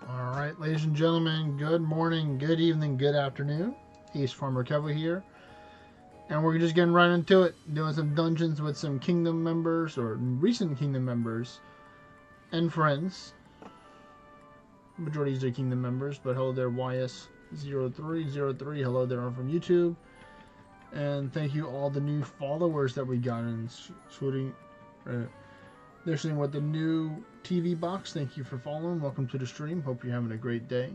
All right, ladies and gentlemen, good morning, good evening, good afternoon. East Farmer Kevin here. And we're just getting right into it, doing some dungeons with some kingdom members, or recent kingdom members, and friends. Majority is their kingdom members, but hello there, YS0303. Hello there, I'm from YouTube. And thank you all the new followers that we got in shooting. They're sitting with the new TV box. Thank you for following. Welcome to the stream. Hope you're having a great day.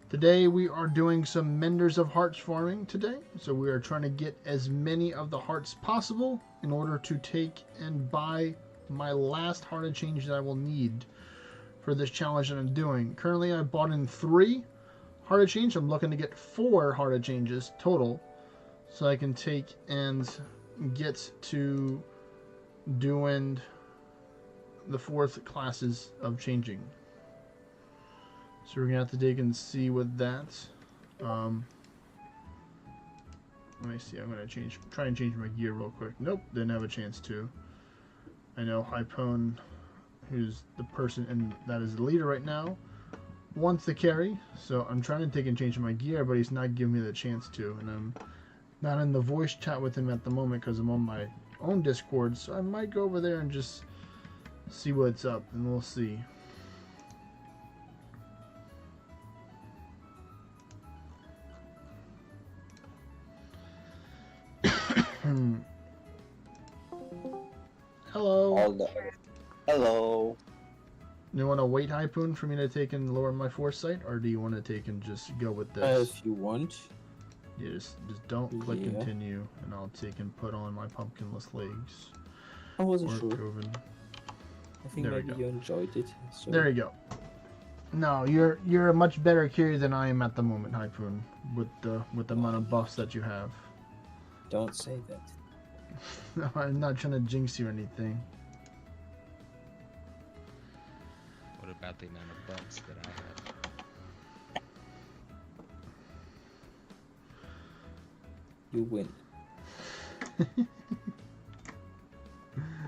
Today we are doing some Menders of Hearts farming today. So we are trying to get as many of the hearts possible in order to take and buy my last heart of change that I will need for this challenge that I'm doing. Currently I bought in 3 heart of change. I'm looking to get 4 heart of changes total so I can take and get to doing the 4th classes of changing. So we're gonna have to dig and see with that. Let me see. I'm gonna try and change my gear real quick. Nope, didn't have a chance to. I know Hypone, who's the person and that is the leader right now, wants to carry. So I'm trying to take and change my gear, but he's not giving me the chance to. And I'm not in the voice chat with him at the moment because I'm on my own Discord, so I might go over there and just see what's up, and we'll see. Hello. Hello. Do you want to wait, Hypoon, for me to take and lower my foresight, or do you want to take and just go with this? If you want. Yeah, just don't click continue, and I'll take and put on my pumpkinless legs. I wasn't sure. I think There we maybe go. you enjoyed it. So There you go. No, you're a much better carrier than I am at the moment, Hypoon, with the amount of buffs that you have. don't say that. No, I'm not trying to jinx you or anything. What about the amount of bucks that I have? You win.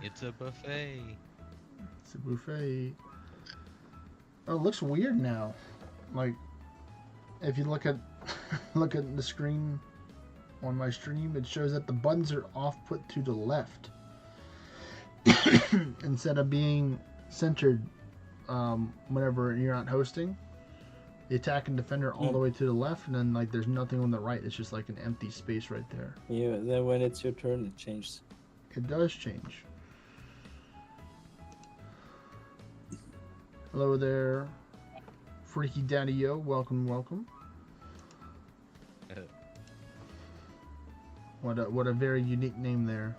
It's a buffet. It's a buffet. Oh, it looks weird now. Like, if you look at look at the screen on my stream, it shows that the buttons are off put to the left instead of being centered. Whenever you're not hosting, the attack and defender all the way to the left, and then like there's nothing on the right. It's just like an empty space right there. Yeah, then when it's your turn, it changes. It does change. Hello there, Freaky Daddy Yo. Welcome, welcome. What a very unique name there.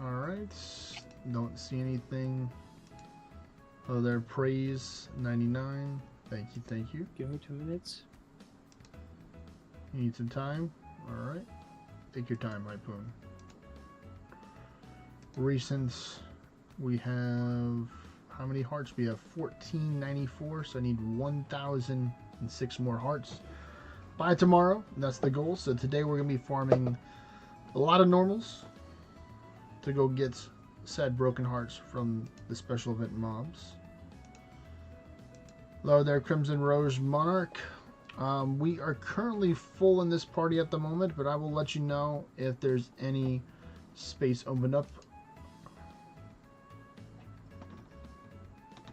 All right. Don't see anything. Oh, there, praise 99. Thank you, thank you. Give me 2 minutes. You need some time? Alright. Take your time, Hypoon. Recents, we have... How many hearts? We have 1494, so I need 1,006 more hearts by tomorrow. That's the goal. So today we're going to be farming a lot of normals to go get said broken hearts from the special event mobs. Hello there, Crimson Rose Monarch. We are currently full in this party at the moment, but I will let you know if there's any space opened up.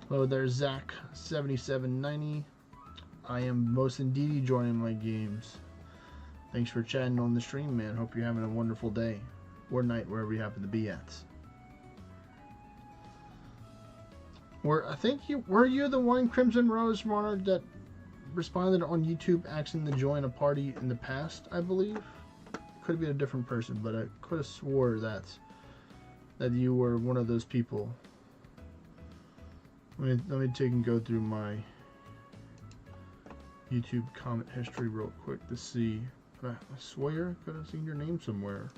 Hello there, Zach 7790. I am most indeed joining my games. Thanks for chatting on the stream, man. Hope you're having a wonderful day or night wherever you happen to be at. I think were you the one, Crimson Rose Monarch, that responded on YouTube asking to join a party in the past, I believe? Could be a different person, but I could have swore that you were one of those people. Let me take and go through my YouTube comment history real quick to see. I swear I could have seen your name somewhere.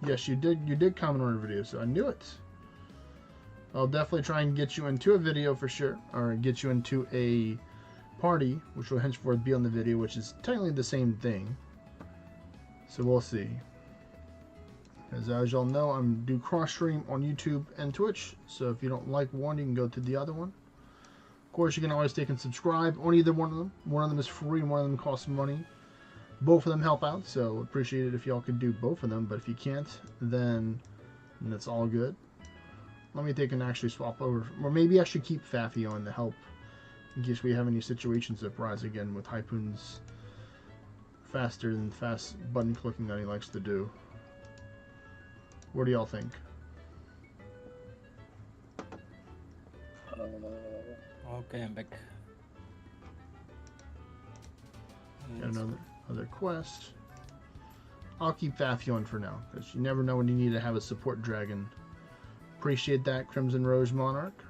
Yes, you did comment on a video, so I knew it. I'll definitely try and get you into a video for sure, or get you into a party, which will henceforth be on the video, which is technically the same thing. So we'll see. As y'all know, I'm do cross stream on YouTube and Twitch, so if you don't like one, you can go to the other one. Of course, you can always take and subscribe on either one of them. One of them is free, and one of them costs money. Both of them help out, so appreciate it if y'all could do both of them. But if you can't, then that's all good. Let me take and actually swap over, or maybe I should keep Faffy on to help in case we have any situations that rise again with Hypoon's faster than fast button clicking that he likes to do. What do y'all think? Okay, I'm back. Got another quest. I'll keep Faffy on for now, because you never know when you need to have a support dragon. Appreciate that, Crimson Rose Monarch.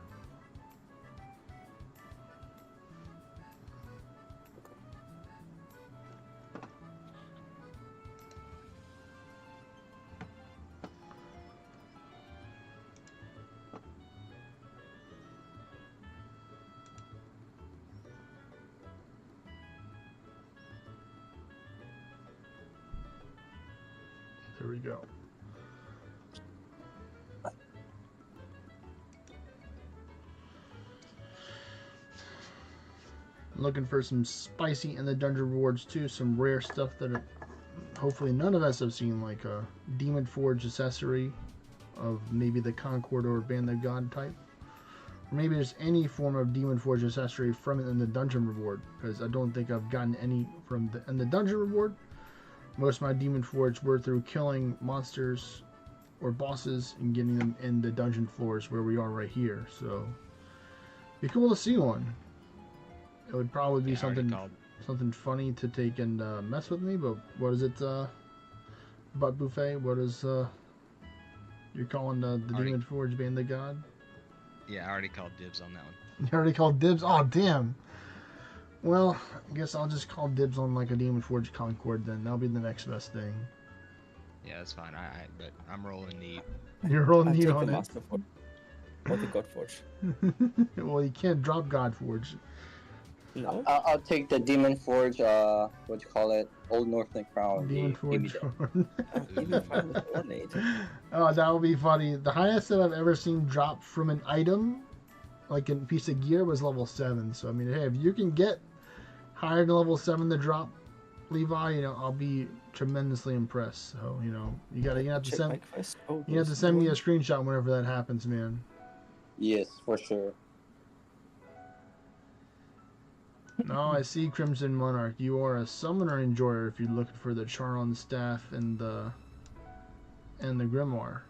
There we go. Looking for some spicy in the dungeon rewards too, some rare stuff that are, hopefully none of us have seen, like a Demon Forge accessory of maybe the Concord or Band of God type. Or maybe there's any form of Demon Forge accessory from it in the dungeon reward, because I don't think I've gotten any from in the dungeon reward. Most of my Demon Forge were through killing monsters or bosses and getting them in the dungeon floors where we are right here, so it'd be cool to see one. It would probably be Yeah, I already something funny to take and mess with me. But what is it? Butt buffet. What is you're calling the Already- Demon Forge Band of God? Yeah, I already called dibs on that one. You already called dibs. Oh damn. Well, I guess I'll just call dibs on like a Demon Forge Concord then. That'll be the next best thing. Yeah, that's fine. But I'm rolling need. You're rolling I neat take the on it. Master Forge. Or the God Forge. Well, you can't drop God Forge. No? I'll take the Demon Forge, what you call it? Old Northern Crown. Demon Give me Forge. that. Even fine with Ornate. Oh, that would be funny. The highest that I've ever seen drop from an item, like a piece of gear, was level 7. So, I mean, hey, if you can get higher than level 7 to drop Levi, you know, I'll be tremendously impressed. So, you know, you have to Check send my quest. Oh, you have to there's send me a one. screenshot whenever that happens, man. Yes, for sure. No, I see Crimson Monarch. You are a summoner enjoyer if you're looking for the Charon staff and the Grimoire.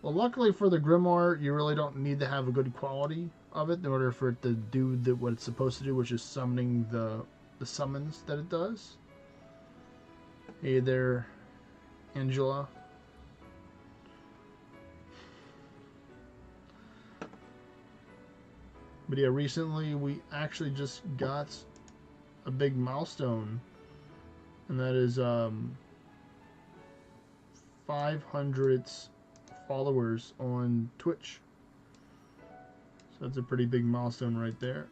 Well, luckily for the Grimoire, you really don't need to have a good quality of it in order for it to do what it's supposed to do, which is summoning the summons that it does. Hey there, Angela. But yeah, recently we actually just got a big milestone, and that is 500 followers on Twitch. So that's a pretty big milestone right there.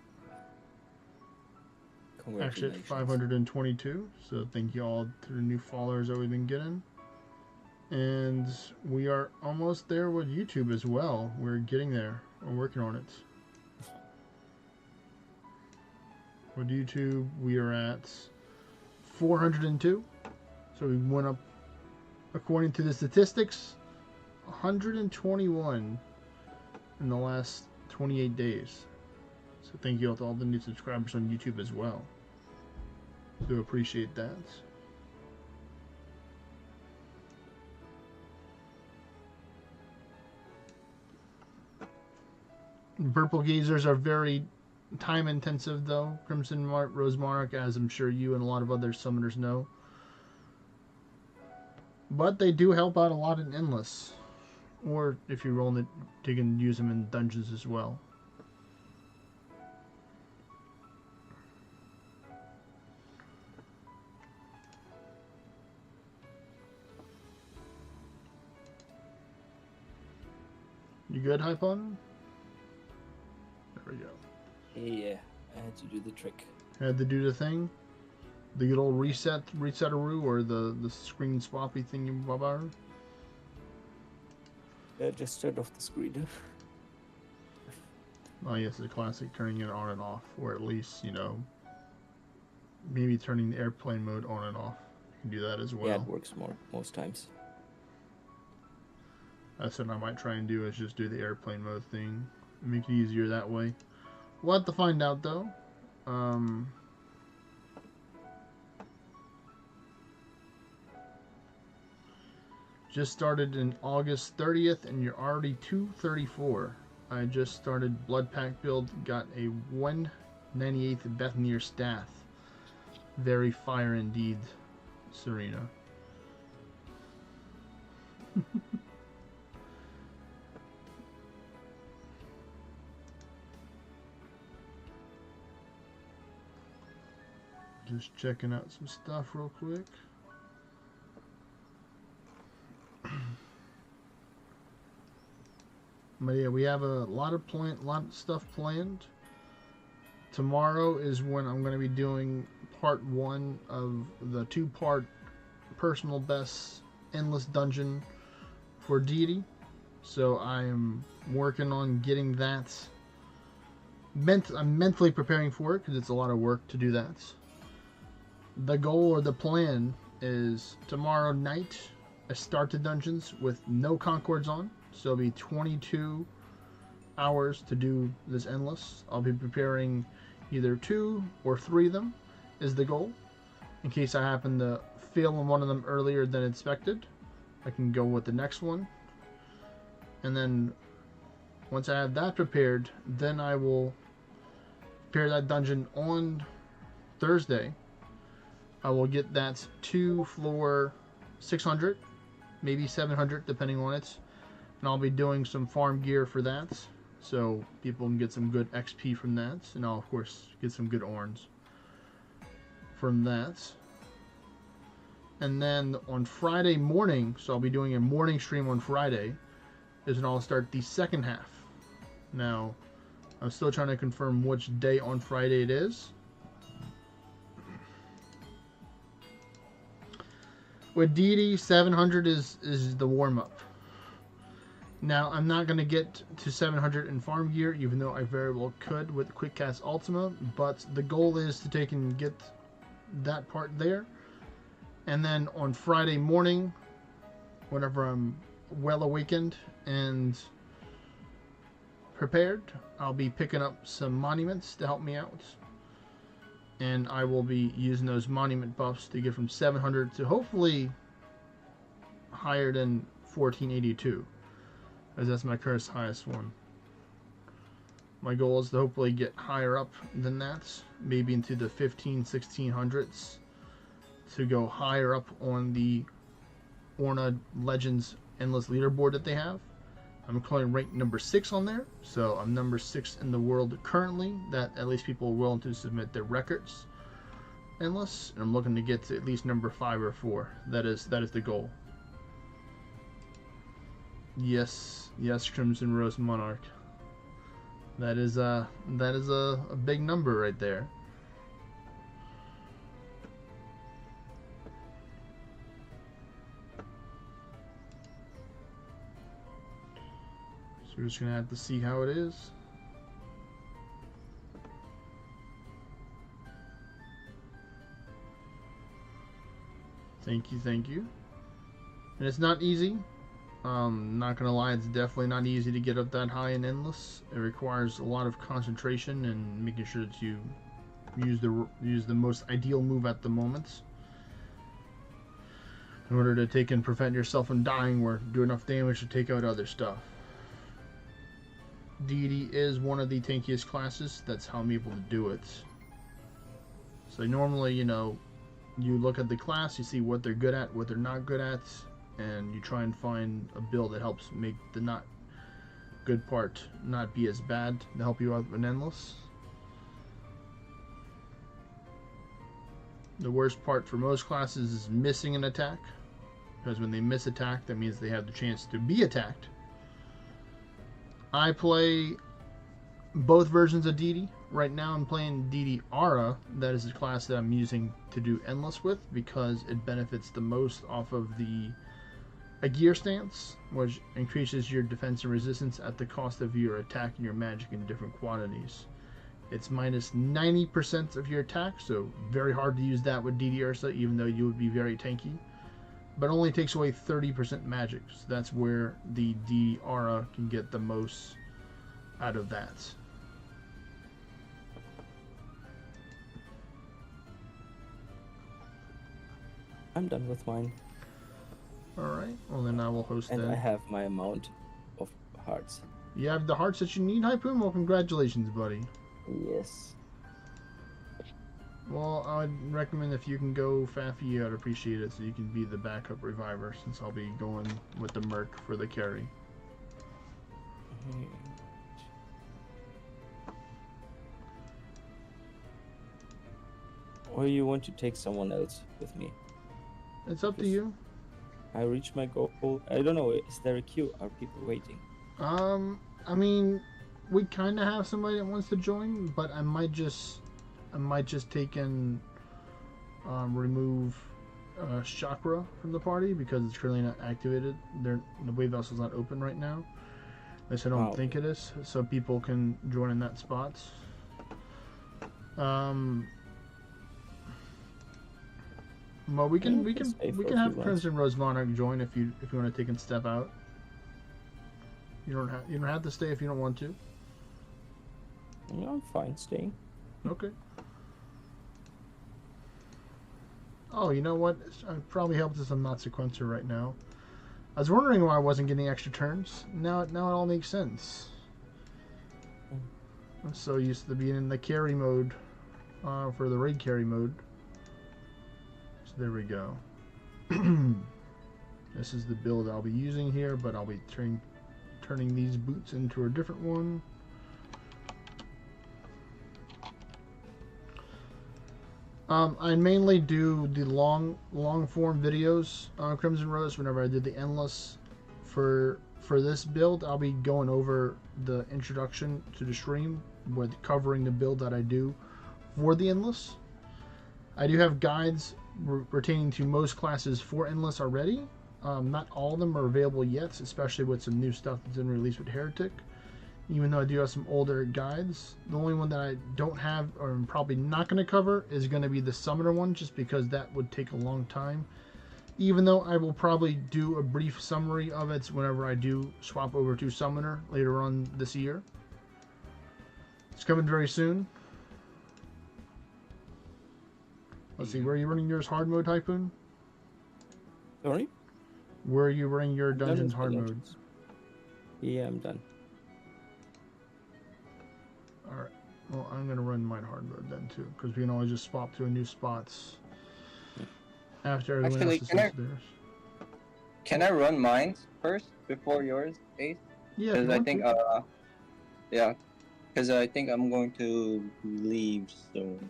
Actually at Congratulations. 522. So thank you all to the new followers that we've been getting. And we are almost there with YouTube as well. We're getting there. We're working on it. With YouTube, we are at 402. So we went up, according to the statistics, 121 in the last 28 days. So thank you to all the new subscribers on YouTube as well. Do appreciate that. Purple Gazers are very time intensive though. Crimson Rose Monarch, as I'm sure you and a lot of other summoners know. But they do help out a lot in Endless. Or if you roll it, you can use them in dungeons as well. You good, Hypon? There we go. Yeah, I had to do the trick. Had to do the thing. The good old reset-a-roo, or the screen swappy thing you baba. Just turned off the screen. Oh yes, the classic turning it on and off, or at least, you know, maybe turning the airplane mode on and off. You can do that as well. Yeah, it works most times. That's what I might try and do, is just do the airplane mode thing. Make it easier that way. We'll have to find out though. Just started in August 30th and you're already 234. I just started Blood Pack build, got a 198th Bethnier Staff. Very fire indeed, Serena. Just checking out some stuff real quick. But yeah, we have a lot of stuff planned. Tomorrow is when I'm going to be doing part 1 of the 2-part personal best endless dungeon for Deity. So I am working on getting that. I'm mentally preparing for it because it's a lot of work to do that. The goal or the plan is tomorrow night I start the dungeons with no Concords on. So it'll be 22 hours to do this endless. I'll be preparing either 2 or 3 of them is the goal. In case I happen to fail on one of them earlier than expected, I can go with the next one. And then once I have that prepared, then I will prepare that dungeon on Thursday, I will get that to floor 600, maybe 700, depending on it. And I'll be doing some farm gear for that, so people can get some good XP from that. And I'll, of course, get some good orns from that. And then on Friday morning, so I'll be doing a morning stream on Friday, is when I'll start the second half. Now, I'm still trying to confirm which day on Friday it is. With DD, 700 is the warm-up. Now, I'm not going to get to 700 in farm gear, even though I very well could with Quick Cast Ultima, but the goal is to take and get that part there. And then on Friday morning, whenever I'm well awakened and prepared, I'll be picking up some monuments to help me out. And I will be using those monument buffs to get from 700 to hopefully higher than 1482. As that's my current highest one. My goal is to hopefully get higher up than that, maybe into the 1600s, to go higher up on the Orna Legends Endless Leaderboard that they have. I'm currently ranked number 6 on there, so I'm number 6 in the world currently, that at least people are willing to submit their records endless, and I'm looking to get to at least number 5 or 4. That is the goal. Yes, Crimson Rose Monarch. That is a big number right there. So we're just gonna have to see how it is. Thank you. And it's not easy. Not gonna lie, it's definitely not easy to get up that high in Endless. It requires a lot of concentration and making sure that you use the most ideal move at the moment in order to take and prevent yourself from dying or do enough damage to take out other stuff. Deity is one of the tankiest classes. That's how I'm able to do it. So normally, you look at the class, you see what they're good at, what they're not good at, and you try and find a build that helps make the not good part not be as bad to help you out in Endless. The worst part for most classes is missing an attack, because when they miss attack, that means they have the chance to be attacked. I play both versions of DD. Right now I'm playing DD Aura. That is the class that I'm using to do Endless with, because it benefits the most off of a gear stance, which increases your defense and resistance at the cost of your attack and your magic in different quantities. It's minus 90% of your attack, so very hard to use that with DD Ursa, even though you would be very tanky. But only takes away 30% magic, so that's where the DD Aura can get the most out of that. I'm done with mine. Alright, well then I will host And that. I have my amount of hearts. You have the hearts that you need, Hypoon? Well, congratulations, buddy. Yes. Well, I would recommend if you can go Faffy, I'd appreciate it, so you can be the backup reviver, since I'll be going with the Merc for the carry. Or you want to take someone else with me? It's up to you. I reached my goal. I don't know. Is there a queue? Are people waiting? I mean, we kind of have somebody that wants to join, but I might just take and remove Chakra from the party because it's currently not activated. The wave vessel's not open right now. At least I don't think it is, so people can join in that spot. Well, we can have Crimson Rose Monarch join if you want to take and step out. You don't have to stay if you don't want to. Yeah, I'm fine staying. Okay. Oh, you know what? It probably helps if I'm not sequencer right now. I was wondering why I wasn't getting extra turns. Now it all makes sense. I'm so used to being in the carry mode for the raid carry mode. So there we go. This is the build I'll be using here, but I'll be turning these boots into a different one. I mainly do the long form videos on Crimson Rose whenever I did the Endless. For this build, I'll be going over the introduction to the stream with covering the build that I do for the Endless. I do have guides pertaining to most classes for Endless already. Not all of them are available yet, especially with some new stuff that's been released with Heretic. Even though I do have some older guides, the only one that I don't have, or I'm probably not going to cover, is going to be the Summoner one, just because that would take a long time. Even though I will probably do a brief summary of it whenever I do swap over to Summoner later on this year. It's coming very soon. Let's see, where are you running yours hard mode, Typhoon? Sorry? Where are you running your dungeons hard mode? Dungeons. Yeah, I'm done. Alright, well, I'm going to run mine hard mode then too, because we can always just swap to a new spots after everyone Actually, else does theirs. Can I run mine first before yours, Ace? Yeah, Because I think, yeah, because I think I'm going to leave soon.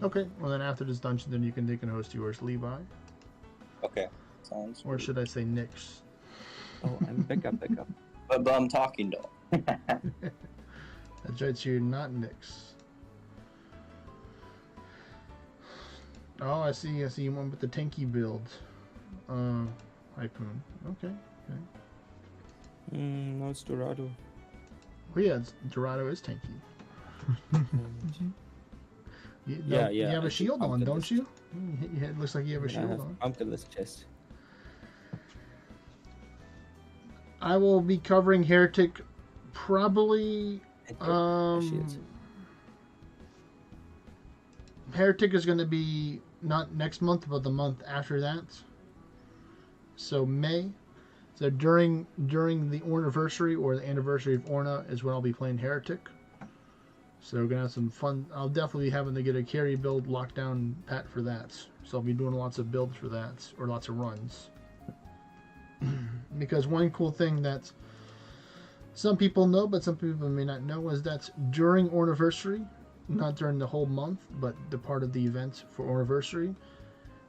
Okay, well then after this dungeon, then you can host yours, Levi. Okay, sounds. Or should I say Nyx? Oh, I'm back up. But I'm talking though. That's right, so you're not Nyx. Oh, I see you went with the tanky build. Harpoon. Okay. No, it's Dorado. Well, yeah, Dorado is tanky. You have a shield on, don't you? It looks like you have a shield on. Pumpkinless chest. I will be covering Heretic probably. Heretic is going to be not next month, but the month after that. So May. So during the Orniversary or the anniversary of Orna is when I'll be playing Heretic. So we're gonna have some fun. I'll definitely be having to get a carry build lockdown pat for that. So I'll be doing lots of builds for that, or lots of runs. Because one cool thing that some people know, but some people may not know, is that during Orniversary, not during the whole month, but the part of the event for Orniversary,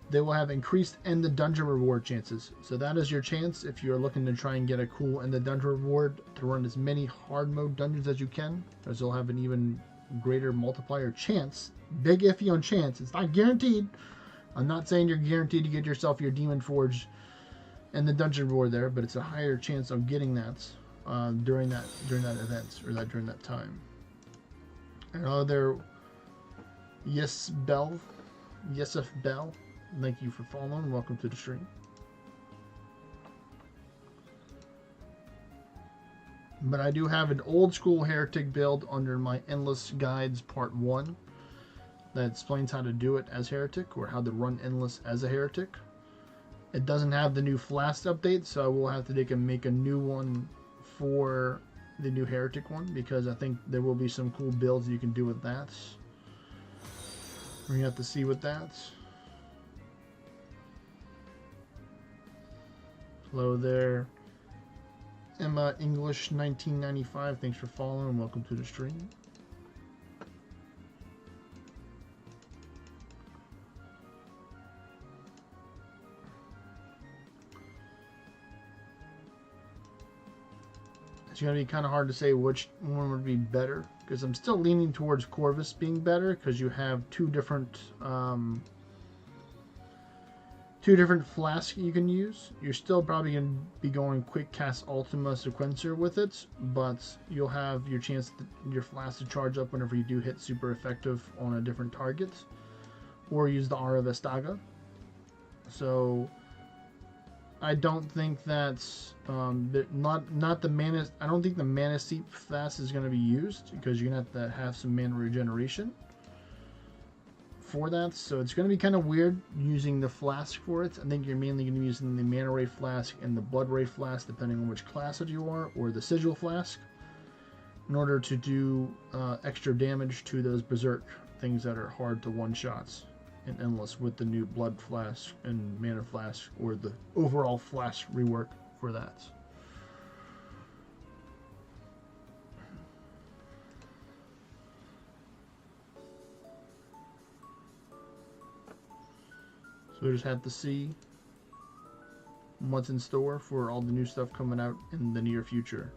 they will have increased end the dungeon reward chances. So that is your chance if you're looking to try and get a cool end the dungeon reward to run as many hard mode dungeons as you can, as you'll have an even greater multiplier chance. Big iffy on chance. It's not guaranteed. I'm not saying you're guaranteed to get yourself your Demon Forge and the dungeon reward there, but it's a higher chance of getting that during that event or during that time. Another Yesef Bell. Thank you for following. Welcome to the stream. But I do have an old school Heretic build under my Endless Guides Part 1 that explains how to do it as Heretic, or how to run Endless as a Heretic. It doesn't have the new Flask update, so I will have to make a new one for the new Heretic one, because I think there will be some cool builds you can do with that. We're going to have to see with that. Hello there, Emma English 1995. Thanks for following and welcome to the stream. It's going to be kind of hard to say which one would be better, because I'm still leaning towards Corvus being better, because you have two different flasks you can use. You're still probably going to be going quick cast Ultima Sequencer with it, but you'll have your chance your flask to charge up whenever you do hit super effective on a different target, or use the Aura Vestaga. So I don't think that's not the mana. I don't think the Mana Seep flask is going to be used, because you're going to have some mana regeneration for that, so it's going to be kind of weird using the flask for it. I think you're mainly going to be using the Mana Ray flask and the Blood Ray flask, depending on which class that you are, or the Sigil flask. in order to do extra damage to those berserk things that are hard to one-shots and endless with the new blood flask and mana flask, or the overall flask rework for that. So we just have to see what's in store for all the new stuff coming out in the near future.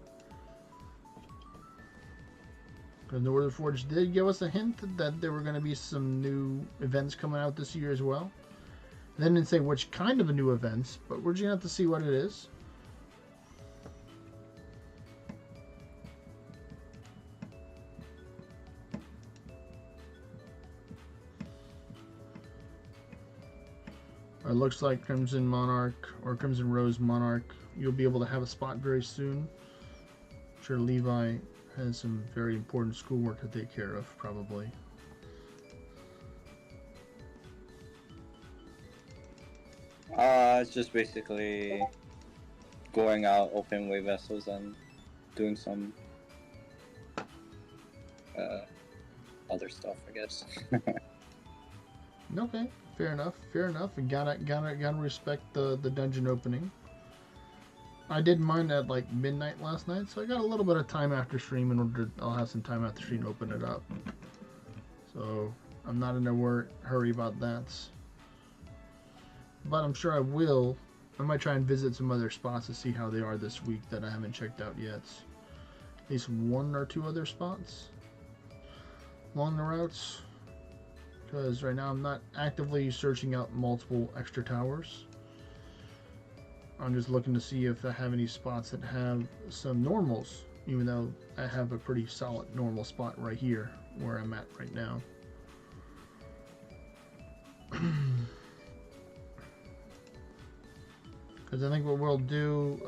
Because Northern Forge did give us a hint that there were going to be some new events coming out this year as well. They didn't say which kind of a new events, but we're just going to have to see what it is. It looks like Crimson Monarch or Crimson Rose Monarch, you'll be able to have a spot very soon. I'm sure Levi has some very important schoolwork to take care of, probably. It's just basically going out open way vessels and doing some other stuff, I guess. Okay, fair enough, fair enough. And gotta respect the dungeon opening. I did mine at like midnight last night, so I got a little bit of time after stream in order to, I'll have some time after stream to open it up. So I'm not in a hurry about that. But I'm sure I will. I might try and visit some other spots to see how they are this week that I haven't checked out yet. At least one or two other spots along the routes. Because right now I'm not actively searching out multiple extra towers. I'm just looking to see if I have any spots that have some normals, even though I have a pretty solid normal spot right here where I'm at right now. Because I think what we'll do,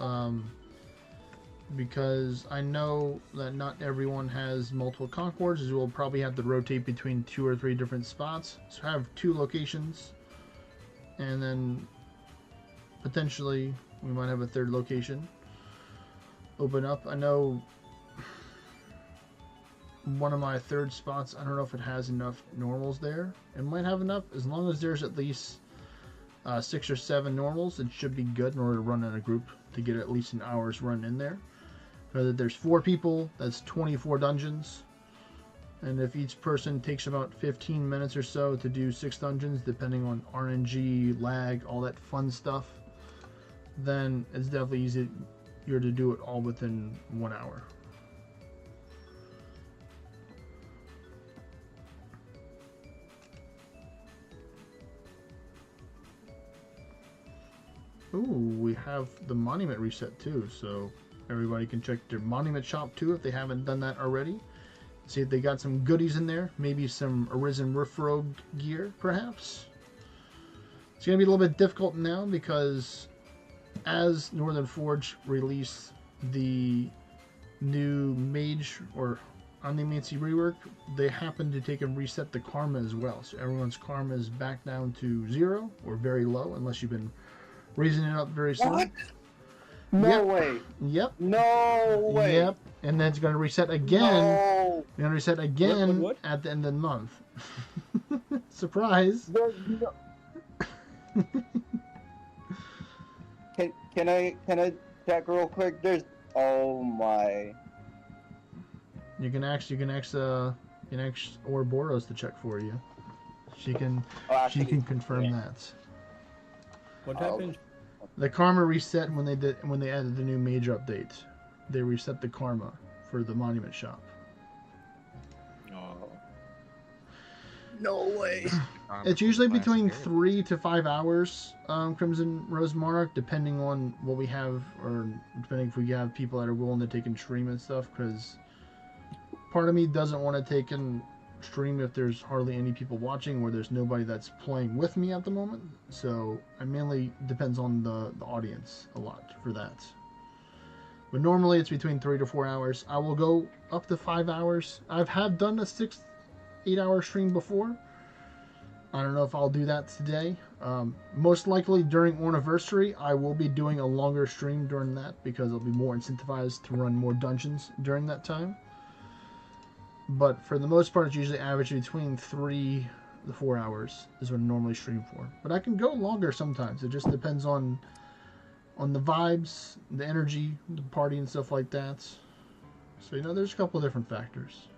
because I know that not everyone has multiple Concords, is we'll probably have to rotate between 2 or 3 different spots. So have 2 locations, and then potentially we might have a 3rd location open up. I know one of my 3rd spots, I don't know if it has enough normals there. It might have enough, as long as there's at least 6 or 7 normals, it should be good in order to run in a group to get at least an hour's run in there. Because there's 4 people, that's 24 dungeons. And if each person takes about 15 minutes or so to do 6 dungeons, depending on RNG, lag, all that fun stuff, then it's definitely easier to do it all within 1 hour. Ooh, we have the monument reset too, so everybody can check their monument shop too if they haven't done that already. See if they got some goodies in there, maybe some Arisen Roof Rogue gear, perhaps. It's going to be a little bit difficult now because as Northern Forge released the new Mage or Omnimancy rework, they happened to take and reset the Karma as well. So everyone's Karma is back down to 0 or very low unless you've been raising it up very soon. What? No way. Yep. No way. Yep. And then it's going to reset again. No. It's going to reset again What? at the end of the month. Surprise. No. Can I check real quick? There's oh my. You can ask Ouroboros to check for you. She can confirm that. What happened? The Karma reset when they added the new Mage update. They reset the Karma for the Monument Shop. Oh. No way. It's usually between 3 to 5 hours, Crimson Rose Monarch, depending on what we have, or depending if we have people that are willing to take and stream and stuff, because part of me doesn't want to take and stream if there's hardly any people watching or there's nobody that's playing with me at the moment. So it mainly depends on the audience a lot for that. But normally it's between 3 to 4 hours. I will go up to 5 hours. Have done a 6-8 hour stream before. I don't know if I'll do that today. Most likely during Orniversary, I will be doing a longer stream during that because I'll be more incentivized to run more dungeons during that time. but for the most part, it's usually average between 3 to 4 hours is what I normally stream for. But I can go longer sometimes. It just depends on the vibes, the energy, the party, and stuff like that. So there's a couple of different factors.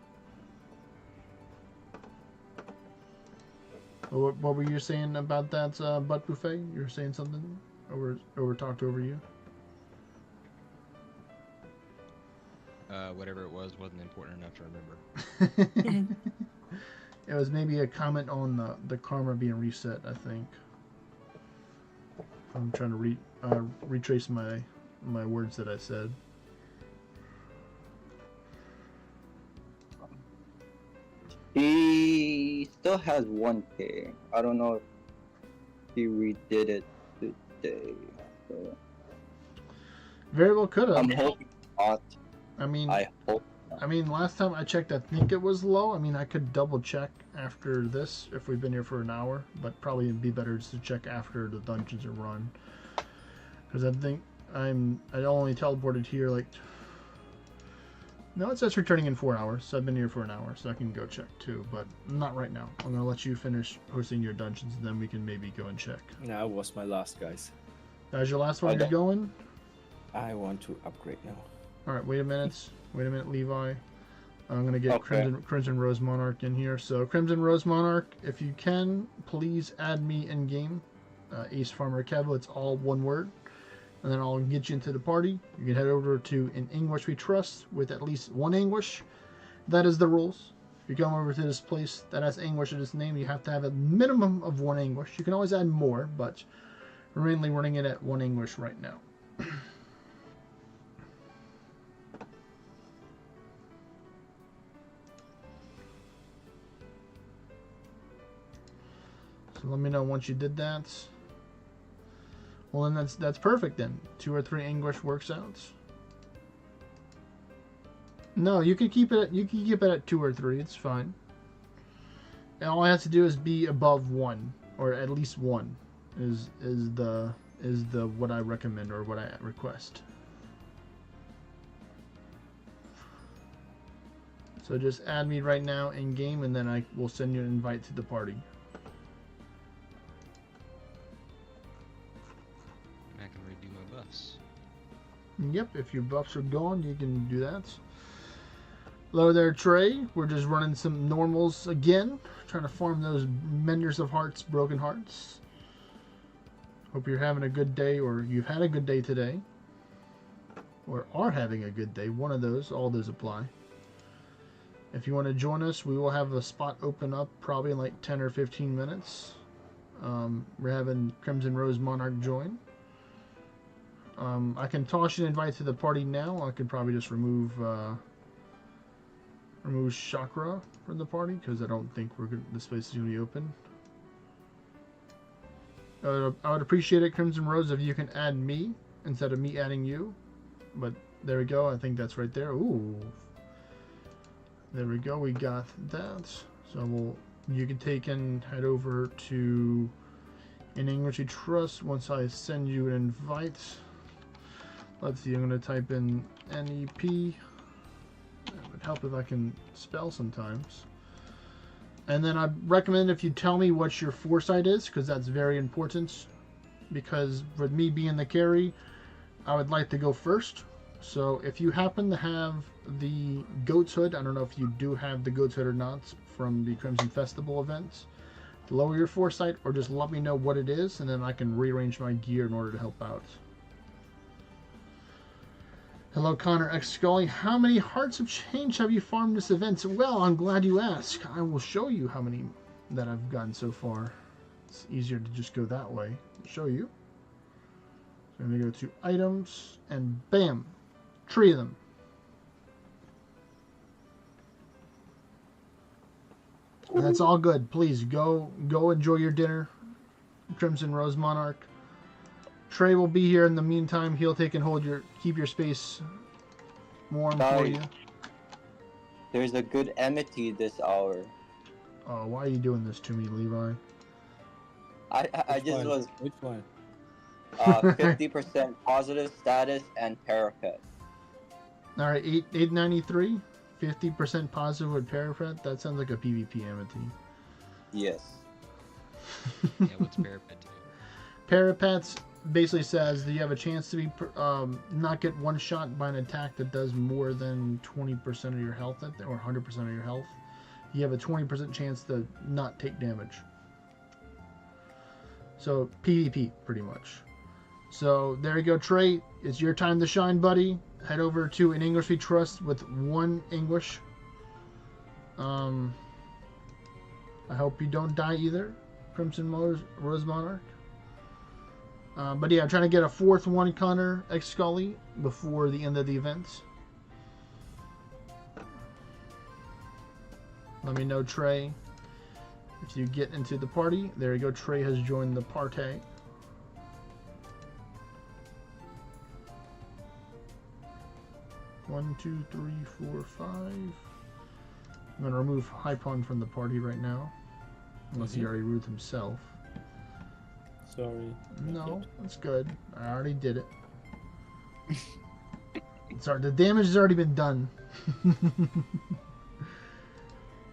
What were you saying about that butt buffet? You were saying something over talked over you. Whatever it was wasn't important enough to remember. It was maybe a comment on the karma being reset, I think. I'm trying to retrace my words that I said. He still has 1K. I don't know if he redid it today. So Very well could have. I'm hoping not. I mean, I hope. last time I checked, I think it was low. I mean, I could double check after this if we've been here for an hour, but probably it'd be better just to check after the dungeons are run. Because I think I only teleported here like. No, it says returning in 4 hours, so I've been here for an hour, so I can go check too, but not right now. I'm gonna let you finish hosting your dungeons, and then we can maybe go and check. That was my last, guys. That was your last one you're going? I want to upgrade now. Alright, wait a minute, Levi. I'm gonna get Crimson Rose Monarch in here. So, Crimson Rose Monarch, if you can, please add me in game. Ace Farmer Kevo, it's all one word. And then I'll get you into the party. You can head over to In English We Trust with at least one English. That is the rules. If you come over to this place that has English in its name, you have to have a minimum of one English. You can always add more, but we're mainly running it at one English right now. So let me know once you did that. Well, then that's perfect then. 2 or 3 English works out. No, you can keep it at 2 or 3. It's fine. And all I have to do is be above 1, or at least 1, is the what I recommend or what I request. So just add me right now in game, and then I will send you an invite to the party. Yep, if your buffs are gone, you can do that. Hello there, Trey. We're just running some normals again. Trying to farm those Menders of Hearts, Broken Hearts. Hope you're having a good day, or you've had a good day today. Or are having a good day. One of those. All those apply. If you want to join us, we will have a spot open up probably in like 10 or 15 minutes. We're having Crimson Rose Monarch join. I can toss you an invite to the party now. I could probably just remove Chakra from the party because I don't think the space is going to be open. I would appreciate it, Crimson Rose, if you can add me instead of me adding you. But there we go. I think that's right there. Ooh, there we go. We got that. So you can take and head over to In English We Trust once I send you an invite. Let's see, I'm going to type in NEP. It would help if I can spell sometimes. And then I recommend if you tell me what your foresight is, because that's very important. Because with me being the carry, I would like to go first. So if you happen to have the Goat's Hood, I don't know if you do have the Goat's Hood or not from the Crimson Festival events, lower your foresight or just let me know what it is, and then I can rearrange my gear in order to help out. Hello, Connor X Scully. How many Hearts of Change have you farmed this event? Well, I'm glad you asked. I will show you how many that I've gotten so far. It's easier to just go that way. I'll show you. So I'm going to go to items, and bam, 3 of them. And that's all good. Please go enjoy your dinner, Crimson Rose Monarch. Trey will be here in the meantime. He'll take and keep your space warm for you. There's a good enmity this hour. Oh, why are you doing this to me, Levi? I just was. Which one? 50% positive status and parapet. All right, 893. 50% positive with parapet. That sounds like a PvP amity. Yes. Yeah, what's parapet do? Parapets basically says that you have a chance to be not get one shot by an attack that does more than 20% of your health or 100% of your health. You have a 20% chance to not take damage. So PvP pretty much. So there you go, Trey. It's your time to shine, buddy. Head over to an English we trust with 1 English. I hope you don't die either, Crimson Rose Monarch. But yeah, I'm trying to get a 4th one, Connor X Scully, before the end of the event. Let me know, Trey, if you get into the party. There you go, Trey has joined the party. One, two, three, four, 5. I'm gonna remove Hypon from the party right now, unless he already removed himself. Sorry. No, that's good. I already did it. Sorry, the damage has already been done.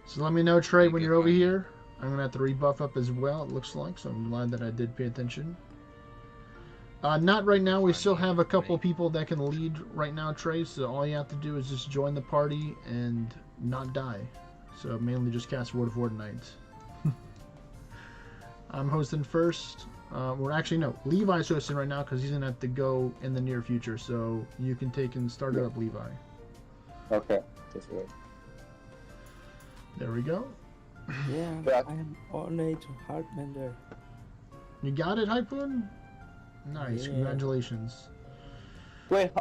So let me know, Trey, when you're over here. I'm gonna have to rebuff up as well, it looks like, so I'm glad that I did pay attention. Not right now. We still have a couple people that can lead right now, Trey, so all you have to do is just join the party and not die. So mainly just cast Word of Ordinite. I'm hosting first. We're actually, no, Levi's hosting right now because he's going to have to go in the near future, so you can take and start it up, Levi. Okay, that's right. There we go. Yeah, I am Orna to Heart Mender. You got it, Hypoon? Nice, Yeah. Congratulations. Wait,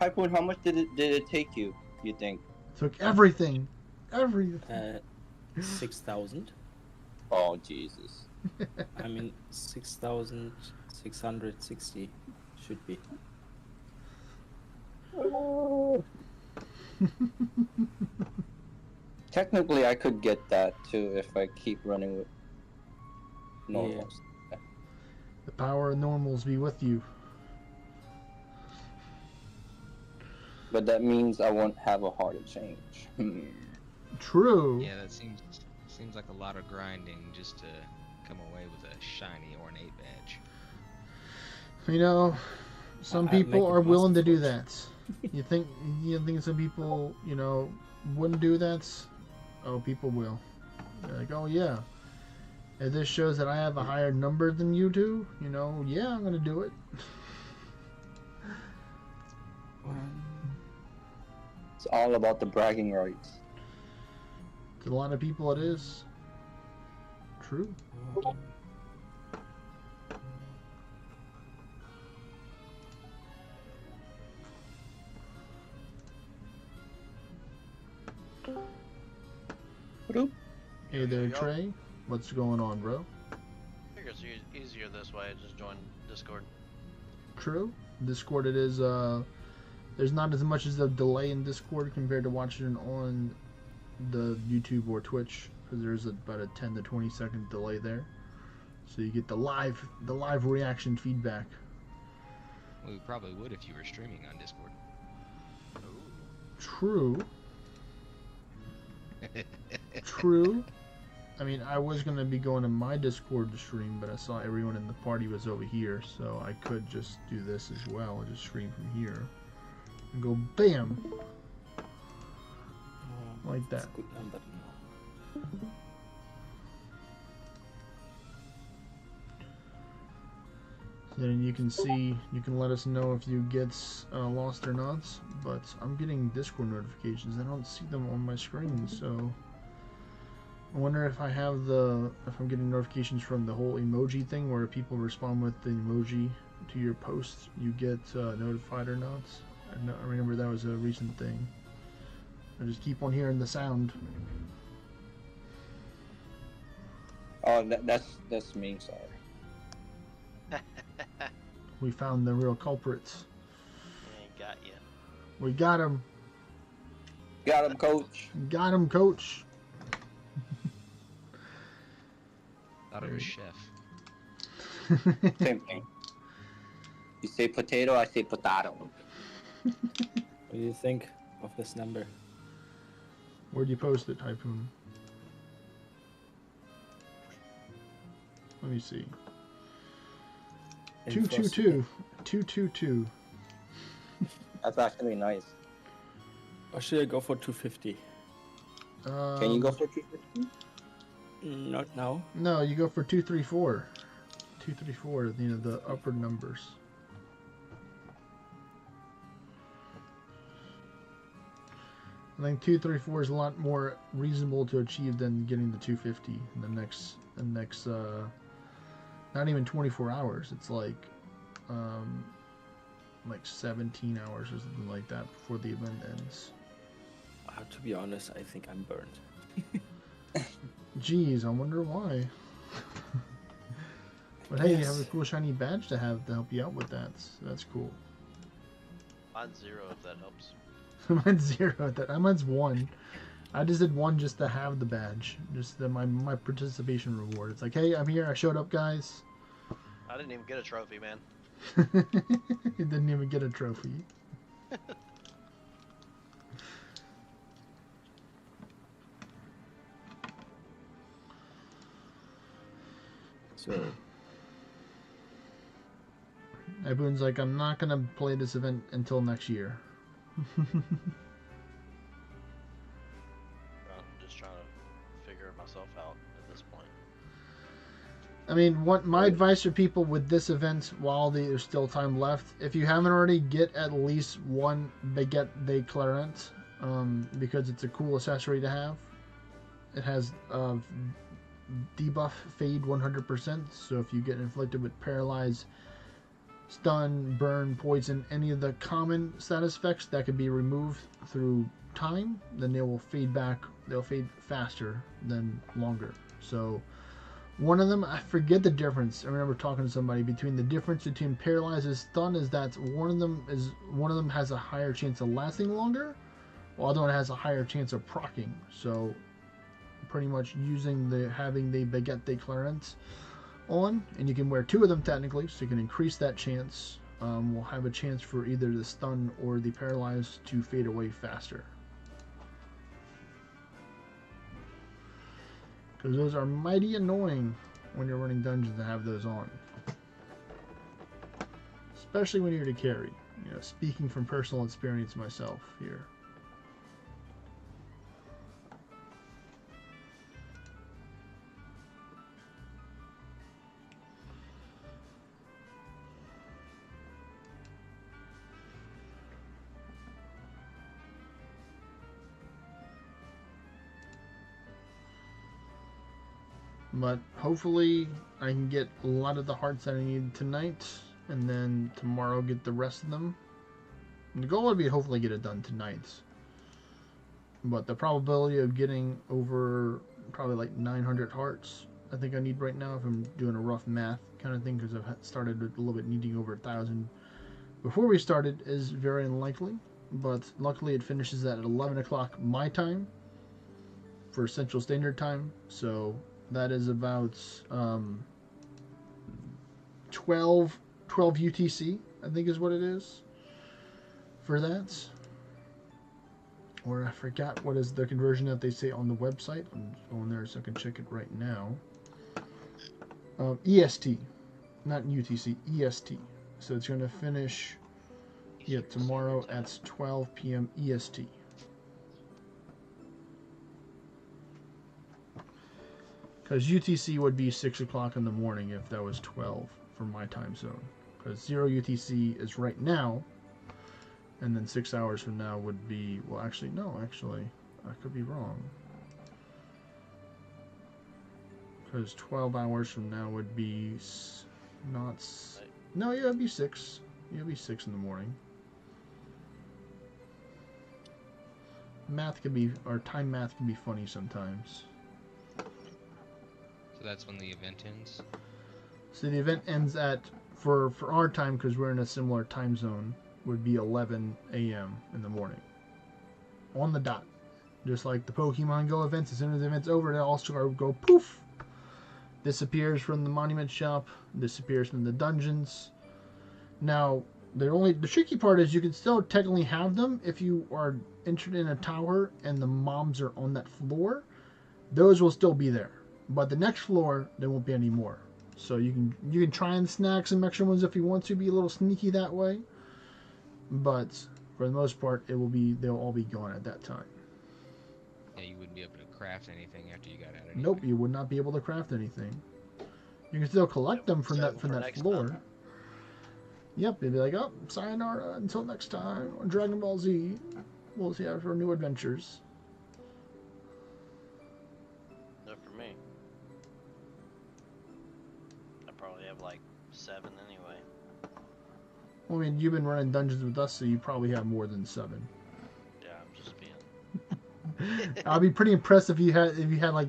Hypoon, how much did it take you? You think? Took everything. Everything. 6,000. Oh Jesus. I mean, 6,660 should be. Technically, I could get that too if I keep running with normals. The power of normals be with you. But that means I won't have a heart of change. True. Yeah, that seems like a lot of grinding just to come away with a shiny ornate badge. You know, some I make people it are willing to do master that. You think some people, wouldn't do that? Oh, people will. They're like, oh yeah. If this shows that I have a higher number than you do, yeah, I'm gonna do it. It's all about the bragging rights. To a lot of people, it is. True. Hey there, Trey. What's going on, bro? I figure it's easier this way. Just join Discord. True. Discord, it is. There's not as much as a delay in Discord compared to watching on the YouTube or Twitch, because there's about a 10 to 20 second delay there. So you get the live reaction feedback. Well, we probably would if you were streaming on Discord. True. True. I mean, I was going to be going to my Discord to stream, but I saw everyone in the party was over here, so I could just do this as well and just stream from here. And go BAM! Like that. That's a good number. Then you can see, you can let us know if you get lost or not, but I'm getting Discord notifications. I don't see them on my screen, so I wonder if if I'm getting notifications from the whole emoji thing where people respond with the emoji to your post, you get notified or not. I remember that was a recent thing. I just keep on hearing the sound. Oh, that's me, sorry. We found the real culprits. Yeah, got you. We got him. Got him, coach. Got him, coach. Thought it was chef. Same thing. You say potato, I say potato. What do you think of this number? Where'd you post it, Typhoon? Let me see. In 222. 222. That's actually nice. Or should I go for 250? Can you go for 250? Not now. No, you go for 234. 234, you know, the upper numbers. I think 234 is a lot more reasonable to achieve than getting the 250 in the next not even 24 hours. It's like 17 hours or something like that before the event ends. To be honest, I think I'm burned. Jeez, I wonder why. But hey, you have a cool shiny badge to have to help you out with that. So that's cool. Mine's 0 if that helps. Mine's 0 at that. Mine's 1. I just did 1 just to have the badge, just my participation reward. It's like, hey, I'm here. I showed up, guys. I didn't even get a trophy, man. He didn't even get a trophy. So Iboon's like, I'm not gonna play this event until next year. I'm just trying to figure myself out at this point. I mean, what my advice for people with this event, while there's still time left, if you haven't already, get at least 1 Baguette de Clarent, because it's a cool accessory to have. It has debuff fade 100%, so if you get inflicted with paralyze, stun, burn, poison, any of the common status effects that can be removed through time, then they will fade back. They'll fade faster than longer. So one of them, I forget the difference. I remember talking to somebody between the difference between paralyze and stun is that one of them has a higher chance of lasting longer, while the other one has a higher chance of proccing. So pretty much having the Baguette de Clarence on, and you can wear 2 of them technically, so you can increase that chance. We'll have a chance for either the stun or the paralyze to fade away faster, because those are mighty annoying when you're running dungeons to have those on, especially when you're to carry. You know, speaking from personal experience myself here. But hopefully I can get a lot of the hearts that I need tonight, and then tomorrow get the rest of them. And the goal would be to hopefully get it done tonight. But the probability of getting over probably like 900 hearts, I think I need right now, if I'm doing a rough math kind of thing, because I've started with a little bit needing over 1,000 before we started, is very unlikely. But luckily it finishes at 11 o'clock my time for Central Standard Time, so that is about 12 UTC, I think is what it is for that. Or I forgot what is the conversion that they say on the website. I'm going there so I can check it right now. EST, not UTC, EST. So it's going to finish tomorrow at 12 p.m. EST. Because UTC would be 6 o'clock in the morning if that was 12 for my time zone. Because 0 UTC is right now, and then 6 hours from now would be, well, actually, no, actually, I could be wrong. Because 12 hours from now would be not, no, yeah, it'd be 6. Yeah, it'd be 6 in the morning. Math can be, or time math can be funny sometimes. So that's when the event ends? So the event ends at, for our time, because we're in a similar time zone, would be 11 a.m. in the morning. On the dot. Just like the Pokemon Go events, as soon as the event's over, they all start go poof! Disappears from the monument shop, disappears from the dungeons. Now, The tricky part is you can still technically have them if you are entered in a tower and the mobs are on that floor. Those will still be there, but the next floor there won't be any more. So you can try and snag some extra ones if you want to be a little sneaky that way. But for the most part, they'll all be gone at that time. Yeah, you wouldn't be able to craft anything after you got out of it. Nope, you would not be able to craft anything. You can still collect them from that floor. Time. Yep, they'd be like, oh, sayonara, until next time on Dragon Ball Z. We'll see after new adventures. No, for me. I probably have like 7 anyway. Well, I mean, you've been running dungeons with us, so you probably have more than 7. Yeah, I'm just being. I'd be pretty impressed if you had like,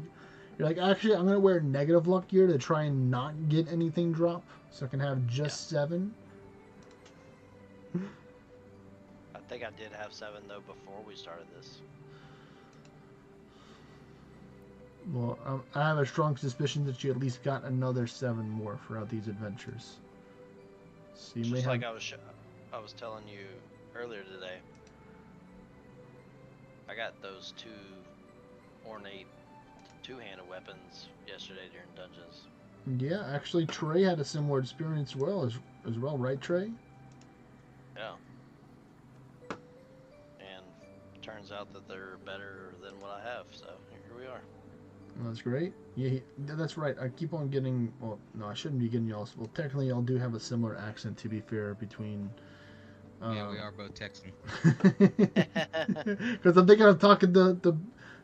you're like, actually, I'm gonna wear negative luck gear to try and not get anything drop, so I can have just 7. I think I did have 7 though before we started this. Well, I have a strong suspicion that you at least got another 7 more throughout these adventures. So you Just may have. like I was telling you earlier today. I got those 2 ornate 2-handed weapons yesterday during dungeons. Yeah, actually, Trey had a similar experience as well, right, Trey? Yeah. And turns out that they're better than what I have, so here we are. That's great. Yeah, that's right. I keep on getting. Well, no, I shouldn't be getting y'all. Well, technically, y'all do have a similar accent. To be fair, between. Yeah, we are both Texan. Because I'm thinking of talking the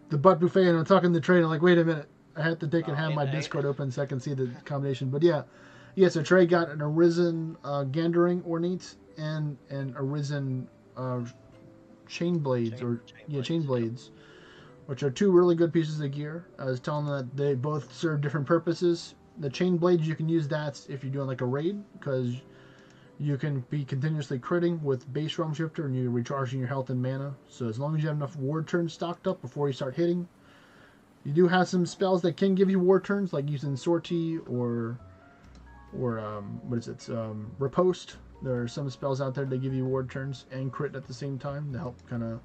butt buffet, and I'm talking the train. I'm like, wait a minute, I have to take and have my Discord open so I can see the combination. But yeah. So Trey got an Arisen Gandering Ornate and an Arisen chain blades, chain blades. Which are 2 really good pieces of gear. I was telling them that they both serve different purposes. The chain blades, you can use that if you're doing like a raid, because you can be continuously critting with base realm shifter and you're recharging your health and mana. So as long as you have enough ward turns stocked up before you start hitting, you do have some spells that can give you ward turns, like using sortie or riposte. There are some spells out there that give you ward turns and crit at the same time to help kind of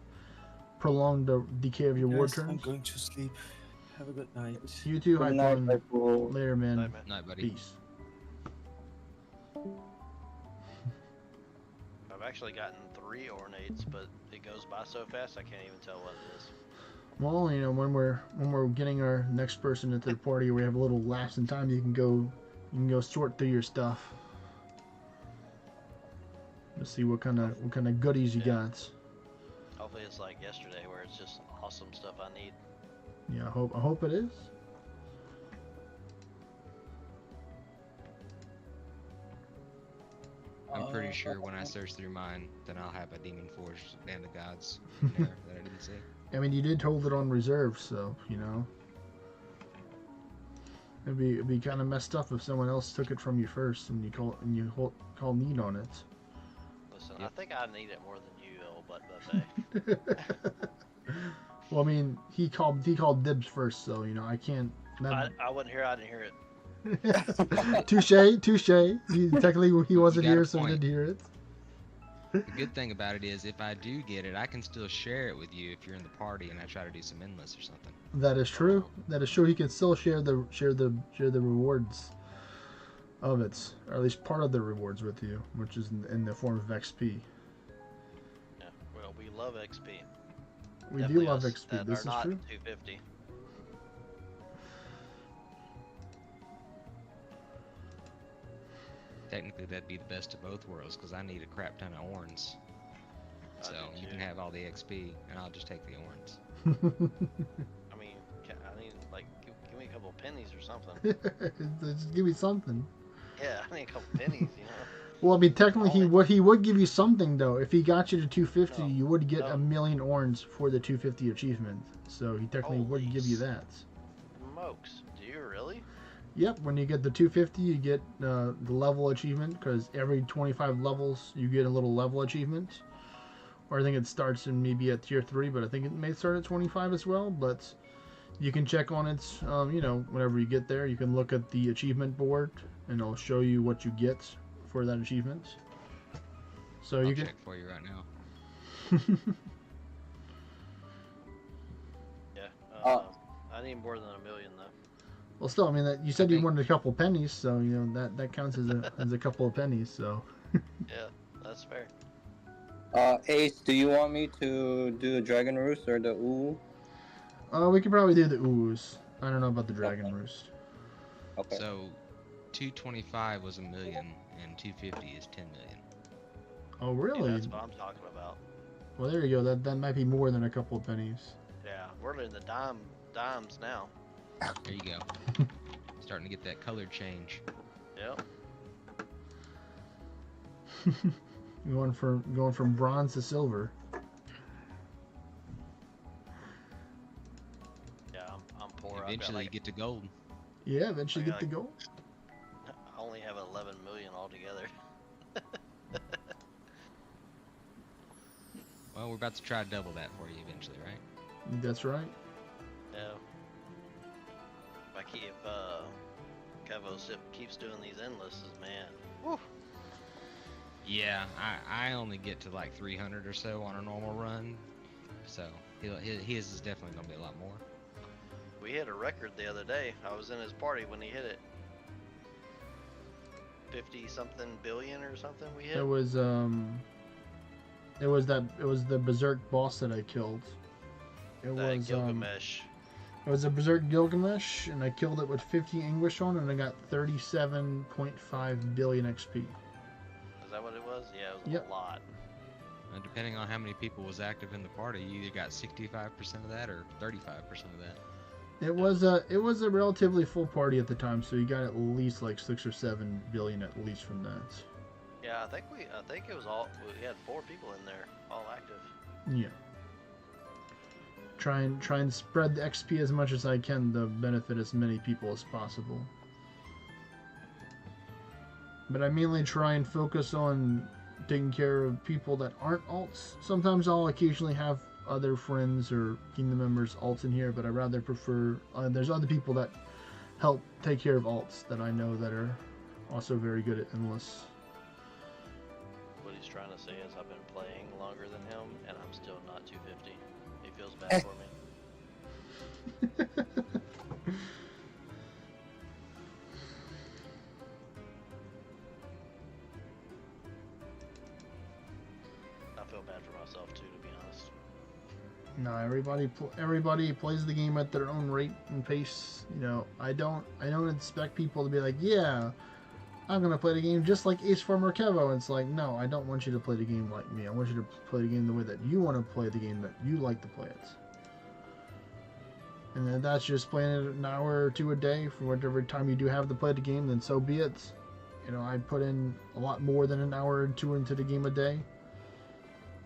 prolong the decay of your ward turns. I'm going to sleep. Have a good night. You too, Good Hype night, on. Hype. Later, man. Night, man. Night, buddy. Peace. I've actually gotten 3 ornates, but it goes by so fast I can't even tell what it is. Well, when we're getting our next person into the party, we have a little lapse in time. You can go sort through your stuff. Let's see what kind of goodies you got. Hopefully it's like yesterday where it's just awesome stuff I need. Yeah, I hope it is. I'm pretty sure when I search through mine, then I'll have a Demon Forge Band of Gods in there that I didn't see. I mean, you did hold it on reserve, so it'd be kind of messed up if someone else took it from you first and you call need on it. Listen, I think I need it more than you, old butt buffet. Well, I mean, he called dibs first, so I can't. I wasn't here. I didn't hear it. Touche. Technically, he wasn't here, so he didn't hear it. The good thing about it is, if I do get it, I can still share it with you if you're in the party and I try to do some endless or something. That is true. That is true. He can still share the rewards of it, or at least part of the rewards with you, which is in the form of XP. Yeah. Well, we love XP. We Definitely do love us XP. that This are is not true. 250. Technically, that'd be the best of both worlds, because I need a crap ton of orns. I So do you too. can have all the XP, and I'll just take the orns. I mean, I need like give me a couple pennies or something. Just give me something. Yeah, I need a couple pennies. Well, I mean, technically, he would give you something though. If he got you to 250, No, you would get no. 1,000,000 orns for the 250 achievement. So he technically would Holy give you that. Smokes, do you really? Yep, when you get the 250, you get the level achievement, because every 25 levels you get a little level achievement. Or I think it starts in maybe at tier 3, but I think it may start at 25 as well. But you can check on it, whenever you get there. You can look at the achievement board, and it'll show you what you get for that achievement. So I'll you can. check for you right now. Yeah. I need more than $1 million though. Well, still, I mean, that you said you think- wanted a couple pennies, so you know that counts as a couple of pennies. So. Yeah, that's fair. Ace, do you want me to do the Dragon Roost or the Ooh? We could probably do the ooze. I don't know about the dragon roost. Okay. So, 225 was $1 million, and 250 is $10 million. Oh, See, really? that's what I'm talking about. Well, there you go. That might be more than a couple of pennies. Yeah, we're in the dimes now. There you go. Starting to get that color change. Yep. going from bronze to silver. Yeah, I'm poor. Eventually, you get to gold. Yeah, eventually I get the got- gold. I only have 11 million altogether. Well, we're about to try to double that for you eventually, right? That's right. Yeah. If I keep keeps doing these endlesses, man. Woo. Yeah, I only get to like 300 or so on a normal run, so his is definitely gonna be a lot more. We hit a record the other day. I was in his party when he hit it. 50 something billion or something we hit. It was the berserk boss that I killed. It That was Gilgamesh. it was a berserk Gilgamesh, and I killed it with 50 English on, and I got 37.5 billion XP. Is that what it was? Yeah, it was Yep. a lot. And depending on how many people was active in the party, you either got 65% of that or 35% of that. It was a relatively full party at the time, so you got at least like 6 or 7 billion at least from that. Yeah, I think it was all. We had 4 people in there, all active. Yeah. Try and spread the XP as much as I can to benefit as many people as possible. But I mainly try and focus on taking care of people that aren't alts. Sometimes I'll occasionally have other friends or kingdom members alts in here, but I rather prefer there's other people that help take care of alts that I know that are also very good at endless. What he's trying to say is I've been playing longer than him, and I'm still not 250. He feels bad for me. I feel bad for myself too, to be honest. No, everybody plays the game at their own rate and pace. You know, I don't expect people to be like, yeah, I'm gonna play the game just like Ace Farmer Kevo. It's like, no, I don't want you to play the game like me. I want you to play the game the way that you want to play the game, that you like to play it. And then that's just playing it an hour or two a day for whatever time you do have to play the game, then so be it. You know, I put in a lot more than an hour or two into the game a day.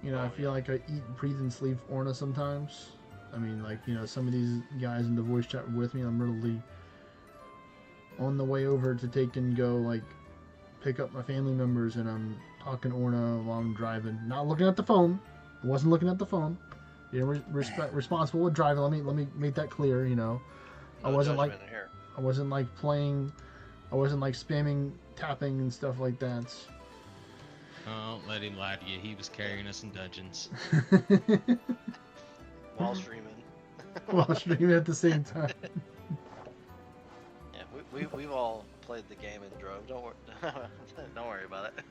You know, I feel like I eat, breathe, and sleep Orna sometimes. I mean, like, you know, some of these guys in the voice chat with me, I'm literally on the way over to take and go, like, pick up my family members, and I'm talking Orna while I'm driving. Not looking at the phone. I wasn't looking at the phone. You know, responsible with driving. Let me make that clear, you know. No I wasn't like judgment here. I wasn't like playing, I wasn't like spamming tapping and stuff like that. Oh, don't let him lie to you. He was carrying us in dungeons. While streaming. While streaming at the same time. Yeah, we've all played the game and drove. Don't worry. Don't worry about it.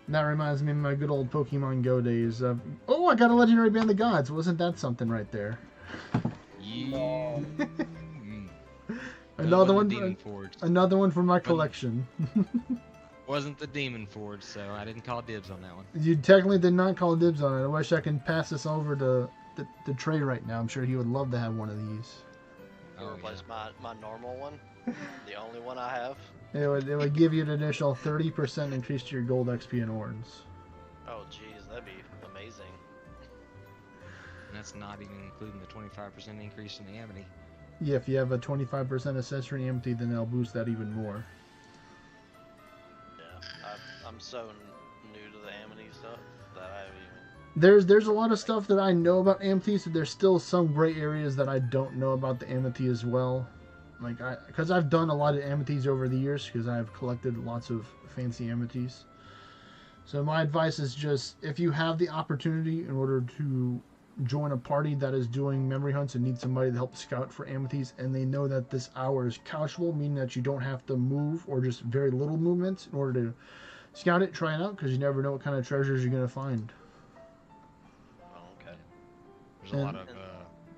That reminds me of my good old Pokemon Go days. Oh, I got a legendary band of gods. Wasn't that something right there? You. Another one. Demon Forge. Another one from my collection. Wasn't the Demon Forge, so I didn't call dibs on that one. You technically did not call dibs on it. I wish I can pass this over to Trey right now. I'm sure he would love to have one of these. You Oh, replace my normal one, the only one I have. It would give you an additional 30% increase to your gold XP and orns. Oh jeez, that'd be amazing. And that's not even including the 25% increase in the amity. Yeah, if you have a 25% accessory empty, then they'll boost that even more. Yeah, I'm so new to the Amity stuff that I haven't even. There's a lot of stuff that I know about Amity, so there's still some gray areas that I don't know about the Amity as well. Like, because I've done a lot of Amities over the years, because I've collected lots of fancy Amities. So my advice is just, if you have the opportunity in order to join a party that is doing memory hunts and need somebody to help scout for amethyst, and they know that this hour is couchable, meaning that you don't have to move or just very little movement in order to scout it, try it out, because you never know what kind of treasures you're going to find. Oh, okay. There's a lot of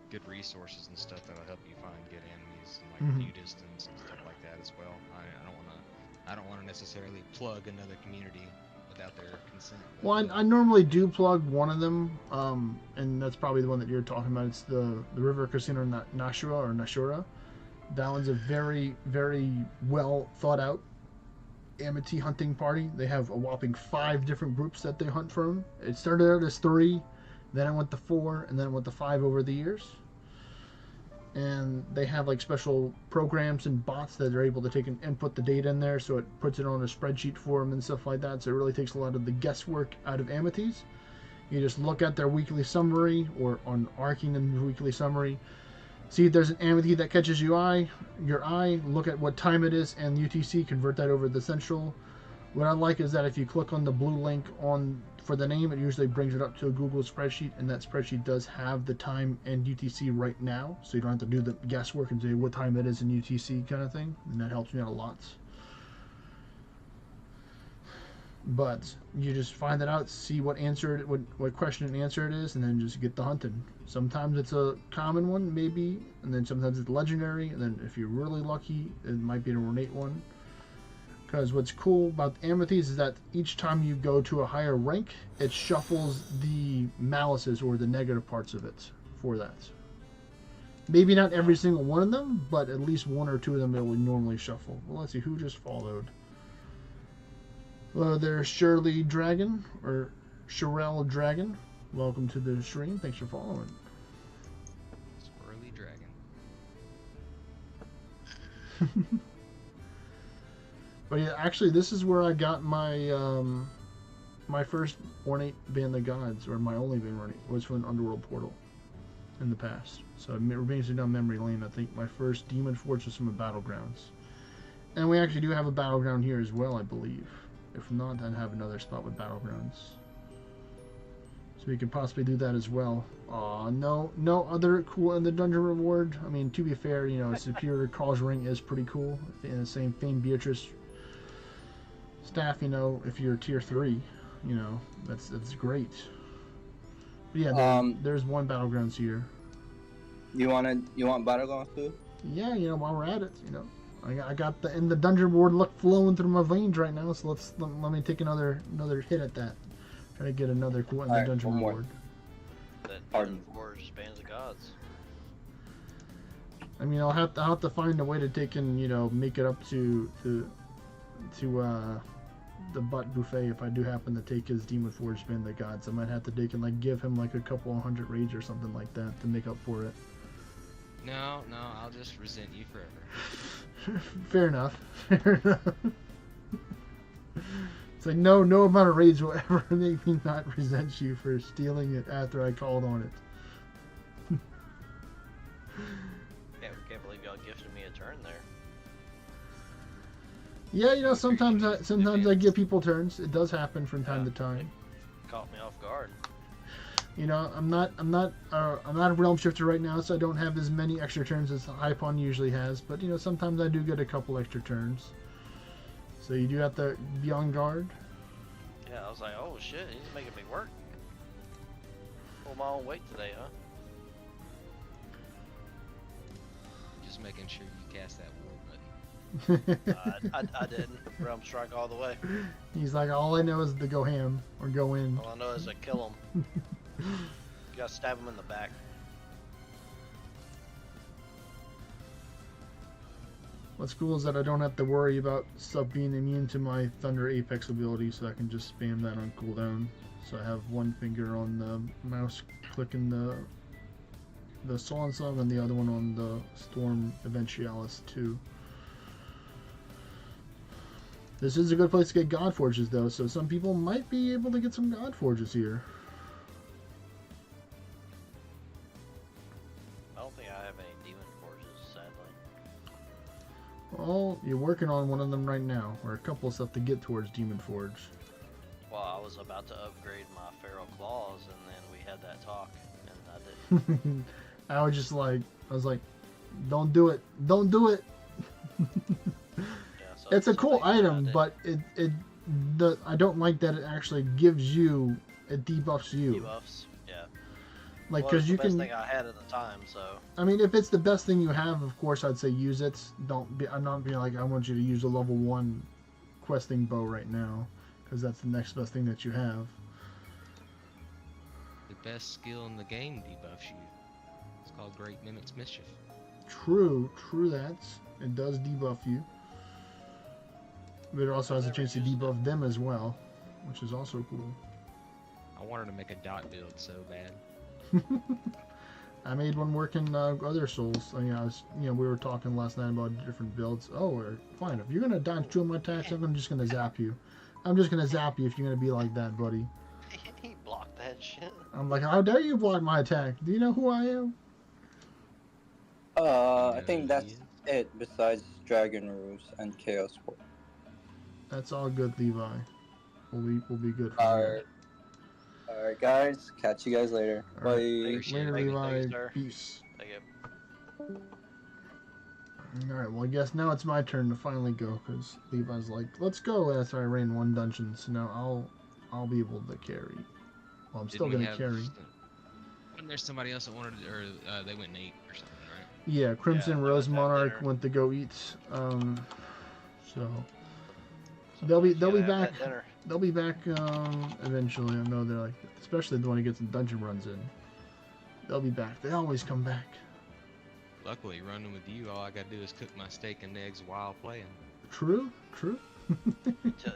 good resources and stuff that'll help you find good enemies and like Mhm. view distance and stuff like that as well. I don't want to necessarily plug another community without their consent. But, Well, I normally do plug one of them, and that's probably the one that you're talking about. It's the River Casino Nashura. That one's a very, very well thought out amity hunting party. They have a whopping 5 different groups that they hunt from. It started out as 3, then it went to 4, and then it went to 5 over the years. And they have like special programs and bots that are able to take and input the data in there, so it puts it on a spreadsheet for them and stuff like that. So it really takes a lot of the guesswork out of amities. You just look at their weekly summary or on Arcing and weekly summary, see if there's an amity that catches your eye, look at what time it is, and UTC, convert that over to the central. What I like is that if you click on the blue link for the name, it usually brings it up to a Google spreadsheet, and that spreadsheet does have the time and UTC right now, so you don't have to do the guesswork and say what time it is in UTC kind of thing, and that helps me out a lot. But you just find that out, see what question and answer it is, and then just get the hunting. Sometimes it's a common one, maybe, and then sometimes it's legendary, and then if you're really lucky, it might be an ornate one. Because what's cool about amethyst is that each time you go to a higher rank, it shuffles the malices or the negative parts of it for that. Maybe not every single one of them, but at least 1 or 2 of them it will normally shuffle. Well, let's see, who just followed? Well, there's Shirley Dragon, or Shirelle Dragon. Welcome to the stream. Thanks for following. Swirly Dragon. But yeah, actually, this is where I got my my first ornate Band of Gods, or my only Band ornate, was from an Underworld portal in the past. So we're basically down memory lane. I think my first Demon Forge was from the Battlegrounds. And we actually do have a Battleground here as well, I believe. If not, I'd have another spot with Battlegrounds. So we could possibly do that as well. No other cool in the dungeon reward. I mean, to be fair, you know, Superior Cause Ring is pretty cool. In the same Fame Beatrice staff, you know, if you're tier 3, you know, that's great. But yeah, there's one Battlegrounds here. You want Battlegrounds too? Yeah, you know, while we're at it, you know, I got the dungeon reward luck flowing through my veins right now. So let me take another hit at that. Try to get another cool in the dungeon reward. That Forge Bands of Gods. I mean, I'll have to find a way to take and, you know, make it up to the butt buffet if I do happen to take his Demon Forge Band of Gods. I might have to take and like give him like a couple 100 raids or something like that to make up for it. No, I'll just resent you forever. Fair enough. It's like no amount of raids will ever make me not resent you for stealing it after I called on it. Can't believe y'all gifted me a turn there. Yeah, you know, sometimes I give people turns. It does happen from time to time. Caught me off guard. You know, I'm not a realm shifter right now, so I don't have as many extra turns as Hypon usually has. But you know, sometimes I do get a couple extra turns. So you do have to be on guard. Yeah, I was like, oh shit, he's making me work. Pull my own weight today, huh? Just making sure you cast that war button. I didn't. Realm strike all the way. He's like, all I know is to go ham or go in. All I know is to kill him. You gotta stab him in the back. What's cool is that I don't have to worry about stuff being immune to my Thunder Apex ability, so I can just spam that on cooldown. So I have one finger on the mouse clicking the Swan Song and the other one on the Storm Eventialis 2. This is a good place to get God Forges though, so some people might be able to get some God Forges here. I don't think I have any Demon Forges, sadly. Well, you're working on one of them right now, or a couple of stuff to get towards Demon Forge. Well, I was about to upgrade my feral claws, and then we had that talk, and I didn't. I was like, don't do it, don't do it. Yeah, so It's a so cool thank you, I item, didn't. but I don't like that it actually gives you, it debuffs you. Debuffs. Yeah. Like, Well, it was because you the best can. thing I had at the time, so. I mean, if it's the best thing you have, of course I'd say use it. Don't be. I'm not being like I want you to use a level 1 questing bow right now, because that's the next best thing that you have. The best skill in the game debuffs you. It's called Great Mimic's Mischief. True that. It does debuff you. But it also has a Never chance to used it. debuff them as well, which is also cool. I wanted to make a dot build so bad. I made one work in other souls. I was, we were talking last night about different builds. Oh, fine. If you're gonna dodge 2 of my attacks, I'm just gonna zap you. I'm just gonna zap you if you're gonna be like that, buddy. He blocked that shit. I'm like, how dare you block my attack? Do you know who I am? I think that's it. Besides Dragon Ruse and Chaos War. That's all good, Levi. We'll be good for Alright. Alright, guys. Catch you guys later. All right. Bye. Appreciate Later, it. Thank you, Levi. sir. Peace. Thank you. Alright, well, I guess now it's my turn to finally go, because Levi's like, let's go after I ran 1 dungeon, so now I'll be able to carry. Well, I'm still Didn't we gonna have carry. Wasn't there somebody else that wanted, or they went and ate or something, right? Yeah, Crimson Yeah, Rose they went to have Monarch dinner. went to go eat. So Sometimes they'll be you gotta have back. that dinner. They'll be back eventually. I know they're like, especially the one who gets some dungeon runs in. They'll be back. They always come back. Luckily, running with you, all I gotta do is cook my steak and eggs while playing. True.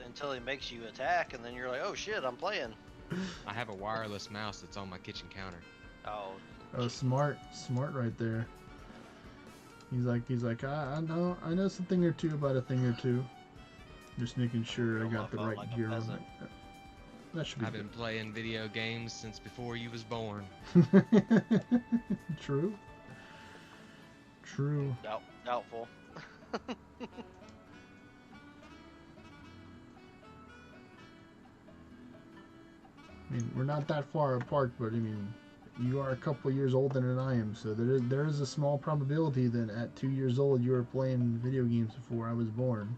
Until he makes you attack, and then you're like, oh shit, I'm playing. I have a wireless mouse that's on my kitchen counter. Oh, Oh, smart right there. He's like, I know something or two about a thing or two. Just making sure I Roll got the my phone right like a gear on peasant. it. That should be I've been playing video games since before you was born. good. True. doubtful. I mean, we're not that far apart, but I mean, you are a couple years older than I am, so there is a small probability that at 2 years old you were playing video games before I was born.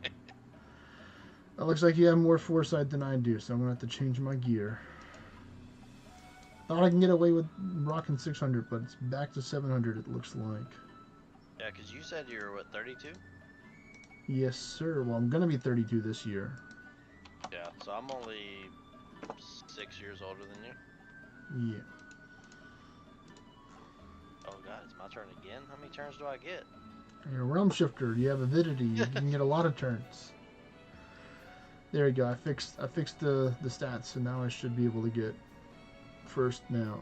It looks like you have more foresight than I do, so I'm gonna have to change my gear. Thought I can get away with rocking 600, but it's back to 700. It looks like. Yeah, because you said you were, what, 32? Yes, sir. Well, I'm gonna be 32 this year. Yeah, so I'm only 6 years older than you. Yeah. Oh god, it's my turn again? How many turns do I get? You're a realm shifter. You have avidity. You can get a lot of turns. There you go. I fixed the stats, so now I should be able to get first now.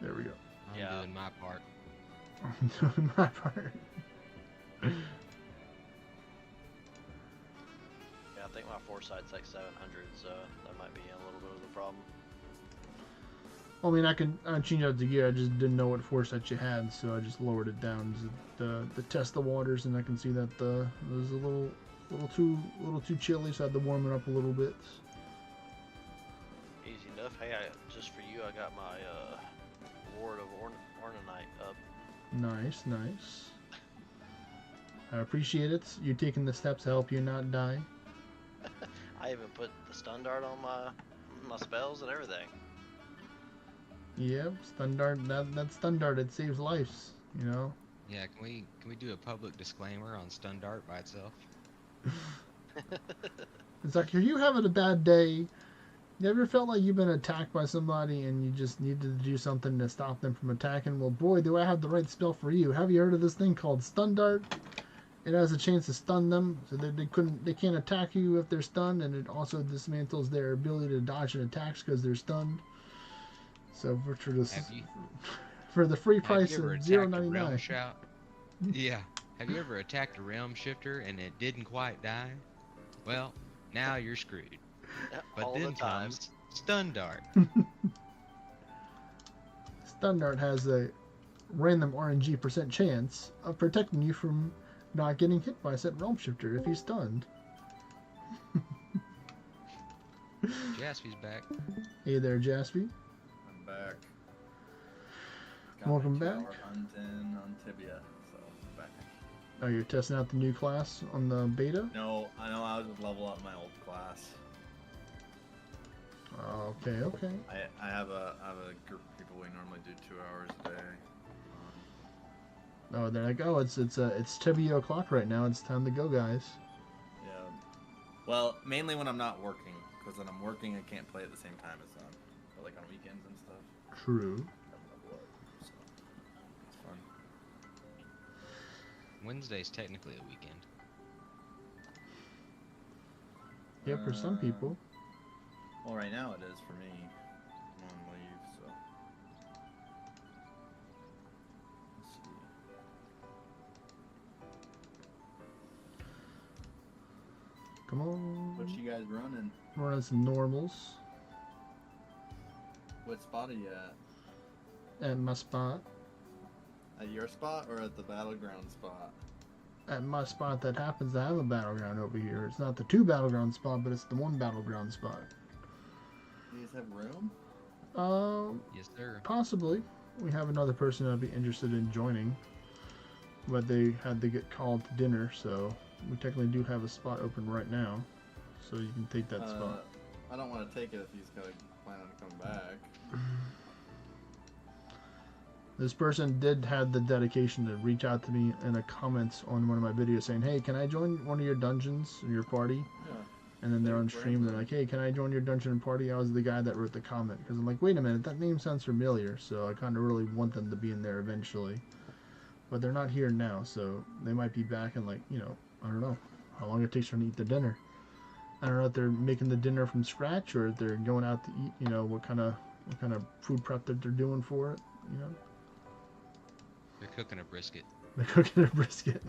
There we go. I'm Yeah. doing my part. I'm doing my part. Yeah, I think my foresight's like 700, so that might be a little bit of the problem. I mean, I can change out the gear. I just didn't know what foresight you had, so I just lowered it down to test the waters, and I can see that it was a little too chilly, so I had to warm it up a little bit. Easy enough. Hey, just for you, I got my Ward of Ornanite up. Nice. I appreciate it. You're taking the steps to help you not die. I even put the stun dart on my spells and everything. Yep, stun dart. That stun dart, it saves lives. You know. Yeah, can we do a public disclaimer on stun dart by itself? It's like if you having a bad day, you ever felt like you've been attacked by somebody and you just needed to do something to stop them from attacking? Well, boy, do I have the right spell for you. Have you heard of this thing called stun dart? It has a chance to stun them, so that they can't attack you if they're stunned, and it also dismantles their ability to dodge and attacks because they're stunned. So for the free price Have you ever of attacked a realm $0.99. shout? Yeah. Have you ever attacked a realm shifter and it didn't quite die? Well, now you're screwed. But All then the time. comes stun dart. Stun dart has a random RNG % chance of protecting you from not getting hit by said realm shifter if he's stunned. Jaspy's back. Hey there, Jaspy. I'm back. Welcome my back. 2-hour hunt in on Tibia, so I'm back. Oh, you're testing out the new class on the beta? No, I know I was just level up my old class. Okay, okay. I have a group of people we normally do 2 hours a day. Oh, they're like, oh, it's Tibia o'clock right now. It's time to go, guys. Yeah. Well, mainly when I'm not working, because when I'm working I can't play at the same time as them. But like on weekends and stuff. True. I level up, so it's fun. Wednesday's technically a weekend. Yeah, for some people. Well, right now it is for me. I'm on leave, so. Let's see. Come on. What you guys running? Run as normals What spot are you at? at my spot. At your spot or at the battleground spot? At my spot that happens to have a battleground over here. It's not the 2 battleground spot, but it's the 1 battleground spot. You guys have room? Yes, sir. Possibly. We have another person that'd be interested in joining, but they had to get called to dinner, so we technically do have a spot open right now, so you can take that spot. I don't want to take it if he's gonna plan on coming back. This person did have the dedication to reach out to me in a comment on one of my videos saying, hey, can I join one of your dungeons in your party? Yeah. And then they're on Great, stream, they're great. like, hey, can I join your dungeon and party? I was the guy that wrote the comment. Because I'm like, wait a minute, that name sounds familiar. So I kind of really want them to be in there eventually. But they're not here now, so they might be back in, like, you know, I don't know how long it takes for them to eat their dinner. I don't know if they're making the dinner from scratch or if they're going out to eat, you know, what kind of food prep that they're doing for it, you know. They're cooking a brisket. They're cooking a brisket.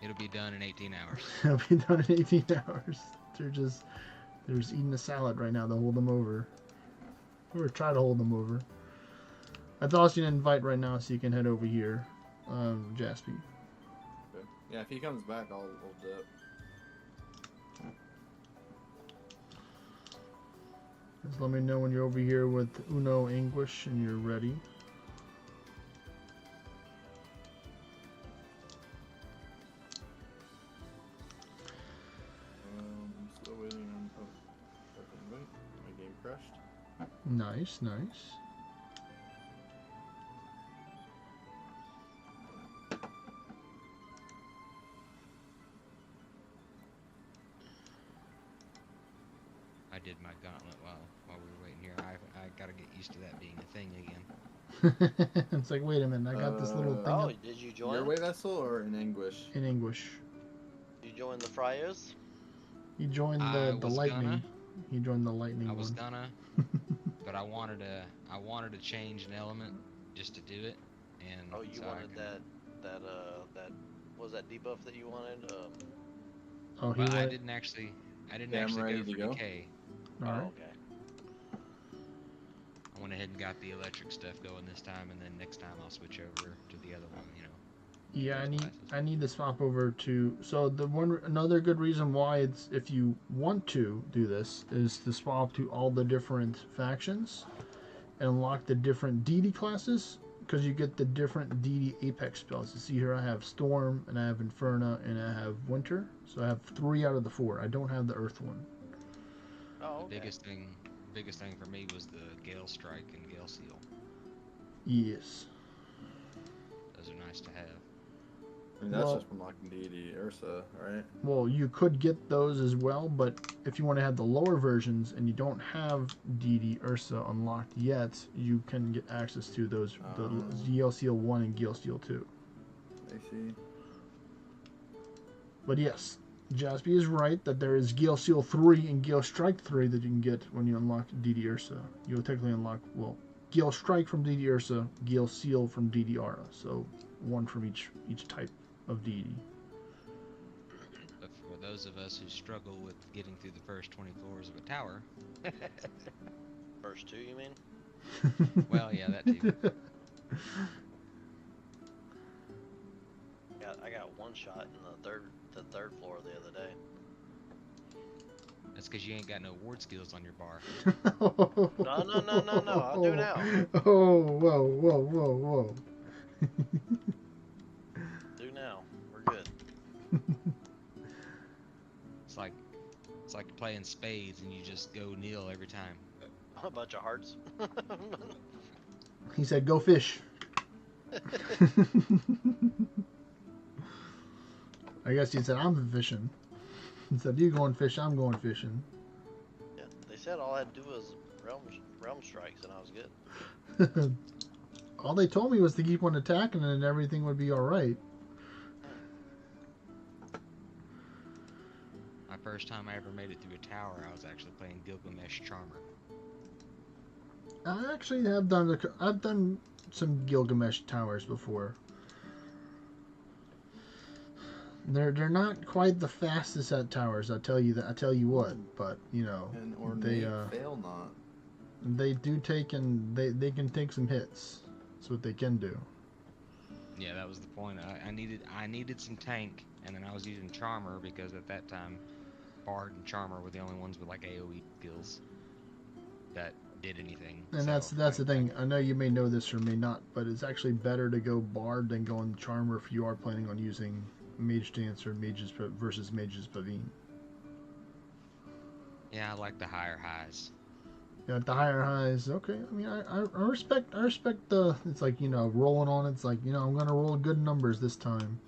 It'll be done in 18 hours. It'll be done in 18 hours. They're just eating a salad right now to hold them over. Or try to hold them over. I tossed you an invite right now so you can head over here, Jaspy. Okay. Yeah, if he comes back, I'll dip. Just let me know when you're over here with Uno Anguish and you're ready. I'm still waiting on. Oh, okay, wait. My game crashed. Nice, nice. I did my gauntlet while we were waiting here. I gotta get used to that being a thing again. It's like, wait a minute, I got this little thing Oh, up did you Your join? way vessel or in Anguish? in English. You join the Friars? He joined I the was lightning. gonna. He joined the lightning I was one. gonna, but I wanted to change an element just to do it, and Oh, you so I wanted can- that what was that debuff that you wanted? Oh, he Well, I went. didn't actually Yeah, I'm go ready for to go. decay. All right. okay. I went ahead and got the electric stuff going this time, and then next time I'll switch over to the other one. You know. Yeah, those classes. I need to swap over to. So another good reason why it's, if you want to do this, is to swap to all the different factions and unlock the different deity classes, because you get the different deity apex spells. You see here, I have Storm and I have Inferno and I have Winter. So I have 3 out of the 4. I don't have the Earth one. Oh, The okay. biggest thing for me was the Gale Strike and Gale Seal. Yes. Those are nice to have. I mean, that's Well- just from locking deity Ursa, right? Well, you could get those as well, but if you want to have the lower versions and you don't have deity Ursa unlocked yet, you can get access to those, the Gale Seal 1 and Gale Seal 2. I see. But yes, Jaspy is right that there is Gale Seal 3 and Gale Strike 3 that you can get when you unlock DD Ursa. You'll technically unlock, well, Gale Strike from DD Ursa, Gale Seal from DD Aura. So one from each type of deity. But for those of us who struggle with getting through the first 20 floors of a tower, First 2, you mean? well, yeah, that too. I one shot in the third floor the other day. That's because you ain't got no ward skills on your bar. No. I do now. Oh, whoa, whoa, whoa, whoa. Do now. We're good. It's like playing spades and you just go nil every time. A bunch of hearts. He said, go fish. I guess he said, I'm fishing. Instead of you going fishing, I'm going fishing. Yeah, they said all I had to do was realm strikes and I was good. All they told me was to keep on attacking and everything would be alright. My first time I ever made it through a tower, I was actually playing Gilgamesh Charmer. I actually have I've done some Gilgamesh towers before. They're not quite the fastest at towers, I tell you what, but you know, And ornate fail not. they do take and they can take some hits. That's what they can do. Yeah, that was the point. I needed some tank, and then I was using Charmer because at that time, Bard and Charmer were the only ones with like AOE skills that did anything. And So that's the thing. I know you may know this or may not, but it's actually better to go Bard than going Charmer if you are planning on using Mage Dance or Mages versus Mages Pavine. Yeah, I like the higher highs. Yeah, the higher highs. Okay, I mean, I respect the. It's like, you know, rolling on. It's like, you know, I'm gonna roll good numbers this time.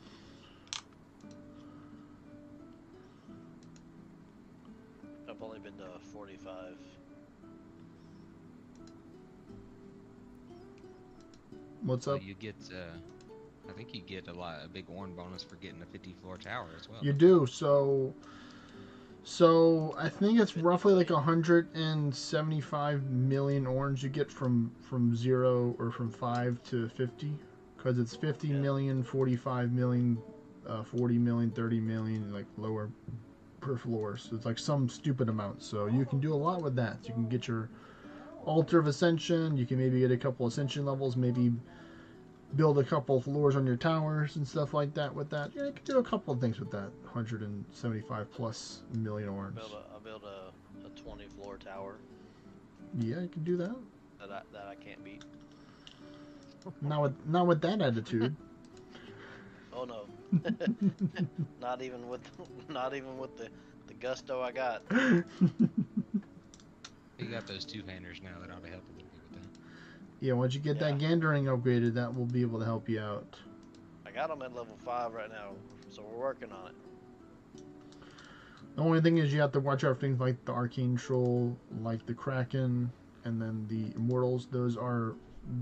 I've only been to 45. What's So up? you get, I think you get a big Orn bonus for getting a 50 floor tower as well. You do. So I think it's roughly like 175 million orange you get from 0 or from 5 to 50, because it's 50 Yeah. million, 45 million, 40 million, 30 million, like lower per floor. So it's like some stupid amount. So you can do a lot with that. You can get your Altar of Ascension. You can maybe get a couple Ascension levels. Maybe build a couple floors on your towers and stuff like that with that. Yeah, you can do a couple of things with that 175 plus million orange. I built a 20 floor tower Yeah, you can do that. that I can't beat. Not with that attitude. Oh no. not even with the gusto I got. You got those two-handers now that ought to help a little bit with that. Yeah, once you get that Gandering upgraded, that will be able to help you out. I got them at level 5 right now, so we're working on it. The only thing is you have to watch out for things like the Arcane Troll, like the Kraken, and then the Immortals. Those are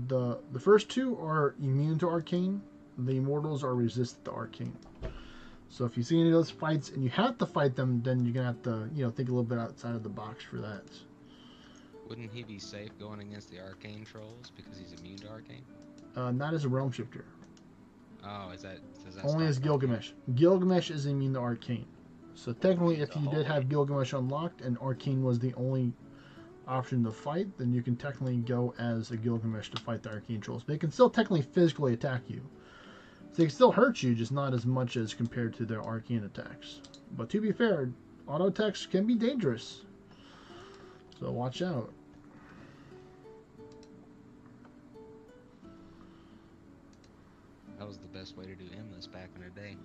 the first two are immune to Arcane. The Immortals are resistant to Arcane. So if you see any of those fights and you have to fight them, then you're gonna have to, you know, think a little bit outside of the box for that. Wouldn't he be safe going against the arcane trolls because he's immune to arcane? Not as a Realm Shifter. Oh, is that Only as Gilgamesh. Gilgamesh is immune to Arcane. So technically, if you did have Gilgamesh unlocked and Arcane was the only option to fight, then you can technically go as a Gilgamesh to fight the Arcane Trolls. They can still technically physically attack you. So they can still hurt you, just not as much as compared to their Arcane attacks. But to be fair, auto attacks can be dangerous. So watch out. That was the best way to do endless back in the day.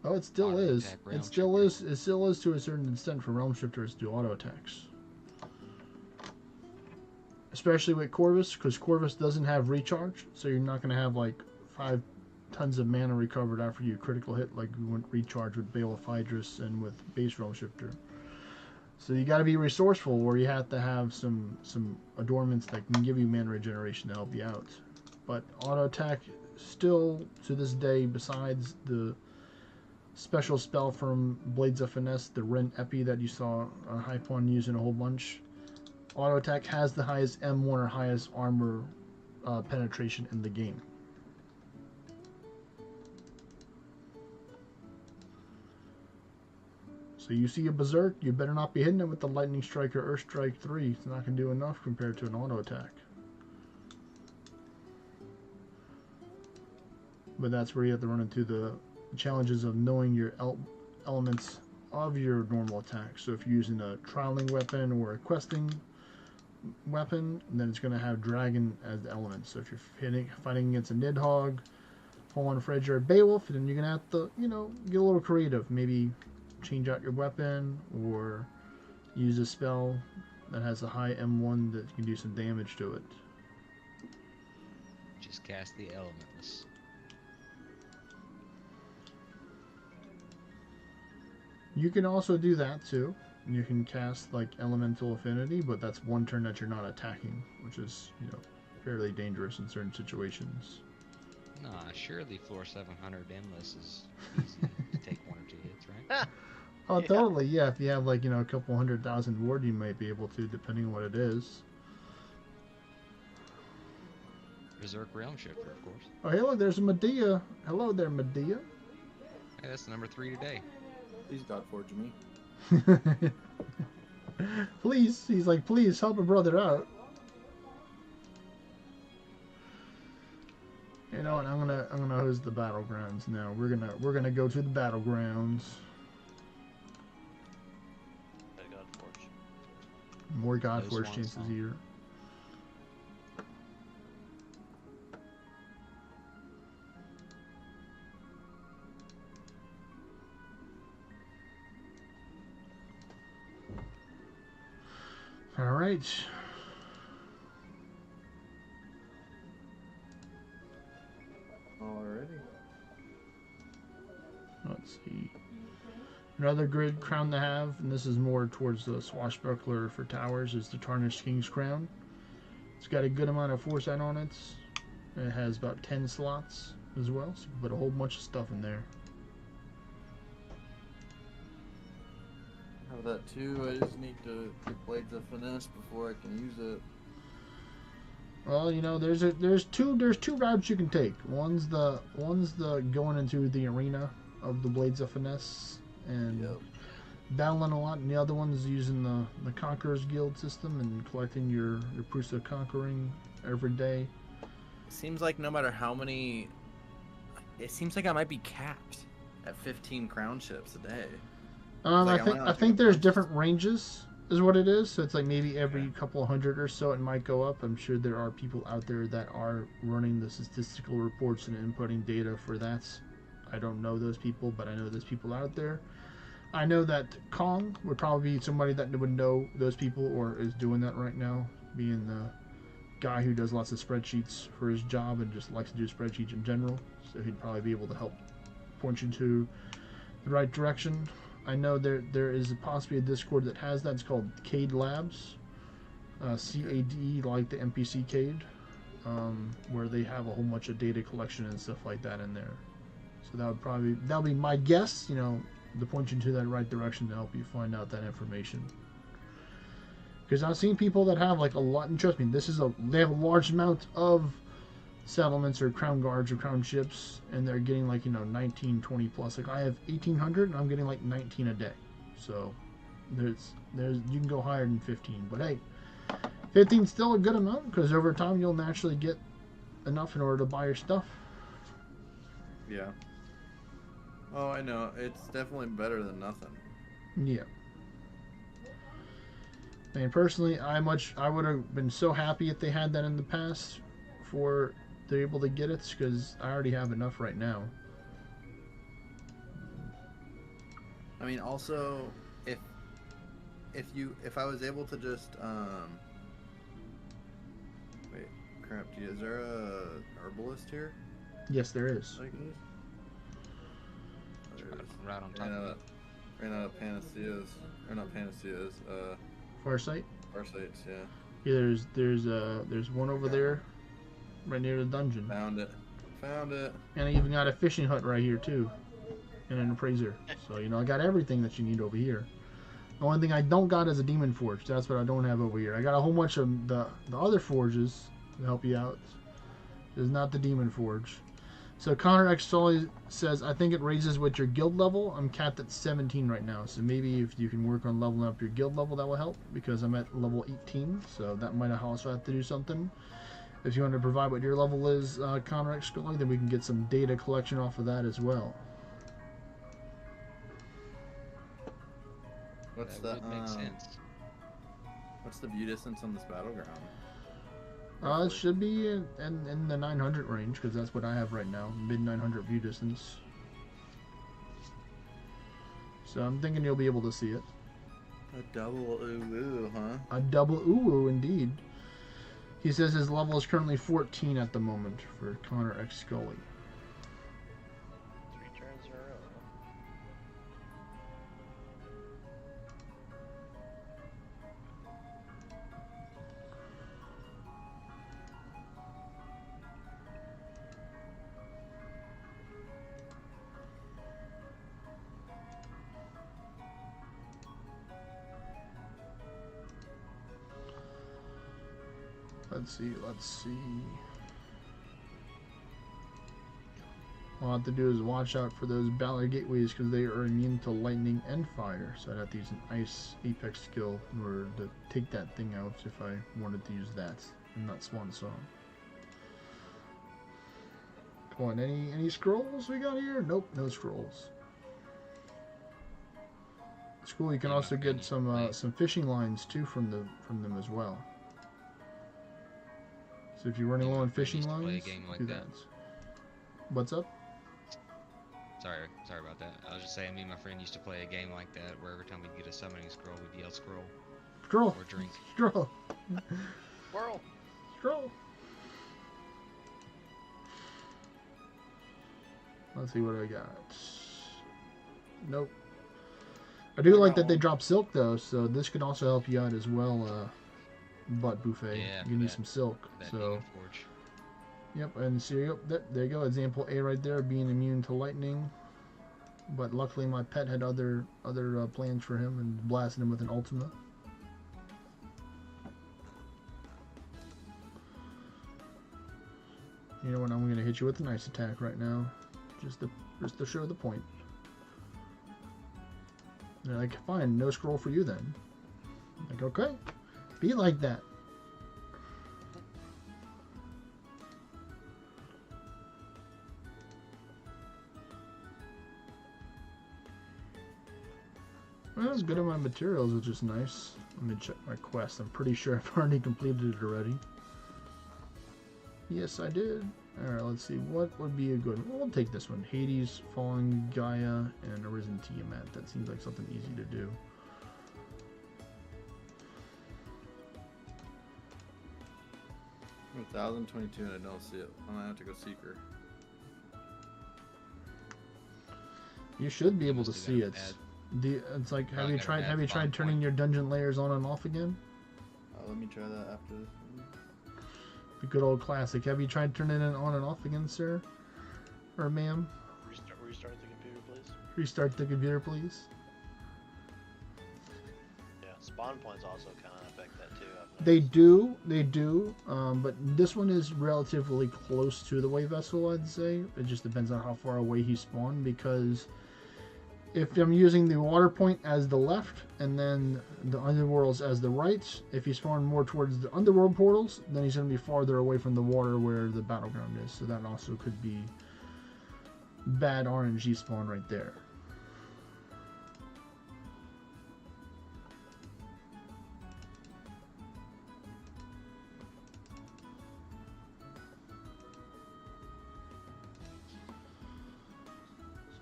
Oh, it still Auto is. attack It Realm still Shifter. is. It still is to a certain extent for Realm Shifters to do auto attacks. Especially with Corvus, because Corvus doesn't have recharge, so you're not going to have like 5 tons of mana recovered after you critical hit like you wouldn't recharge with Bale of Hydrus and with base Realm Shifter. So you got to be resourceful, where you have to have some adornments that can give you mana regeneration to help you out. But auto attack still to this day, besides the special spell from Blades of Finesse, the Ren Epi that you saw Hypon using a whole bunch, auto attack has the highest M1 or highest armor penetration in the game. So you see a Berserk, you better not be hitting it with the Lightning Strike or Earth Strike 3. It's not going to do enough compared to an auto attack. But that's where you have to run into the challenges of knowing your elements of your normal attack. So if you're using a trialing weapon or a questing weapon, then it's going to have dragon as the element. So if you're fighting against a Nidhogg, Fallen Fredger, or Beowulf, then you're going to have to, get a little creative. Maybe change out your weapon or use a spell that has a high M1 that can do some damage to it. Just cast the elementless. You can also do that too. You can cast like Elemental Affinity, but that's one turn that you're not attacking, which is, fairly dangerous in certain situations. Nah, surely floor 700 endless is easy to take 1 or 2 hits, right? Oh, Yeah. totally, yeah. If you have like, a couple 100,000 ward, you might be able to, depending on what it is. Berserk Realm Shifter, of course. Oh, hey, look, there's a Medea. Hello there, Medea. Hey, that's number 3 today. Please God forge me. Please, he's like, please help a brother out. You know what? I'm gonna host the battlegrounds now. We're gonna go to the battlegrounds. I got forge. More God Those Force ones, chances huh? here. All right. Alrighty. Let's see. Another good crown to have, and this is more towards the swashbuckler for towers, is the Tarnished King's Crown. It's got a good amount of foresight on it. It has about 10 slots as well, so you can put a whole bunch of stuff in there. I have that too. I just need to get Blades of Finesse before I can use it. Well, there's two routes you can take. One's the going into the arena of the Blades of Finesse and Yep. battling a lot, and the other one's using the Conqueror's Guild system and collecting your proofs of conquering every day. Seems like no matter how many, it seems like I might be capped at 15 crown ships a day. Like, I went I out think to there's bunch. different ranges, is what it is. So it's like maybe every couple hundred or so it might go up. I'm sure there are people out there that are running the statistical reports and inputting data for that. I don't know those people, but I know there's people out there. I know that Kong would probably be somebody that would know those people or is doing that right now, being the guy who does lots of spreadsheets for his job and just likes to do spreadsheets in general. So he'd probably be able to help point you to the right direction. I know there is possibly a Discord that has that. It's called Cade Labs, CAD, like the NPC Cade, where they have a whole bunch of data collection and stuff like that in there. So that'll be my guess. To point you to that right direction to help you find out that information. Because I've seen people that have like a lot, and trust me, they have a large amount of settlements or crown guards or crown ships, and they're getting like 19, 20 plus. Like I have 1,800 and I'm getting like 19 a day. So there's you can go higher than 15, but hey, 15 is still a good amount because over time you'll naturally get enough in order to buy your stuff. Yeah. Oh, I know. It's definitely better than nothing. Yeah. And personally, I would have been so happy if they had that in the past for they're able to get it, because I already have enough right now. I mean, also, if I was able to just wait, crap, is there a herbalist here? Yes, there is. I can use? Oh, there it is. Right on top of it. Ran out of panaceas, or not panaceas, Farsight. farsights, yeah. Yeah, there's one over there, right near the dungeon. Found it. And I even got a fishing hut right here too, and an appraiser. So I got everything that you need over here. The only thing I don't got is a demon forge. That's what I don't have over here. I got a whole bunch of the other forges to help you out. It's not the demon forge. So Connor X Sully says, I think it raises with your guild level. I'm capped at 17 right now. So maybe if you can work on leveling up your guild level, that will help, because I'm at level 18. So that might also have to do something. If you want to provide what your level is, Connor X Sully, then we can get some data collection off of that as well. What's That the would make sense. What's the view distance on this battleground? It should be in the 900 range, because that's what I have right now. Mid 900 view distance. So I'm thinking you'll be able to see it. A double ooh, huh? A double ooh, indeed. He says his level is currently 14 at the moment for Connor X Scully. 3 turns in a row. Let's see. All I have to do is watch out for those Ballard Gateways because they are immune to lightning and fire. So I'd have to use an ice apex skill in order to take that thing out if I wanted to use that and not Swan Song. Come on, any scrolls we got here? Nope, no scrolls. It's cool. You can also get some fishing lines too from them as well. So if you're running low on fishing lines, do that. What's up? Sorry about that. I was just saying, me and my friend used to play a game like that, where every time we'd get a summoning scroll, we'd yell scroll. Scroll. Or drink. Scroll. Squirrel! Scroll. Let's see what I got. Nope. I do like that they drop silk though, so this could also help you out as well. Butt buffet. Yeah, you need some silk. So. Forge. Yep, and so there you go. Example A right there, being immune to lightning. But luckily, my pet had other plans for him and blasted him with an Ultima. You know what? I'm gonna hit you with a nice attack right now, just to show the point. They're like, fine, no scroll for you then. I'm like, okay, be like that. Well, I was good at my materials, which is nice. Let me check my quest. I'm pretty sure I've already completed it already. Yes, I did. Alright, let's see. What would be a good one? We'll take this one. Hades, Fallen Gaia, and Arisen Tiamat. That seems like something easy to do. I'm 1022 and I don't see it. I might have to go Seeker. You should be able to see it. It's like, have you tried turning your dungeon layers on and off again? Let me try that after this. The good old classic. Have you tried turning it on and off again, sir? Or ma'am? Restart the computer, please. Restart the computer, please. Yeah, spawn points also kind of affect that too. They do. But this one is relatively close to the way vessel, I'd say. It just depends on how far away he spawned, because if I'm using the water point as the left and then the underworlds as the right, if he spawned more towards the underworld portals, then he's going to be farther away from the water where the battleground is. So that also could be bad RNG spawn right there.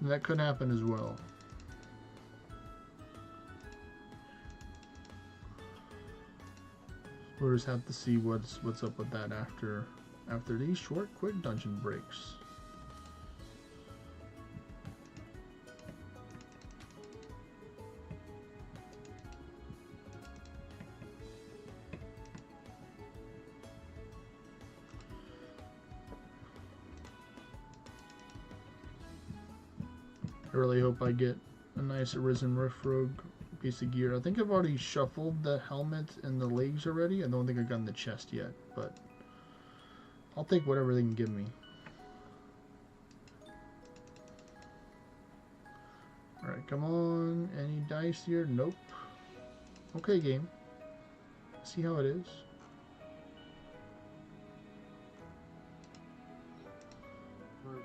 So that could happen as well. We'll just have to see what's up with that after these short, quick dungeon breaks. I really hope I get a nice Arisen Rift Rogue piece of gear. I think I've already shuffled the helmet and the legs already. I don't think I've gotten the chest yet, but I'll take whatever they can give me. Alright, come on. Any dice here? Nope. Okay, game. See how it is.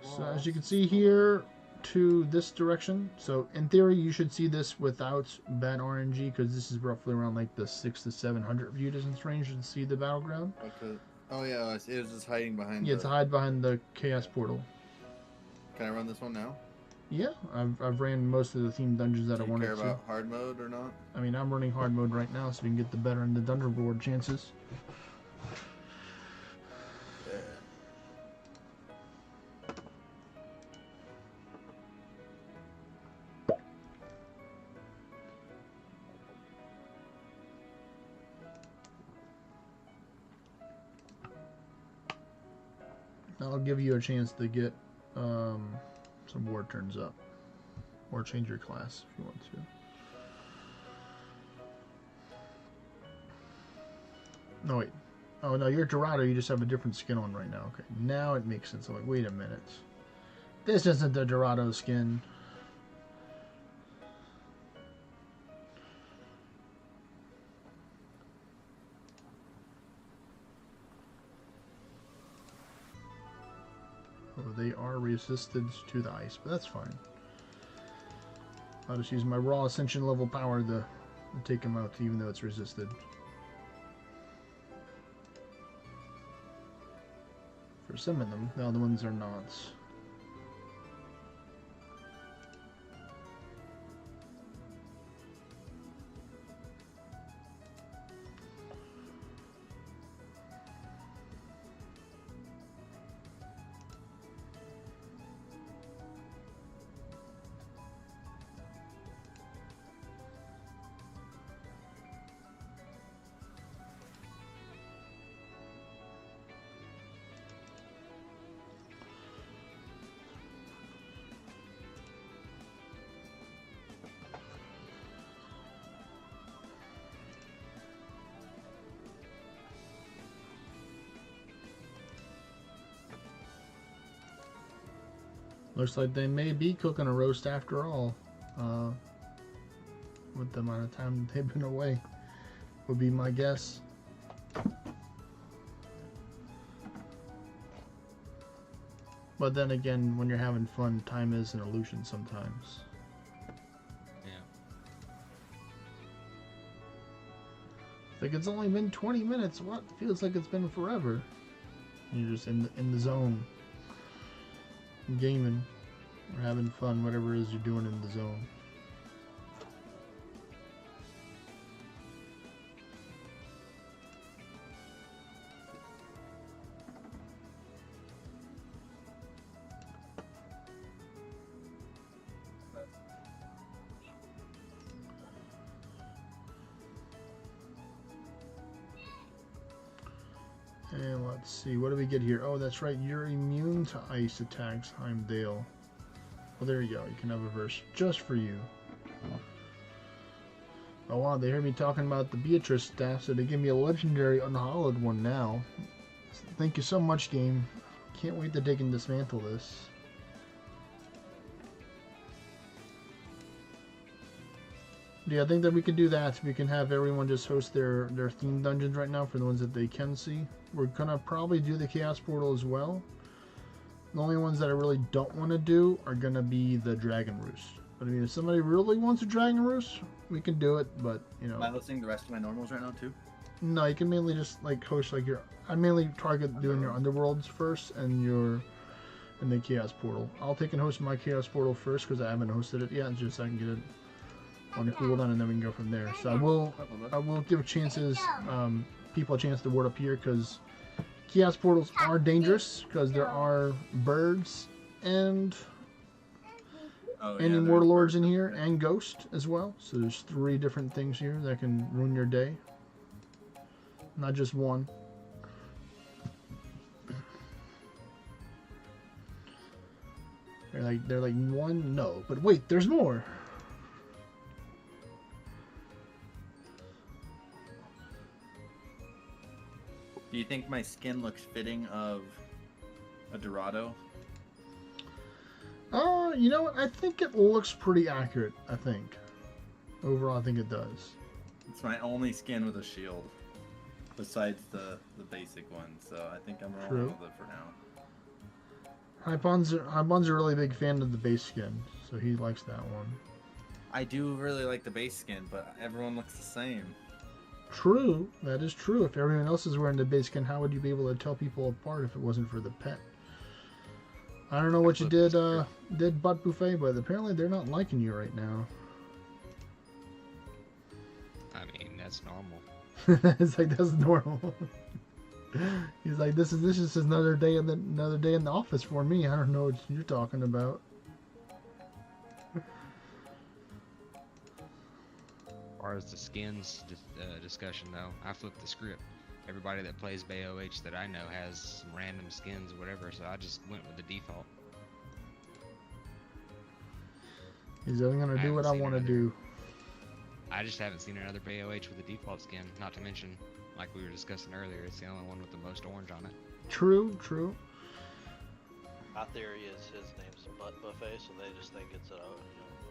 So as you can see here, to this direction. So in theory, you should see this without bad RNG because this is roughly around like the 600 to 700 view distance range to see the battleground. Okay. Oh yeah, I see. It was just hiding behind. Yeah, it's hide behind the chaos portal. Can I run this one now? Yeah, I've ran most of the themed dungeons that I Do you wanted care to. about hard mode or not? I mean, I'm running hard mode right now, so we can get the better and the dungeon reward chances. Yeah. That'll give you a chance to get some ward turns up. Or change your class if you want to. No, wait. Oh, no, you're Dorado. You just have a different skin on right now. Okay, now it makes sense. I'm like, wait a minute. This isn't the Dorado skin. Oh, they are resisted to the ice, but that's fine. I'll just use my raw ascension level power to take him out, even though it's resisted. For some of them, the other ones are not. Looks like they may be cooking a roast after all. With the amount of time they've been away, would be my guess. But then again, when you're having fun, time is an illusion sometimes. Yeah. Like it's only been 20 minutes. What? Feels like it's been forever. You're just in the zone. Gaming or having fun, whatever it is you're doing in the zone. And let's see, what do we get here? Oh, that's right, you're immune to ice attacks, Heimdall. Well, there you go, you can have a verse just for you. Oh wow, they heard me talking about the Beatrice staff, so they give me a legendary unhallowed one now. Thank you so much, game. Can't wait to dig and dismantle this. Yeah, I think that we could do that. We can have everyone just host their themed dungeons right now for the ones that they can see. We're gonna probably do the Chaos Portal as well. The only ones that I really don't want to do are gonna be the Dragon Roost. But I mean, if somebody really wants a Dragon Roost, we can do it. But you know, Am I listening to the rest of my normals right now too? no, you can mainly just like host like your. I mainly target doing your Underworlds first and the Chaos Portal. I'll take and host my Chaos Portal first because I haven't hosted it yet, just so I can get it on the cooldown, and then we can go from there. So I will give chances, people a chance to ward up here because Chaos Portals are dangerous because there are birds and Immortal Lords in here and Ghost as well. So there's 3 different things here that can ruin your day, not just one. They're like one, no, but wait, there's more. Do you think my skin looks fitting of a Dorado? You know what? I think it looks pretty accurate, I think. Overall, I think it does. It's my only skin with a shield, besides the basic one, so I think I'm rolling with it for now. Hypon's a really big fan of the base skin, so he likes that one. I do really like the base skin, but everyone looks the same. True, that is true. If everyone else is wearing the base skin, how would you be able to tell people apart if it wasn't for the pet? I don't know what you did, Butt Buffet, but apparently they're not liking you right now. I mean, that's normal. It's like that's normal. He's like, this is just another day in the office for me. I don't know what you're talking about. As far as the skins discussion, though, I flipped the script. Everybody that plays BOH that I know has some random skins or whatever, so I just went with the default. He's only gonna do what I want to do. I just haven't seen another BOH with a default skin. Not to mention, like we were discussing earlier, it's the only one with the most orange on it. True, true. My theory is his name's Butt Buffet, so they just think it's a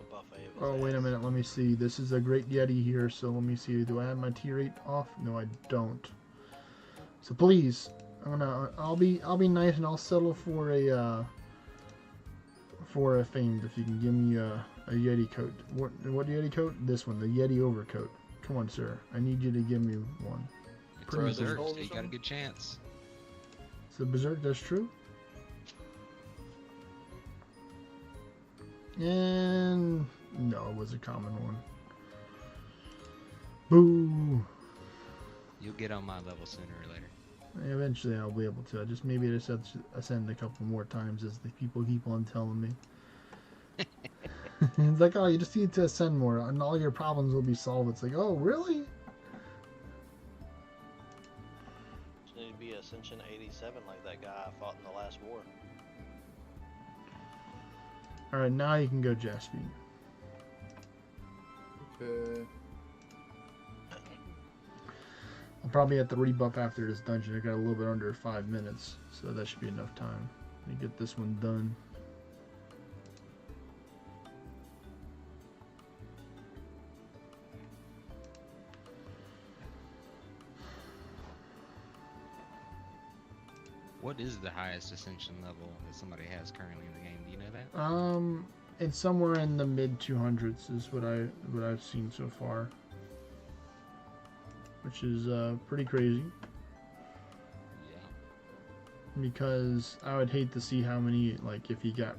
buffet. Of his Oh, wait a ass. minute. Let me see. This is a Great Yeti here, so let me see. Do I have my tier 8 off? No, I don't. So please, I'll be nice and I'll settle for a famed if you can give me a Yeti coat. What Yeti coat? This one, the Yeti overcoat. Come on, sir. I need you to give me one. It's Pretty Berserk, cool. so you got a good chance. So Berserk, that's true. And no, it was a common one. Boo. You'll get on my level sooner or later. Eventually I'll be able to. I just maybe just have to ascend a couple more times as the people keep on telling me. It's like, oh, you just need to ascend more and all your problems will be solved. It's like, oh, really? Just need to be Ascension 87 like that guy I fought in the last war. Alright, now you can go, Jaspy. Okay. I'll probably have to rebuff after this dungeon. I got a little bit under 5 minutes, so that should be enough time to get this one done. What is the highest ascension level that somebody has currently in the game? Do you know that? It's somewhere in the mid 200s is what I've seen so far, which is pretty crazy. Yeah. Because I would hate to see how many, like, if you got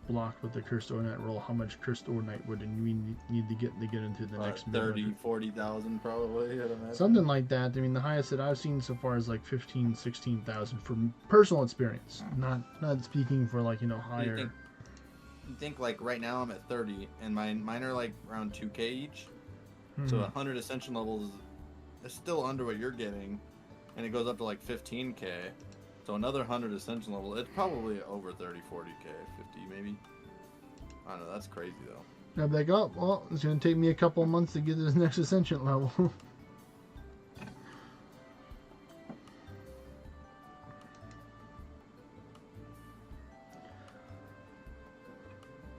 blocked with the Cursed Ornite roll, how much Cursed Ornite would we need to get into the next 30, 40,000 probably, I'd imagine. something like that. I mean, the highest that I've seen so far is like 15, 16,000 from personal experience. Not speaking for, like, higher. You think like right now I'm at 30 and mine are like around 2k each. So 100 ascension levels is still under what you're getting, and it goes up to like 15k. So another 100 ascension level, it's probably over 30, 40k, 50 maybe. I don't know, that's crazy though. I'd be like, oh, well, it's going to take me a couple of months to get to this next ascension level.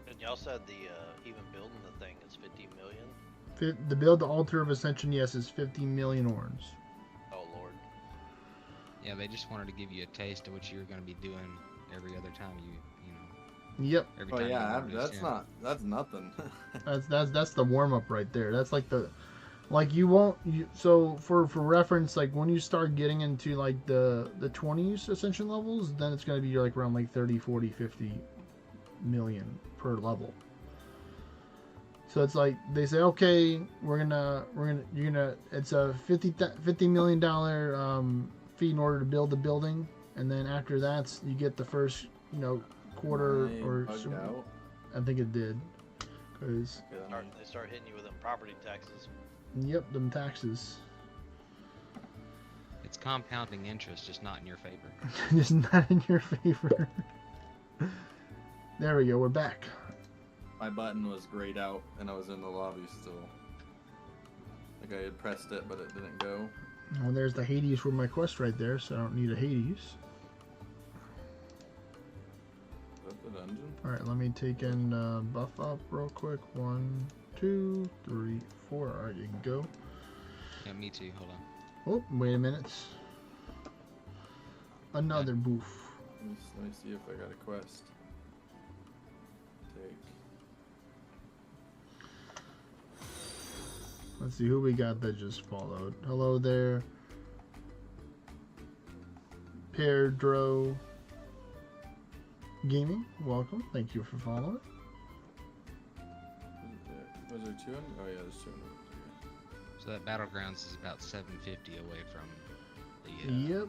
And y'all said even building the thing is 50 million. The build, the Altar of Ascension, yes, is 50 million orns. Oh lord. Yeah, they just wanted to give you a taste of what you were going to be doing every other time you Yep. every Oh time yeah, you wanted to ascend. that's nothing. That's the warm up right there. That's like so for reference, like when you start getting into like the 20s ascension levels, then it's going to be like around like 30, 40, 50 million per level. So it's like they say, okay, you're gonna it's a $50 million fee in order to build the building, and then after that you get the first quarter or so, out. I think it did, because They start hitting you with them property taxes. yep, them taxes. It's compounding interest, just not in your favor. Just not in your favor. There we go, we're back. My button was grayed out and I was in the lobby still. Like I had pressed it, but it didn't go. Well, there's the Hades for my quest right there, so I don't need a Hades. Is that the dungeon? Alright, let me take in buff up real quick. 1, 2, 3, 4. Alright, you can go. Yeah, me too. Hold on. Oh, wait a minute. Another boof. Let me see if I got a quest. Take. Let's see who we got that just followed. Hello there. Pedro Gaming, welcome. Thank you for following. Was there 200? Oh yeah, there's 200. So that Battlegrounds is about 750 away from the. Yep.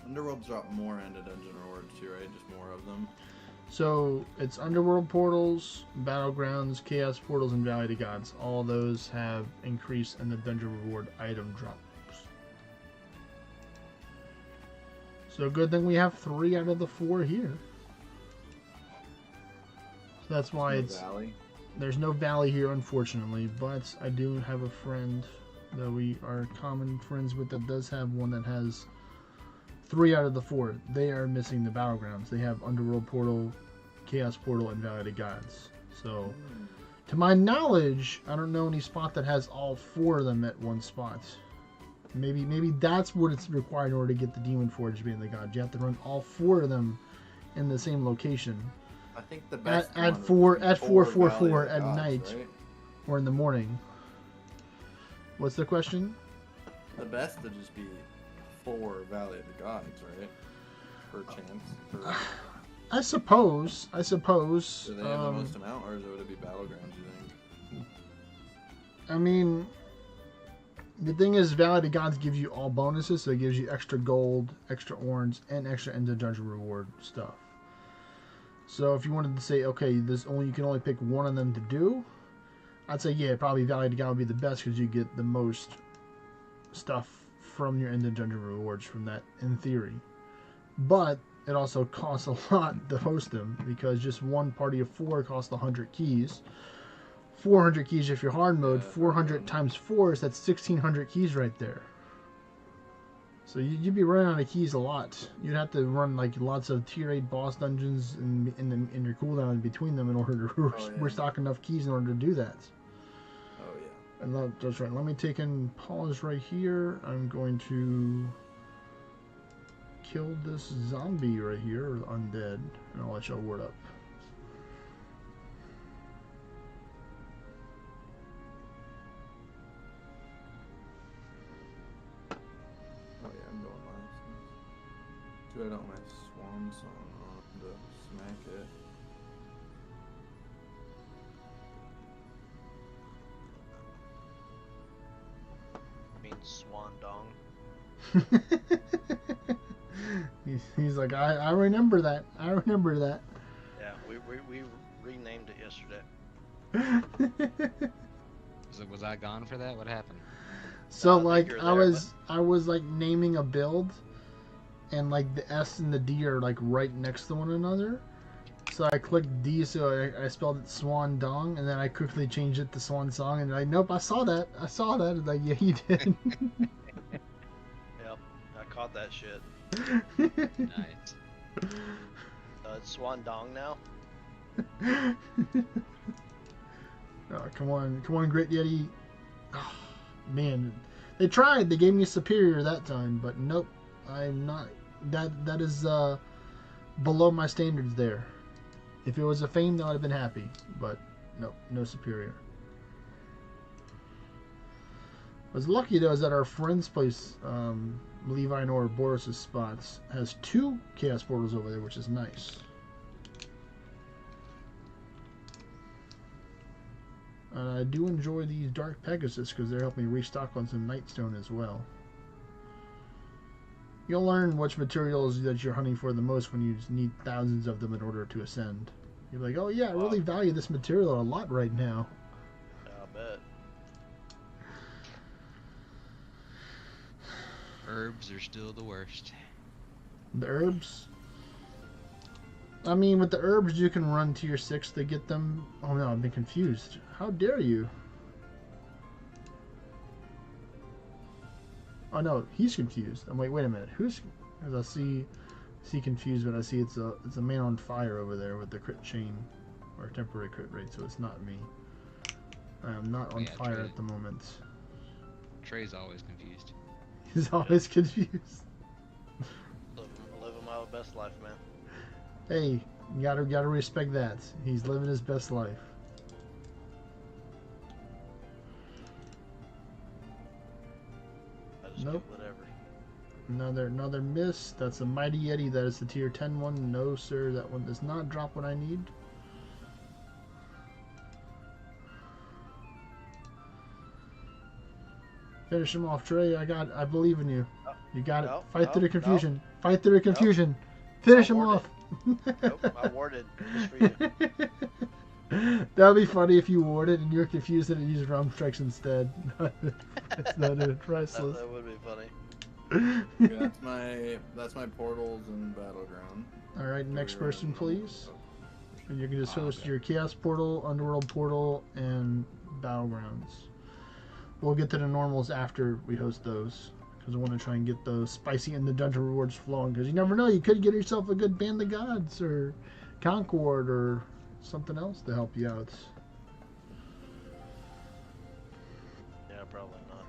Underworlds drop more into dungeon rewards too, right? Just more of them. So it's Underworld portals, Battlegrounds, Chaos portals, and Valley of the Gods. All those have increased in the dungeon reward item drops. So good thing we have 3 out of the 4 here. So that's why there's no valley here, unfortunately. But I do have a friend that we are common friends with that does have one that has 3 out of the 4. They are missing the Battlegrounds. They have Underworld Portal, Chaos Portal, and Valley of the Gods. So, to my knowledge, I don't know any spot that has all 4 of them at one spot. Maybe that's what it's required in order to get the Demon Forge being the God. You have to run all 4 of them in the same location. I think the best at one 4 would be 4 at Gods, night right? or in the morning. What's the question? The best would just be 4 Valley of the Gods, right? Per chance. I suppose. Do they have the most amount, or would it be Battlegrounds, you think? I mean, the thing is, Valley of the Gods gives you all bonuses, so it gives you extra gold, extra orange, and extra end of dungeon reward stuff. So if you wanted to say, okay, you can only pick one of them to do, I'd say, yeah, probably Valley of the God would be the best because you get the most stuff from your end of dungeon rewards from that, in theory. But it also costs a lot to host them because just one party of 4 costs 100 keys. 400 keys if you're hard mode. 400 times 4 is that's 1600 keys right there. So you'd be running out of keys a lot. You'd have to run like lots of tier 8 boss dungeons in your cooldown in between them in order to restock enough keys in order to do that. Oh yeah. And that's right. Let me take and pause right here. I'm going to kill this zombie right here, or undead, and I'll let y'all word up. Oh yeah, I'm going last. Do I don't my swan song on to smack it. I mean, swan dong. He's like, I remember that. I remember that. Yeah, we renamed it yesterday. Was I gone for that? What happened? So I think like you're I was like naming a build, and like the S and the D are like right next to one another. So I clicked D, so I spelled it Swan Dong, and then I quickly changed it to Swan Song, and like, nope, I saw that. And like, yeah, he did. Yep, I caught that shit. Nice. It's swan dong now. Oh, come on, Great Yeti. Oh, man, they tried. They gave me a superior that time, but nope, I'm not. That is below my standards there. If it was a fame, I would have been happy, but nope, no superior. I was lucky though is that our friend's place, Levi nor Boris's spots, has 2 chaos portals over there, which is nice. And I do enjoy these Dark Pegasus because they're helping me restock on some Nightstone as well. You'll learn which materials that you're hunting for the most when you need thousands of them in order to ascend. You're like, oh yeah, I really value this material a lot right now. I bet. Herbs are still the worst. The herbs? I mean, with the herbs, you can run tier 6 to get them. Oh no, I've been confused. How dare you? Oh no, he's confused. I'm like, wait a minute, who's? Because I see confused, but I see it's a man on fire over there with the crit chain or temporary crit rate, so it's not me. I am not on fire at the moment. Trey's always confused. He's always confused. Living my best life, man. Hey, you gotta respect that. He's living his best life. I just Nope. do whatever. Another miss. That's a Mighty Yeti. That is the tier 10 one. No, sir, that one does not drop what I need. Finish him off, Trey. I believe in you. You got it. Fight through the confusion. Fight through the confusion. Finish him off. Nope, I warded just for you. That would be funny if you warded and you're confused and used Rum Strikes instead. It's not priceless. That would be funny. Yeah, that's my portals and battleground. All right, next person, please. And you can just host your Chaos Portal, Underworld Portal, and Battlegrounds. We'll get to the normals after we host those, because I want to try and get those spicy in the dungeon rewards flowing. Because you never know, you could get yourself a good Band of Gods or Concord or something else to help you out. Yeah, probably not.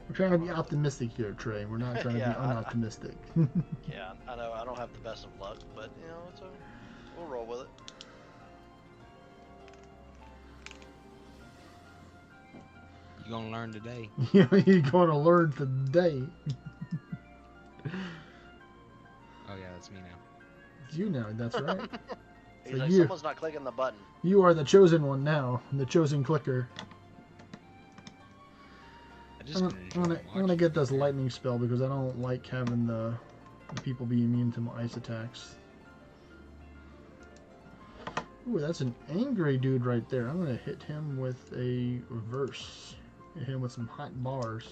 We're trying to be optimistic here, Trey. We're not trying to be unoptimistic. Yeah, I know I don't have the best of luck, but you know, we'll roll with it. You're gonna learn today. You're going to learn today. Oh yeah, that's me now. It's you now, that's right. He's So like, you- someone's not clicking the button. You are the chosen one now, the chosen clicker. I just I'm gonna get this lightning spell because I don't like having the people be immune to my ice attacks. Ooh, that's an angry dude right there. I'm gonna hit him with a reverse. Hit him with some hot bars.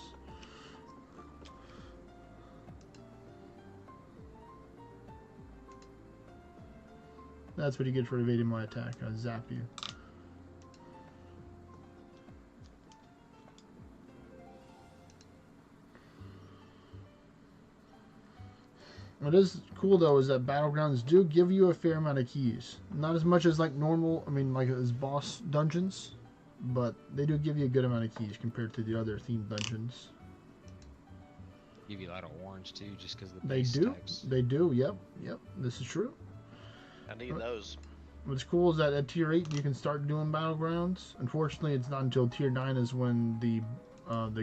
That's what you get for evading my attack. I zap you. What is cool though is that battlegrounds do give you a fair amount of keys. Not as much as like normal, I mean like as boss dungeons, but they do give you a good amount of keys compared to the other themed dungeons. Give you a lot of orange too, just because the They base do. types. They do. Yep. This is true. I need those. What's cool is that at tier 8 you can start doing battlegrounds. Unfortunately, it's not until tier 9 is when the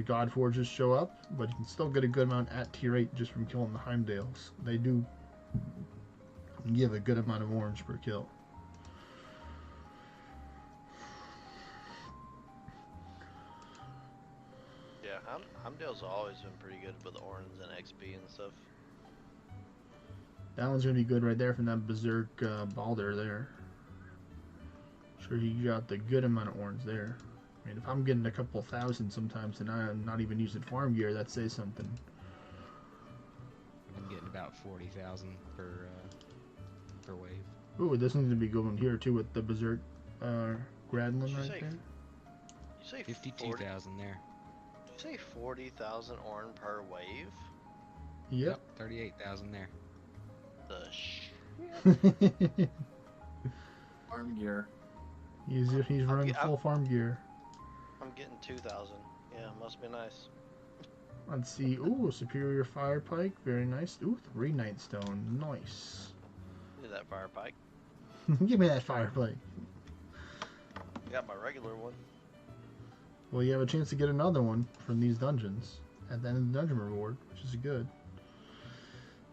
God Forges show up, but you can still get a good amount at tier 8 just from killing the Heimdalls. They do give a good amount of orange per kill. Yeah, Heimdall's always been pretty good with the orange and XP and stuff. That one's gonna be good right there from that Berserk Balder there. Sure, he got the good amount of orange there. I mean, if I'm getting a couple thousand sometimes and I'm not even using farm gear, that says something. I'm getting about 40,000 per wave. Ooh, this one's gonna be going here too with the Berserk Gradlin Did you right say- there. You say 52,000 there. Did you say 40,000 orange per wave? Yep. 38,000 there. The sh. Farm gear. he's running full farm gear. I'm getting 2,000. Yeah, must be nice. Let's see. Ooh, Superior Fire Pike. Very nice. Ooh, 3 Nightstone. Nice. Look at that fire pike. Give me that Fire Pike. I got my regular one. Well, you have a chance to get another one from these dungeons at the end of the dungeon reward, which is good.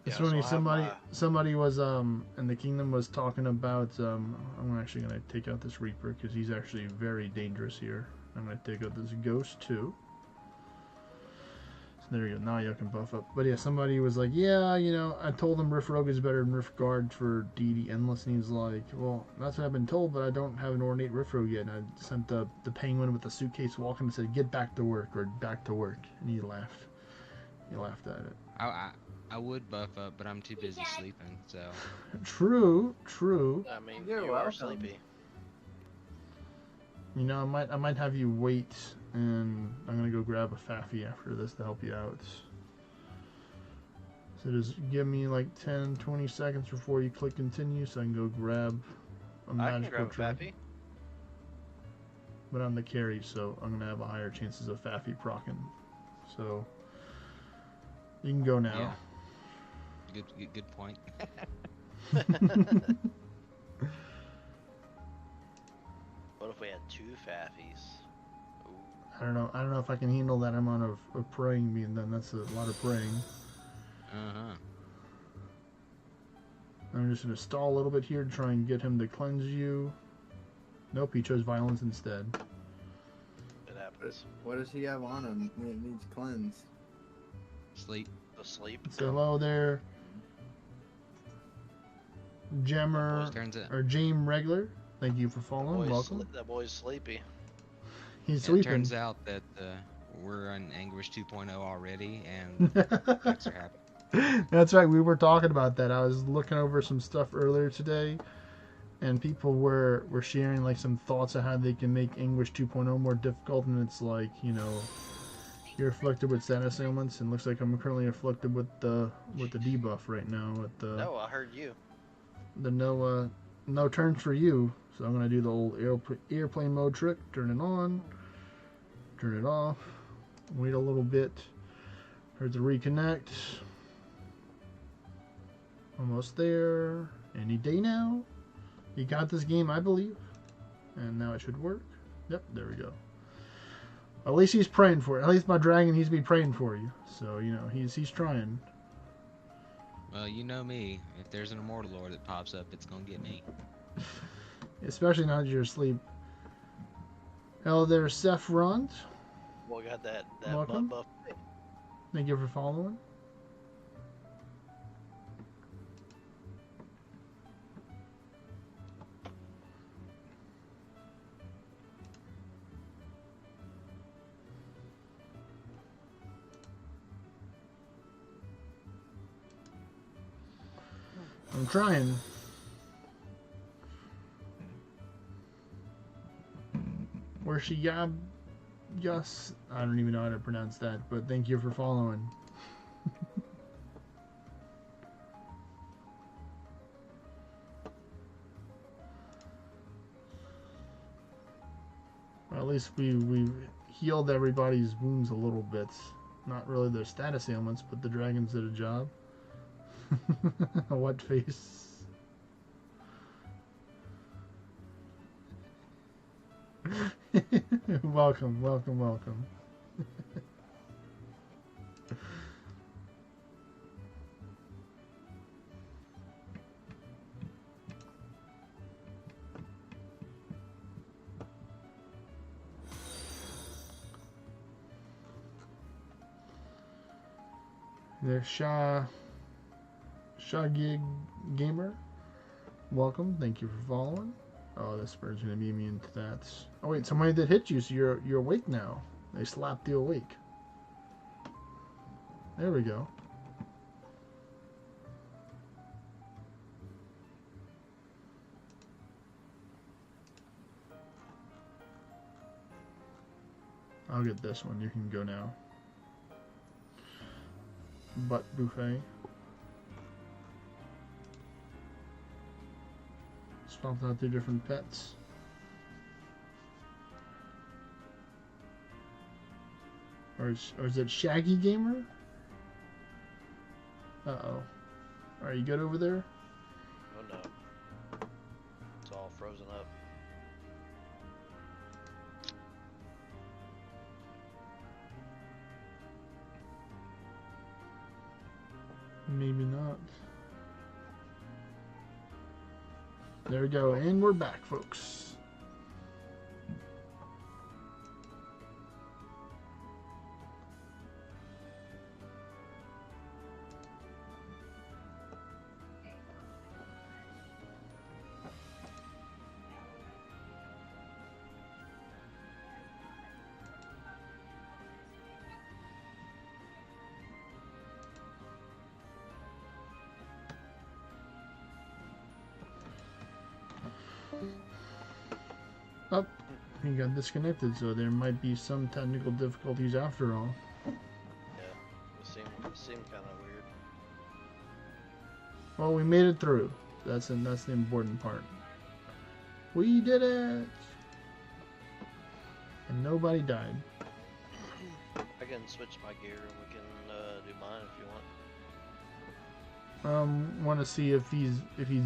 It's Yeah, so funny. I have Somebody was in the kingdom was talking about. I'm actually gonna take out this Reaper because he's actually very dangerous here. I'm gonna take out this Ghost too. So there you go. Now you can buff up. But yeah, somebody was like, yeah, you know, I told him Rift Rogue is better than Rift Guard for DD Endless, and he's like, well, that's what I've been told, but I don't have an ornate Rift Rogue yet. And I sent the penguin with the suitcase walking and said, get back to work or back to work, and he laughed. He laughed at it. I would buff up, but I'm too busy sleeping. So True. I mean, You're you are welcome. sleepy. You know, I might have you wait, and I'm gonna go grab a Faffy after this to help you out. So just give me like 10, 20 seconds before you click continue, so I can go grab a I can magical grab a trinket. Fappy. But I'm the carry, so I'm gonna have a higher chances of Faffy proccing. So you can go now. yeah, good point. What if we had 2 Faffies? Ooh. I don't know if I can handle that amount of praying being done. That's a lot of praying. Uh-huh. I'm just gonna stall a little bit here to try and get him to cleanse you. Nope, he chose violence instead. It happens. What does he have on him when it needs cleanse? Sleep. The sleep. So hello there, Gemmer Turns out, or James Regular. Thank you for following. Welcome. That boy's sleepy. He's it sleeping. turns out that we're on Anguish 2.0 already, and things are happening. That's right. We were talking about that. I was looking over some stuff earlier today, and people were sharing like some thoughts of how they can make Anguish 2.0 more difficult. And it's like, you know, you're afflicted with status ailments, and looks like I'm currently afflicted with the debuff right now. With the No, I heard you. no turns for you. So I'm gonna do the old airplane mode trick. Turn it on, turn it off. Wait a little bit. Here's the reconnect. Almost there. Any day now. You got this game, I believe. And now it should work. Yep, there we go. At least he's praying for it. At least my dragon, he's be praying for you. So, you know, he's trying. Well, you know me. If there's an Immortal Lord that pops up, it's gonna get me. Especially now that you're asleep. Hello there, Sephront. Boy got that Welcome. butt buff. Thank you for following. I'm trying. Where's she? Yes. I don't even know how to pronounce that, but thank you for following. Well, at least we healed everybody's wounds a little bit. Not really their status ailments, but the dragons did a job. What face? Welcome. There's Gig Gamer. Welcome. Thank you for following. Oh, this bird's gonna be immune to that. Oh wait, somebody did hit you, so you're awake now. They slapped you awake. There we go. I'll get this one. You can go now. Butt buffet. Swapped out 2 different pets. Or is it Shaggy Gamer? Uh-oh. Are you good over there? Oh no. It's all frozen up. Maybe not. There we go, and we're back, folks. Oh, he got disconnected, so there might be some technical difficulties after all. Yeah, it seemed kind of weird. Well, we made it through. That's the important part. We did it! And nobody died. I can switch my gear and we can do mine if you want. Want to see if he's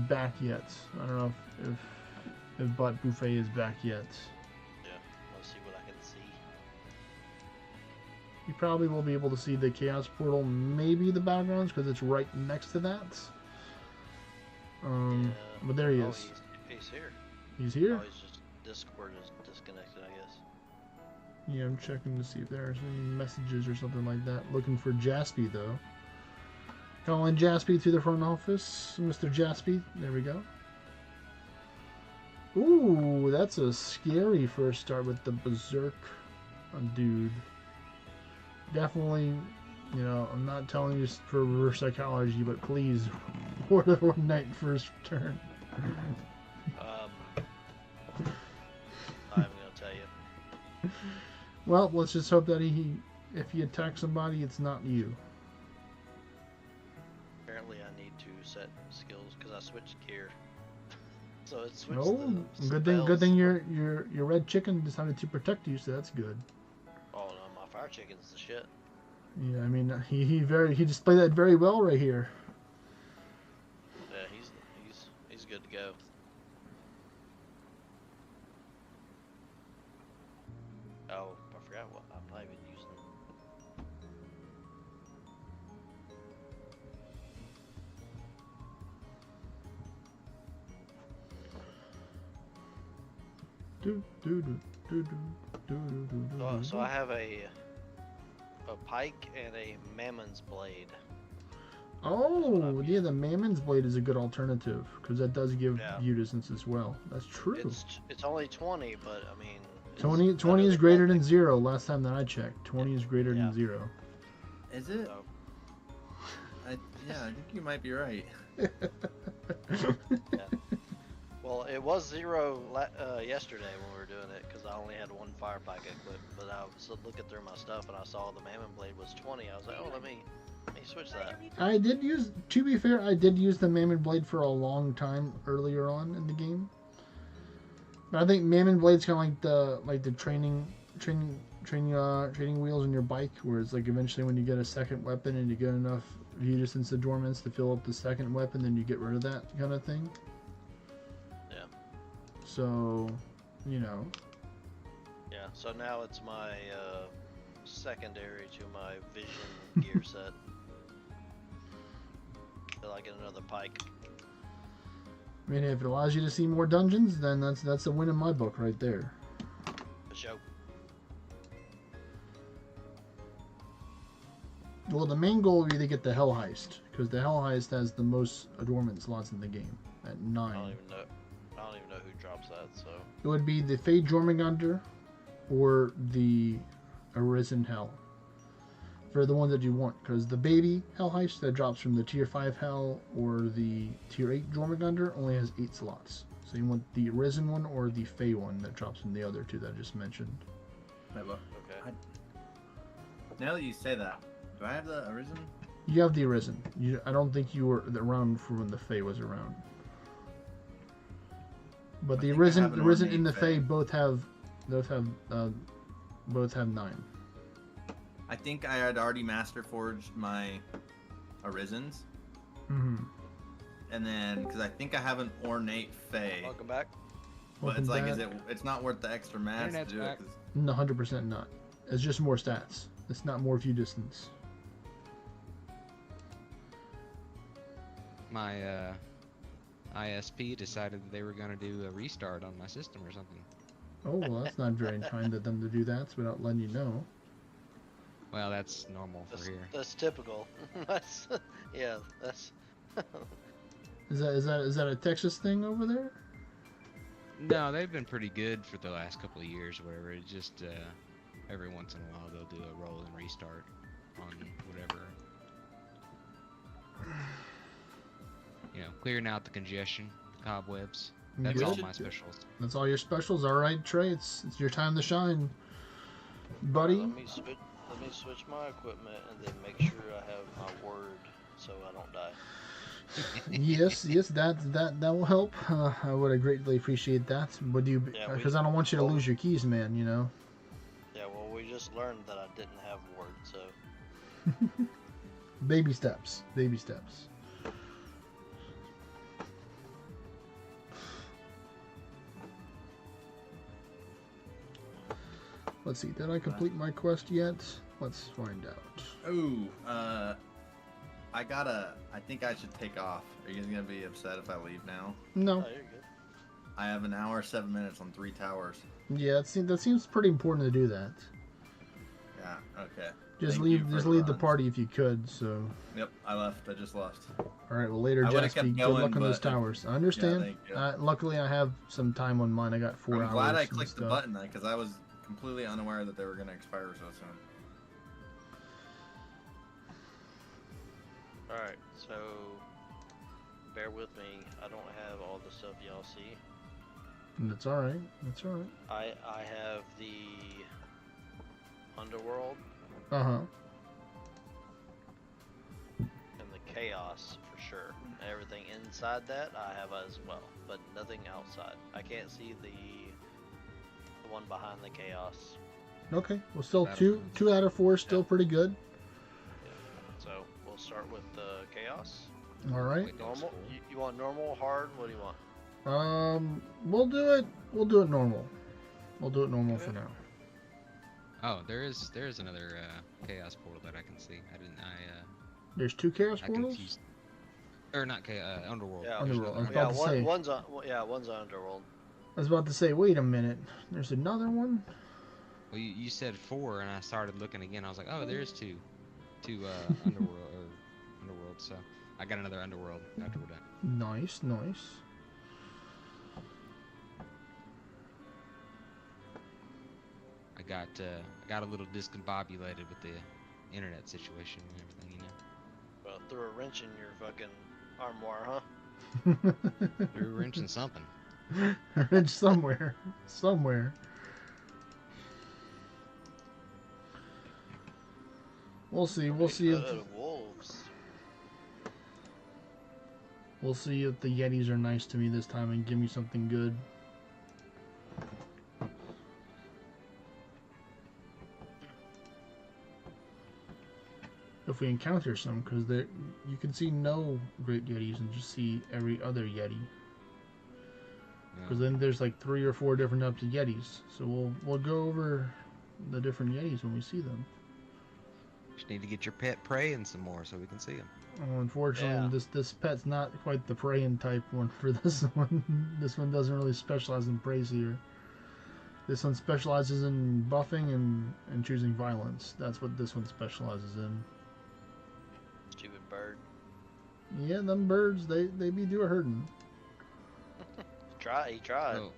back yet. I don't know if Butt Buffet is back yet. Yeah, let's see what I can see. You probably will be able to see the Chaos Portal, maybe the backgrounds, because it's right next to that. Yeah. But there he Oh, is. he's here. He's here. Oh, he's just Discord is disconnected, I guess. Yeah, I'm checking to see if there's any messages or something like that. Looking for Jaspy, though. Calling Jaspy to the front office. Mr. Jaspy. There we go. Ooh, that's a scary first start with the Berserk dude. Definitely, you know, I'm not telling you for reverse psychology, but please, Order one night first turn. I'm gonna tell you. Well, let's just hope that if he attacks somebody, it's not you. Apparently, I need to set skills because I switched gear. So it switched Oh, the good spells. thing your red chicken decided to protect you, so that's good. Oh no, my fire chicken's the shit. Yeah, I mean he displayed that very well right here. Yeah, he's good to go. Oh, I forgot what I'm not even using. So I have a pike and a mammon's blade. Oh, yeah, the Mammon's Blade is a good alternative because that does give Yeah. view distance as well. That's true. It's only 20, but I mean. it's 20 better is than greater than nothing. 0 last time that I checked. 20 is greater Yeah. than 0. Is it? So, I think you might be right. well, it was 0 yesterday when we were doing it because I only had one fire pike equipped. But I was looking through my stuff and I saw the mammon blade was 20. I was like, oh, let me switch that. I did use, to be fair, I did use the Mammon Blade for a long time earlier on in the game. But I think Mammon Blade's kind of like the training wheels on your bike, where it's like eventually when you get a second weapon and you get enough view distance to dormants to fill up the second weapon, then you get rid of that kind of thing. Yeah. So, you know. Yeah. So now it's my secondary to my vision gear set. Till I get another pike. I mean, if it allows you to see more dungeons, then that's a win in my book right there. For sure. Well, the main goal would be to get the Hell Heist, because the Hell Heist has the most adornment slots in the game at 9. I don't even know who drops that. So. It would be the Fade Jormungandr or the Arisen Hell. For the ones that you want, because the baby Hell Heist that drops from the tier 5 Hell or the tier 8 Jormungandr only has 8 slots. So you want the Arisen one or the Fey one that drops from the other two that I just mentioned. Okay. Now that you say that, do I have the Arisen? You have the Arisen. I don't think you were around for when the Fey was around. But the think I have Arisen an and the ornate Fey Fey. both have 9. I think I had already master forged my Arisens, Mm-hmm. and then because I think I have an ornate Fey, Welcome back. but it's like, it's not worth the extra mass to Internet's do back. it. 'Cause No, 100% not. It's just more stats. It's not more view distance. my ISP decided that they were gonna do a restart on my system or something. Oh, well, that's not very kind of them to do that without letting you know. Well, that's normal for here. That's typical. That's yeah. That's Is that a Texas thing over there? No, they've been pretty good for the last couple of years, or whatever. It's just every once in a while they'll do a roll and restart on whatever. You know, clearing out the congestion, cobwebs. That's all Good. my specials. That's all your specials. All right, Trey. It's your time to shine, buddy. let me switch my equipment and then make sure I have my word so I don't die. Yes, that will help. I would greatly appreciate that. Would you? Yeah, Because I don't want you to lose your keys, man. You know. Yeah, well, we just learned that I didn't have word, so Baby steps. Baby steps. Let's see. Did I complete my quest yet? Let's find out. Ooh, I think I should take off. Are you guys gonna be upset if I leave now? No. oh, you're good. I have an hour, 7 minutes on 3 towers. Yeah, that seems pretty important to do that. Yeah, okay. Just Thank you leave. for Just the leave the runs. party if you could. So. Yep, I left. I just left. All right. Well, later, I would've Jasper. kept Good going, luck on those but- towers. I understand. thank you. Luckily, I have some time on mine. I got 4 hours. I'm glad I and clicked the stuff. button because I was completely unaware that they were gonna expire so soon. Alright, so bear with me. I don't have all the stuff y'all see. That's all right. That's all right. I have the Underworld Uh huh. and the Chaos for sure. Everything inside that I have as well, but nothing outside. I can't see the one behind the Chaos. Okay. Well, still That'll- two out of 4 is still pretty good. So we'll start with the Chaos. All right. Wait, that was Normal? cool. You want normal, hard? What do you want? We'll do it. We'll do it normal. We'll do it normal for Okay. now. Oh, there is another chaos portal that I can see. There's 2 chaos I portals. confused. Or not Underworld. Yeah, There's Underworld. I was another- about to say. one's on Underworld. I was about to say. Wait a minute. There's another one. Well, you said 4, and I started looking again. I was like, oh, there's two Underworld. So I got another Underworld after we're done. Nice. Nice. I got a little discombobulated with the internet situation and everything, you know. Well, threw a wrench in your fucking armoire, huh? Threw a wrench in something. It's somewhere. Somewhere. We'll see. We'll see if Wolves. we'll see if the Yetis are nice to me this time and give me something good. If we encounter some, because you can see no Great Yetis and just see every other Yeti. Because then there's like 3 or 4 different types of Yetis. So we'll go over the different Yetis when we see them. Just need to get your pet praying some more so we can see them. Unfortunately, Yeah. this pet's not quite the praying type one for this one. This one doesn't really specialize in praise here. This one specializes in buffing and choosing violence. That's what this one specializes in. Stupid bird. Yeah, them birds, they be do a hurting. He tried. So,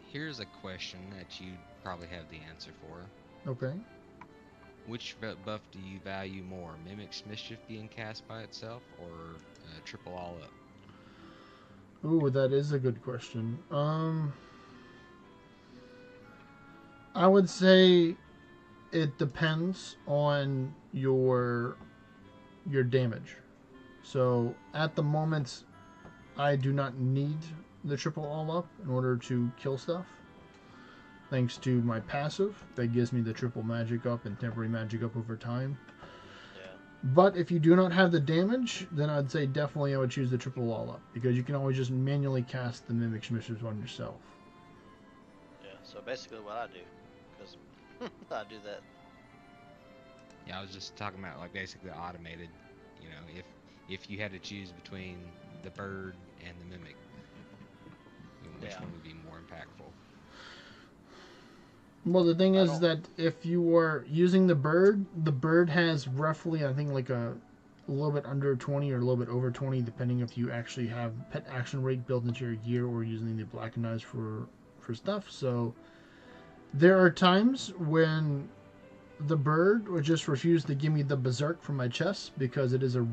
here's a question that you probably have the answer for. Okay. Which buff do you value more? Mimic's Mischief being cast by itself, or triple all up? Ooh, that is a good question. I would say it depends on your damage. So at the moment, I do not need the triple all up in order to kill stuff. Thanks to my passive, that gives me the triple magic up and temporary magic up over time. Yeah. But if you do not have the damage, then I'd say definitely I would choose the triple all up, because you can always just manually cast the Mimic Mischief on yourself. Yeah. So basically, what I do, because I do that. Yeah, I was just talking about like basically automated. You know, if you had to choose between the bird and the mimic, which Yeah. one would be more impactful? Well, the thing I is don't- that if you were using the bird has roughly, I think, like a little bit under 20 or a little bit over 20, depending if you actually have pet action rate built into your gear or using the blackened eyes for stuff. So there are times when the bird would just refuse to give me the berserk from my chest because it is a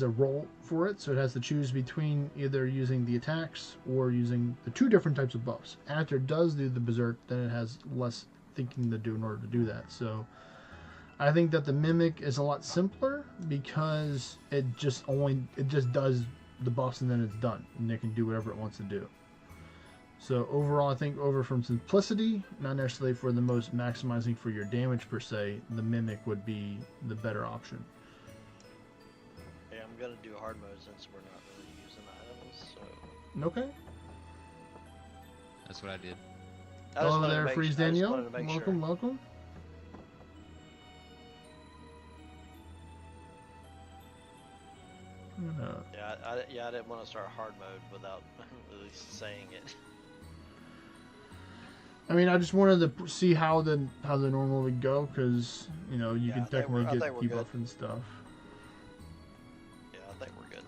roll for it, so it has to choose between either using the attacks or using the two different types of buffs. After it does do the berserk, then it has less thinking to do in order to do that. So I think that the mimic is a lot simpler because it just does the buffs and then it's done, and it can do whatever it wants to do. So overall, I think over from simplicity, not necessarily for the most maximizing for your damage per se, the mimic would be the better option. Yeah, I'm gonna do hard mode since we're not really using items. So Okay. That's what I did. I just Hello wanted to there, make- Freeze I just Danielle. wanted to make Welcome, sure. welcome. Yeah, I didn't want to start hard mode without at least saying it. I mean, I just wanted to see how the normal would go, because you know you Yeah, can I think we're- technically I get think we're debuff and stuff. Yeah, I think we're good.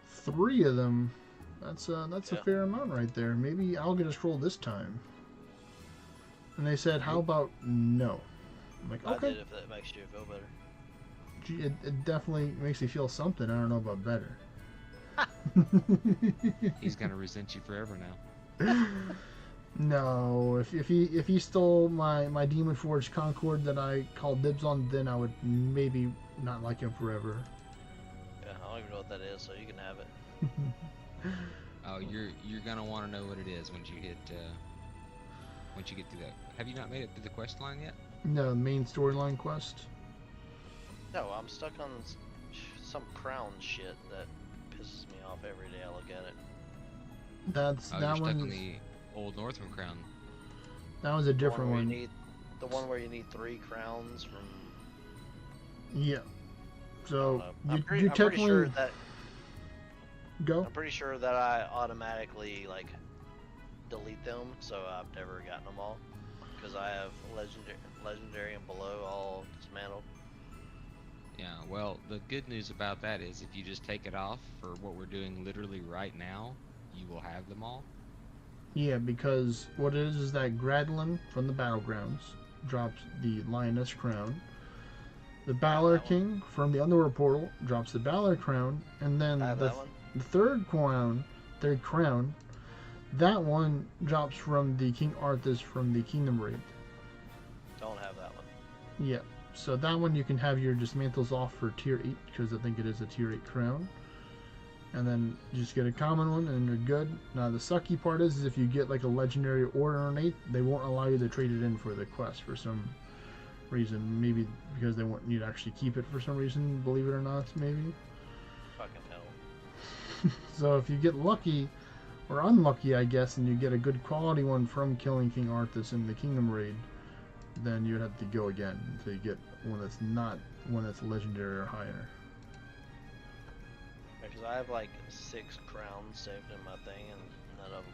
Three of them. That's a Yeah. fair amount right there. Maybe I'll get a scroll this time. And they said, "How about no?" I'm like, I okay. did if that makes you feel better. Gee, it definitely makes me feel something. I don't know about better. He's gonna resent you forever now. No, if he stole my Demon Forge Concord that I called dibs on, then I would maybe not like him forever. Yeah, I don't even know what that is, so you can have it. Oh, you're gonna want to know what it is once you get through that. Have you not made it through the quest line yet? No, main storyline quest. No, I'm stuck on some crown shit that pisses me off every day I look at it. That's Oh, that you're stuck one. on the old Northern Crown. That was a different where one. you need, the one where you need 3 crowns from. Yeah. So I'm you pretty technically sure that go. I'm pretty sure that I automatically like delete them, so I've never gotten them all because I have legendary and below all dismantled. Yeah, well, the good news about that is if you just take it off for what we're doing literally right now, you will have them all. Yeah, because what it is that Gradlin from the Battlegrounds drops the Lioness Crown. The Balor that one. King from the Underworld Portal drops the Balor Crown, and then I have that one. the third crown, that one drops from the King Arthas from the Kingdom Raid. Don't have that one. Yeah, so that one you can have your dismantles off for tier 8 because I think it is a tier 8 crown. And then you just get a common one and you're good. Now the sucky part is if you get like a legendary or an ornate, they won't allow you to trade it in for the quest for some reason. Maybe because they want you to actually keep it for some reason, believe it or not, maybe. Fucking hell. So if you get lucky, or unlucky I guess, and you get a good quality one from killing King Arthas in the Kingdom Raid, then you'd have to go again until you get one that's not one that's legendary or higher. Because I have like 6 crowns saved in my thing, and none of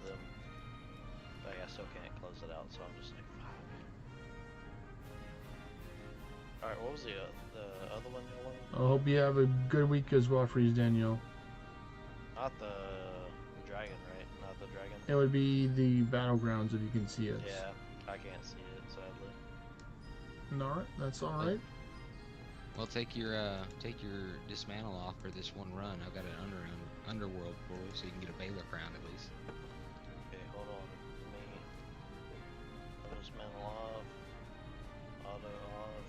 them. Like I still can't close it out, so I'm just like, fuck. All right, what was the other one you wanted? I hope you have a good week as well, Freeze Daniel. Not the dragon, right? Not the dragon. It would be the Battlegrounds if you can see it. Yeah, I can't see it sadly. Alright, that's alright. Well, take your dismantle off for this one run. I've got an underworld pool, so you can get a Baylor crown at least. Okay, hold on. Me. Dismantle off. Auto off.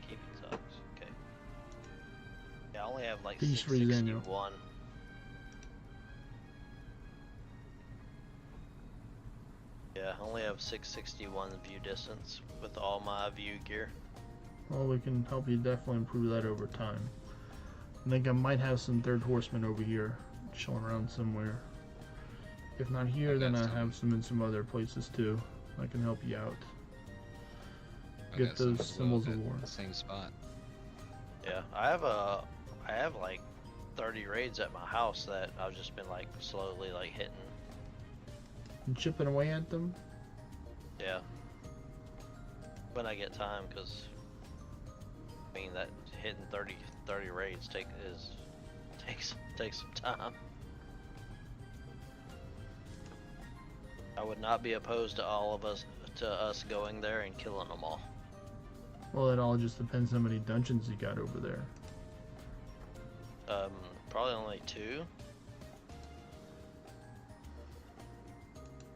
Keep it sucks. Okay. Yeah, I only have like Peace, Freeze Daniel. 661. Yeah, I only have 661 view distance with all my view gear. Well, we can help you definitely improve that over time. I think I might have some third horsemen over here chilling around somewhere. If not here, I've then got I some. have some in some other places too. I can help you out. I Get got some those as well symbols at of war. the same spot. Yeah, I have like 30 raids at my house that I've just been like slowly like hitting. And chipping away at them. Yeah. When I get time, because I mean that hitting 30 raids takes some time. I would not be opposed to us going there and killing them all. Well, it all just depends how many dungeons you got over there. Probably only 2.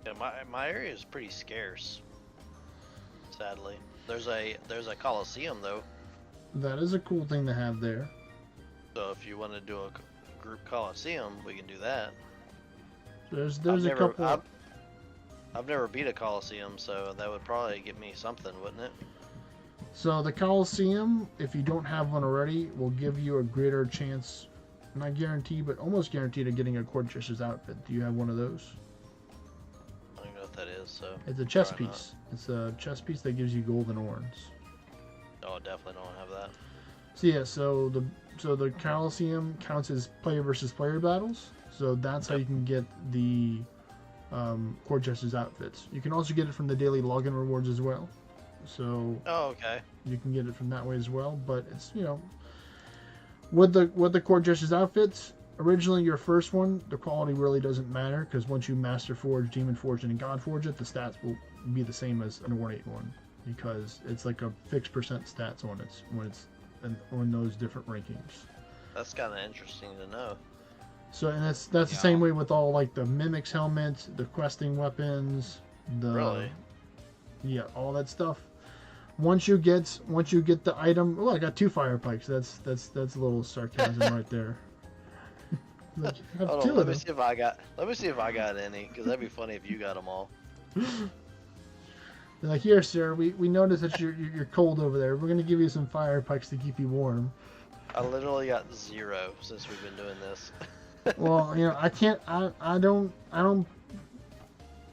Yeah, my area is pretty scarce. Sadly, there's a Coliseum though. That is a cool thing to have there. So if you want to do a group Coliseum, we can do that. There's I've a never, couple. I've never beat a Coliseum, so that would probably get me something, wouldn't it? So the Coliseum, if you don't have one already, will give you a greater chance, not guaranteed, but almost guaranteed of getting a Court Jester's outfit. Do you have one of those? I don't know what that is, so. It's a chess probably piece. It's a chess piece that gives you golden horns. Not. Oh, definitely don't have that. So yeah, so the Coliseum counts as player versus player battles. So that's how you can get the Court Jester's outfits. You can also get it from the daily login rewards as well. So Oh, okay. you can get it from that way as well. But it's, you know, with the Court Jester's outfits, originally your first one, the quality really doesn't matter because once you Master Forge, Demon Forge, and God Forge it, the stats will be the same as an ornate one because it's like a fixed percent stats on it when it's on those different rankings. That's kind of interesting to know. So and that's the same way with all like the Mimic's helmets, the questing weapons, the Really? yeah, all that stuff. Once you get the item, oh, I got 2 fire pikes. That's a little sarcasm right there. Like, I have Hold 2 on, let of me them. see if I got any, because that'd be funny if you got them all. They're like, here, sir, we noticed that you're cold over there. We're gonna give you some fire pikes to keep you warm. I literally got 0 since we've been doing this. Well, you know, I don't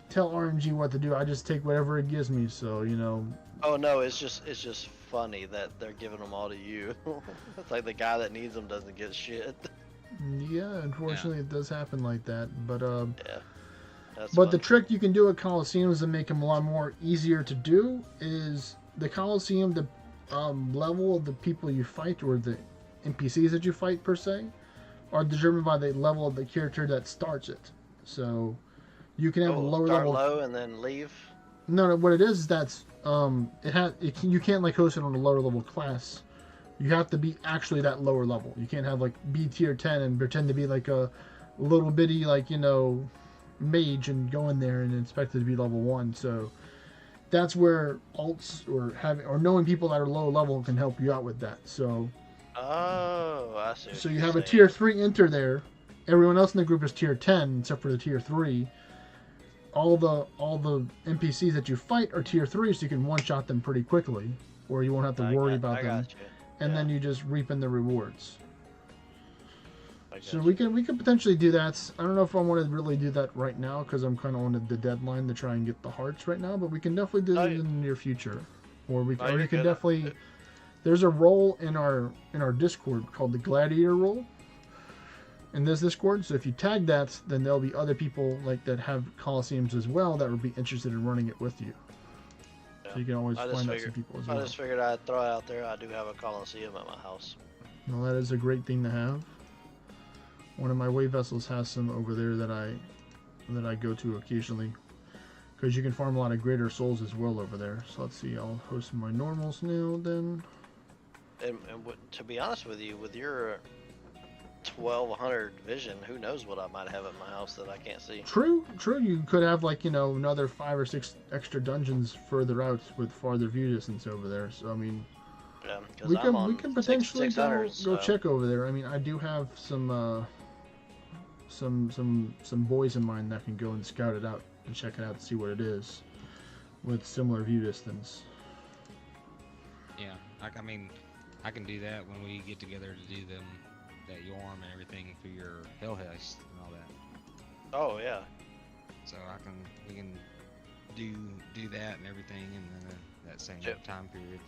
tell RNG what to do. I just take whatever it gives me. So you know. Oh no, it's just funny that they're giving them all to you. It's like the guy that needs them doesn't get shit. Yeah, unfortunately, it does happen like that. But Yeah. That's but the funny. trick you can do at Coliseums to make them a lot more easier to do is the Coliseum, the level of the people you fight or the NPCs that you fight per se are determined by the level of the character that starts it. So you can have a lower start level. low and then leave. No, what it is that's you can't like host it on a lower level class. You have to be actually that lower level. You can't have like be tier 10 and pretend to be like a little bitty like, you know, mage and go in there and expect it to be level 1. So that's where alts or knowing people that are low level can help you out with that. So Oh, I see. so you have a tier 3 enter there. Everyone else in the group is tier 10 except for the tier 3. All the NPCs that you fight are tier 3, so you can one-shot them pretty quickly, or you won't have to worry about them. Got you. And then you just reap in the rewards. I got So you. we can potentially do that. I don't know if I want to really do that right now because I'm kind of on the deadline to try and get the hearts right now. But we can definitely do No, it in the near future, or we No, or you're you can good. definitely. There's a role in our Discord called the Gladiator role. In this Discord, so if you tag that, then there'll be other people like that have Coliseums as well that would be interested in running it with you. So you can always I just find out figured- some people as I well. just figured I'd throw it out there. I do have a Coliseum at my house. Well, that is a great thing to have. One of my wave vessels has some over there that I go to occasionally, because you can farm a lot of greater souls as well over there. So let's see, I'll host my normals now then. And to be honest with you, with your 1200 vision, who knows what I might have at my house that I can't see. True. You could have like, you know, another 5 or 6 extra dungeons further out with farther view distance over there. So I mean, Yeah, because we I'm on can potentially 600, go so. check over there. I mean, I do have some boys in mind that can go and scout it out and check it out to see what it is with similar view distance. Yeah, I mean, I can do that when we get together to do them, that Yorm and everything for your Hell Heist and all that. Oh yeah. so we can do that and everything in that same Yep. time period.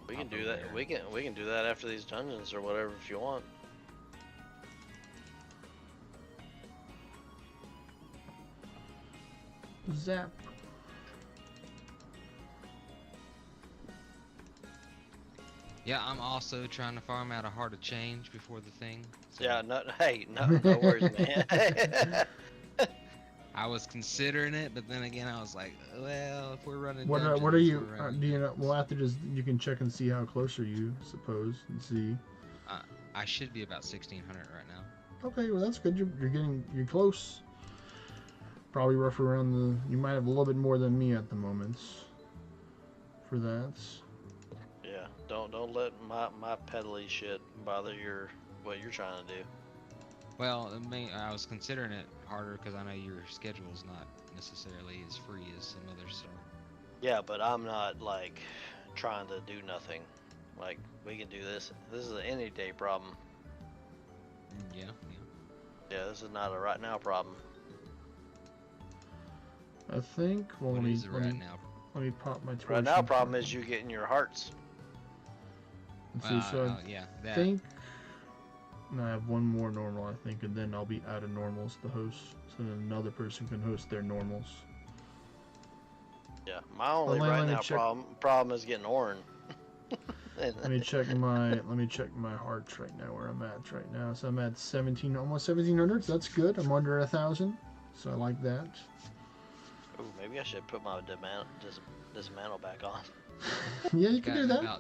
We can Hop do over that. there. We can do that after these dungeons or whatever if you want. Zap. Yeah, I'm also trying to farm out a Heart of Change before the thing. So Yeah, no, hey, no worries, man. I was considering it, but then again, I was like, well, if we're running What dungeons, are you? we're running Do you know? dungeons. We'll have to you can check and see how close are you, suppose, and see. I should be about 1600 right now. Okay, well that's good. You're close. Probably rough around the. You might have a little bit more than me at the moment. For that. Yeah, don't let my peddly shit bother what you're trying to do. Well, I was considering it harder because I know your schedule is not necessarily as free as some others. So. Yeah, but I'm not like trying to do nothing. Like we can do this. This is an any day problem. Yeah. Yeah, this is not a right now problem. I think. Well, What let is it right me now? let me pop my torch. Right now, in problem here. is you getting your hearts. Let's see, so I Yeah, that. think. No, I have one more normal, I think, and then I'll be out of normals to host, so then another person can host their normals. Yeah, my only Let right me now check. problem is getting Orn. Let me check my hearts right now where I'm at right now. So I'm at 17, almost 1700. So that's good. I'm under 1,000, so I like that. Ooh, maybe I should put my dismantle back on. Yeah, you can do that.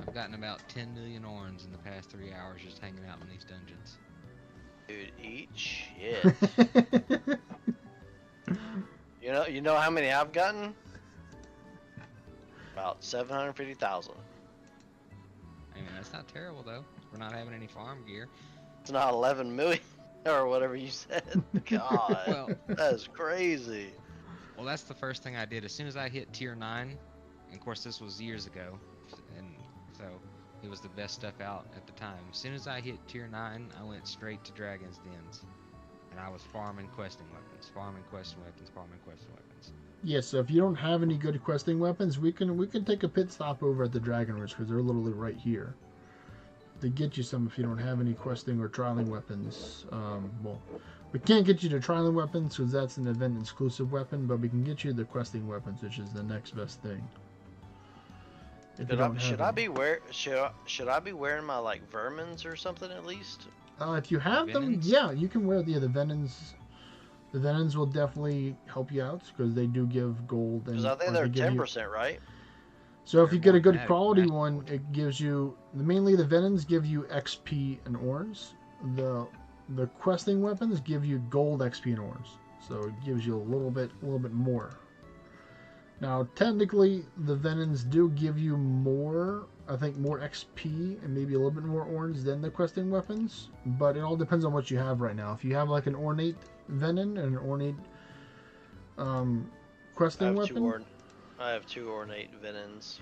I've gotten about 10 million orns in the past 3 hours just hanging out in these dungeons. Dude, eat shit. You know how many I've gotten? About 750,000. I mean, that's not terrible though. We're not having any farm gear. It's not 11 million or whatever you said. God, Well, that is crazy. well, that's the first thing I did. As soon as I hit tier 9, and of course this was years ago, and so it was the best stuff out at the time. As soon as I hit tier 9, I went straight to Dragon's Dens. And I was farming questing weapons, farming questing weapons, farming questing weapons. Yeah, so if you don't have any good questing weapons, we can take a pit stop over at the Dragon Ridge because they're literally right here. To get you some if you don't have any questing or trialing weapons. Well, we can't get you the trialing weapons because that's an event exclusive weapon, but we can get you the questing weapons, which is the next best thing. Should I be wearing my like vermins or something at least? If you have them, Venons? yeah, you can wear the Venons. The Venons will definitely help you out because they do give gold. Because I think or they're they give you- 10%, right? So if They're you get a more good magic- quality magic one, gold. it gives you mainly the Venons give you XP and orbs. The questing weapons give you gold XP and orbs. So it gives you a little bit more. Now technically the Venons do give you more, I think more XP and maybe a little bit more orbs than the questing weapons, but it all depends on what you have right now. If you have like an ornate Venon and an ornate questing weapon. I have two ornate venons.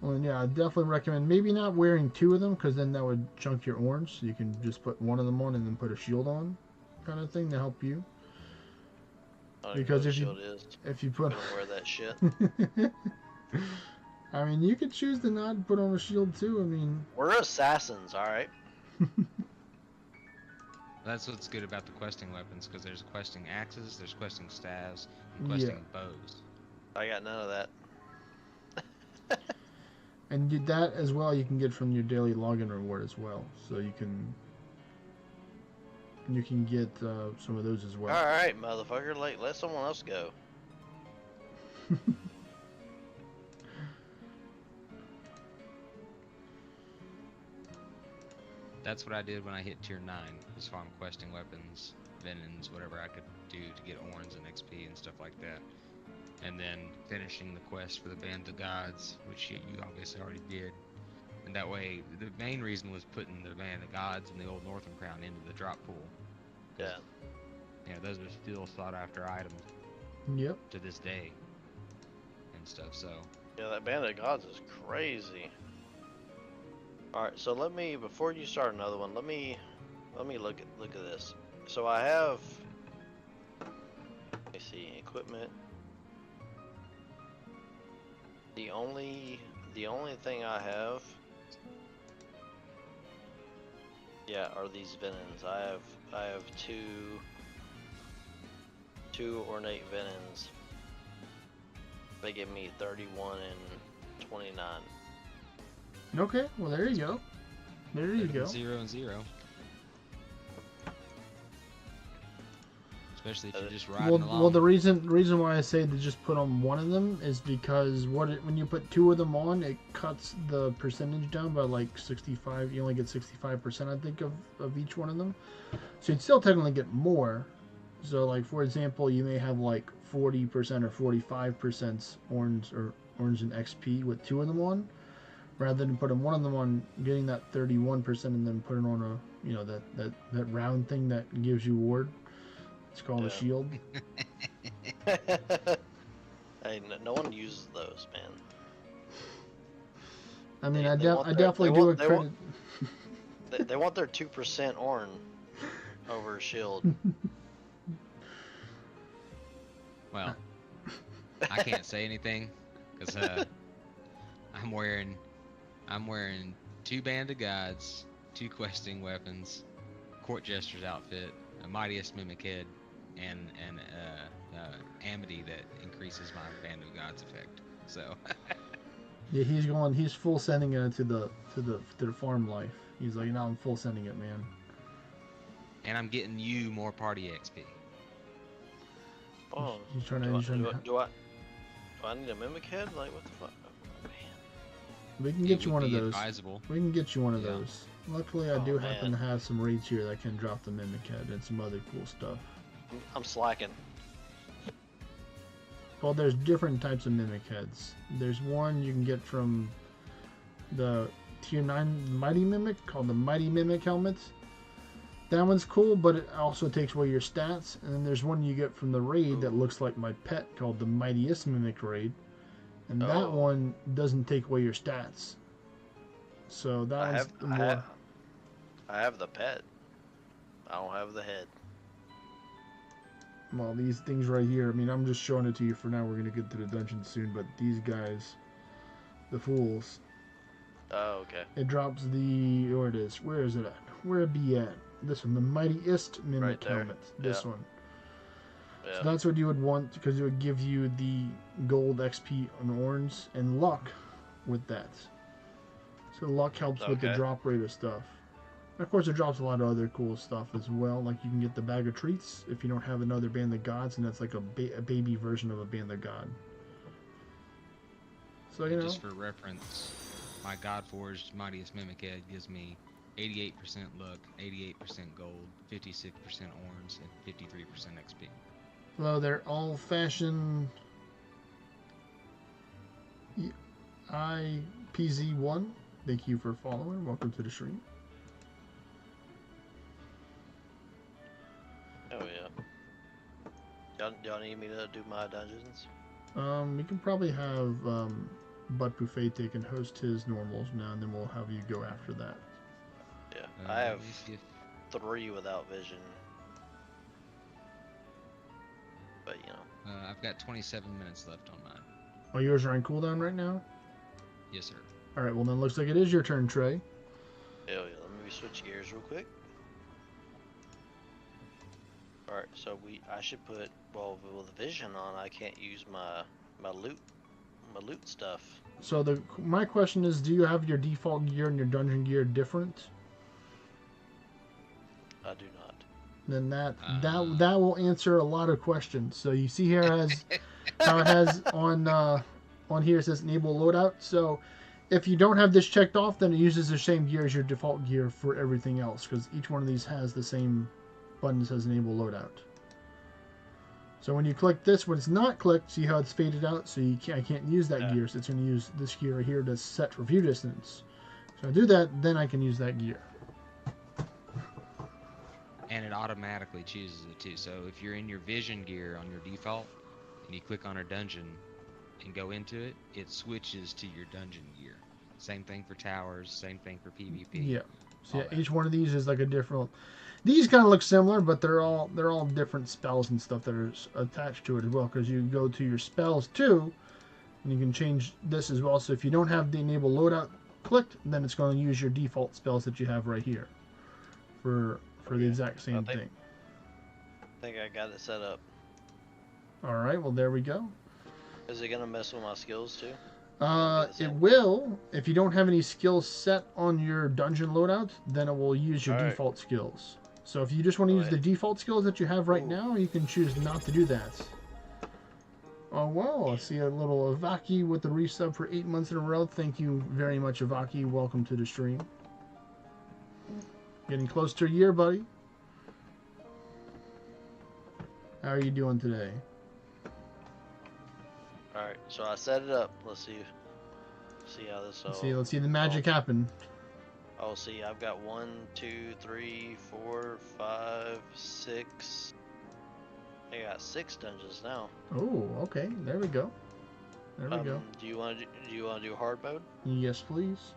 Well, yeah, I definitely recommend maybe not wearing two of them because then that would chunk your orange. So you can just put one of them on and then put a shield on, kind of thing to help you. I don't even Because know if what you- shield is. If you I'm put, gonna wear that shit. I mean, you could choose to not put on a shield too. I mean, We're assassins, all right. That's what's good about the questing weapons, because there's questing axes, there's questing staves, and questing bows. I got none of that. and that as well you can get from your daily login reward as well. So you can get some of those as well. All right, motherfucker. Let someone else go. That's what I did when I hit tier 9, was farm questing weapons, venons, whatever I could do to get orns and XP and stuff like that. And then finishing the quest for the Band of Gods, which you obviously already did. And that way, the main reason was putting the Band of Gods and the old Northern Crown into the drop pool. Yeah. You know, those are still sought after items Yep. to this day and stuff, so. Yeah, that Band of Gods is crazy. Alright, so before you start another one, let me look at this. So I have me see, equipment. The only thing I have, yeah, are these Venons. I have two ornate Venons. They give me 31 and 29. Okay, well there you go. There you go. 0 and 0. Especially if you're just riding along. Well, the reason why I say to just put on one of them is because when you put two of them on, it cuts the percentage down by like 65. You only get 65%, I think, of each one of them. So you'd still technically get more. So, like for example, you may have like 40% or 45% orange and XP with two of them on, rather than putting one of them on, getting that 31%, and then putting on a that round thing that gives you ward. It's called a shield. Hey, no one uses those, man. I mean, I definitely do a credit. They want their 2% Orn over a shield. Well, I can't say anything because I'm wearing 2 Band of Gods, 2 questing weapons, Court Jester's outfit, a Mightiest Mimic Head, and Amity that increases my Band of Gods effect. So Yeah, he's full sending it to the farm life. He's like, no, I'm full sending it, man. and I'm getting you more party XP. Oh, He's trying to. do I need a Mimic Head? Like, what the fuck? Oh, man. We can get It you would one of be those. advisable. We can get you one of Yeah. those. Luckily, I Oh, do happen to man. have some raids here that can drop the Mimic Head and some other cool stuff. I'm slacking. Well, there's different types of Mimic Heads. There's one you can get from the Tier 9 Mighty Mimic called the Mighty Mimic Helmet. That one's cool, but it also takes away your stats. And then there's one you get from the raid that looks like my pet called the Mightiest Mimic Raid. And that Oh. one doesn't take away your stats. So that one's the more... I have the pet. I don't have the head. Well, these things right here, I mean, I'm just showing it to you for now. We're going to get to the dungeon soon, but these guys, the fools, Oh, okay. it drops the... Where it is. Where is it at? Where it be at? This one, the Mightiest Mimic Right there. Helmet. This Yeah. one. Yeah. So that's what you would want, because it would give you the gold XP on Orns and luck with that. So luck helps with the Okay. drop rate of stuff. And of course, it drops a lot of other cool stuff as well. Like you can get the Bag of Treats if you don't have another Band of Gods, and that's like a baby version of a Band of God. So, you know, Just for reference, my Godforged Mightiest Mimic Head gives me 88% luck, 88% gold, 56% orange, and 53% XP. well, they're all-fashioned IPZ1. Thank you for following. Welcome to the stream. Oh yeah. Y'all need me to do my dungeons? We can probably have Butt Buffet take and host his normals now, and then we'll have you go after that. Yeah. I have Let me see if- 3 without vision. But you know. I've got 27 minutes left on mine. Oh, yours are on cooldown right now? Yes, sir. Alright, well then looks like it is your turn, Trey. Hell yeah. Let me switch gears real quick. Alright, so I should put, well, with vision on, I can't use my loot stuff. So my question is, do you have your default gear and your dungeon gear different? I do not. Then that will answer a lot of questions. So you see here how it has on here it says enable loadout. So if you don't have this checked off, then it uses the same gear as your default gear for everything else, because each one of these has the same button that says enable loadout. So when you click this, when it's not clicked, see how it's faded out? So I can't use that gear, so it's going to use this gear right here to set for view distance. So I do that, then I can use that gear. And it automatically chooses it too. So if you're in your vision gear on your default, and you click on a dungeon and go into it, it switches to your dungeon gear. Same thing for towers, same thing for PvP. Yeah. So all yeah, that. each one of these is like a different. These kind of look similar, but they're all different spells and stuff that are attached to it as well. Because you go to your spells too, and you can change this as well. So if you don't have the enable loadout clicked, then it's going to use your default spells that you have right here for the exact same thing. I think I got it set up. All right, well there we go. Is it gonna mess with my skills too? It will. If you don't have any skills set on your dungeon loadout, then it will use your default skills. So if you just want to use the default skills that you have right now, you can choose not to do that. Oh, wow. I see a little Avaki with the resub for 8 months in a row. Thank you very much, Avaki. Welcome to the stream. Getting close to a year, buddy. How are you doing today? Alright, so I set it up. Let's see how this Let's see the magic happen. Oh, see, I've got 1, 2, 3, 4, 5, 6. I got 6 dungeons now. Oh, okay. There we go. There we go. Do you want to do hard mode? Yes, please.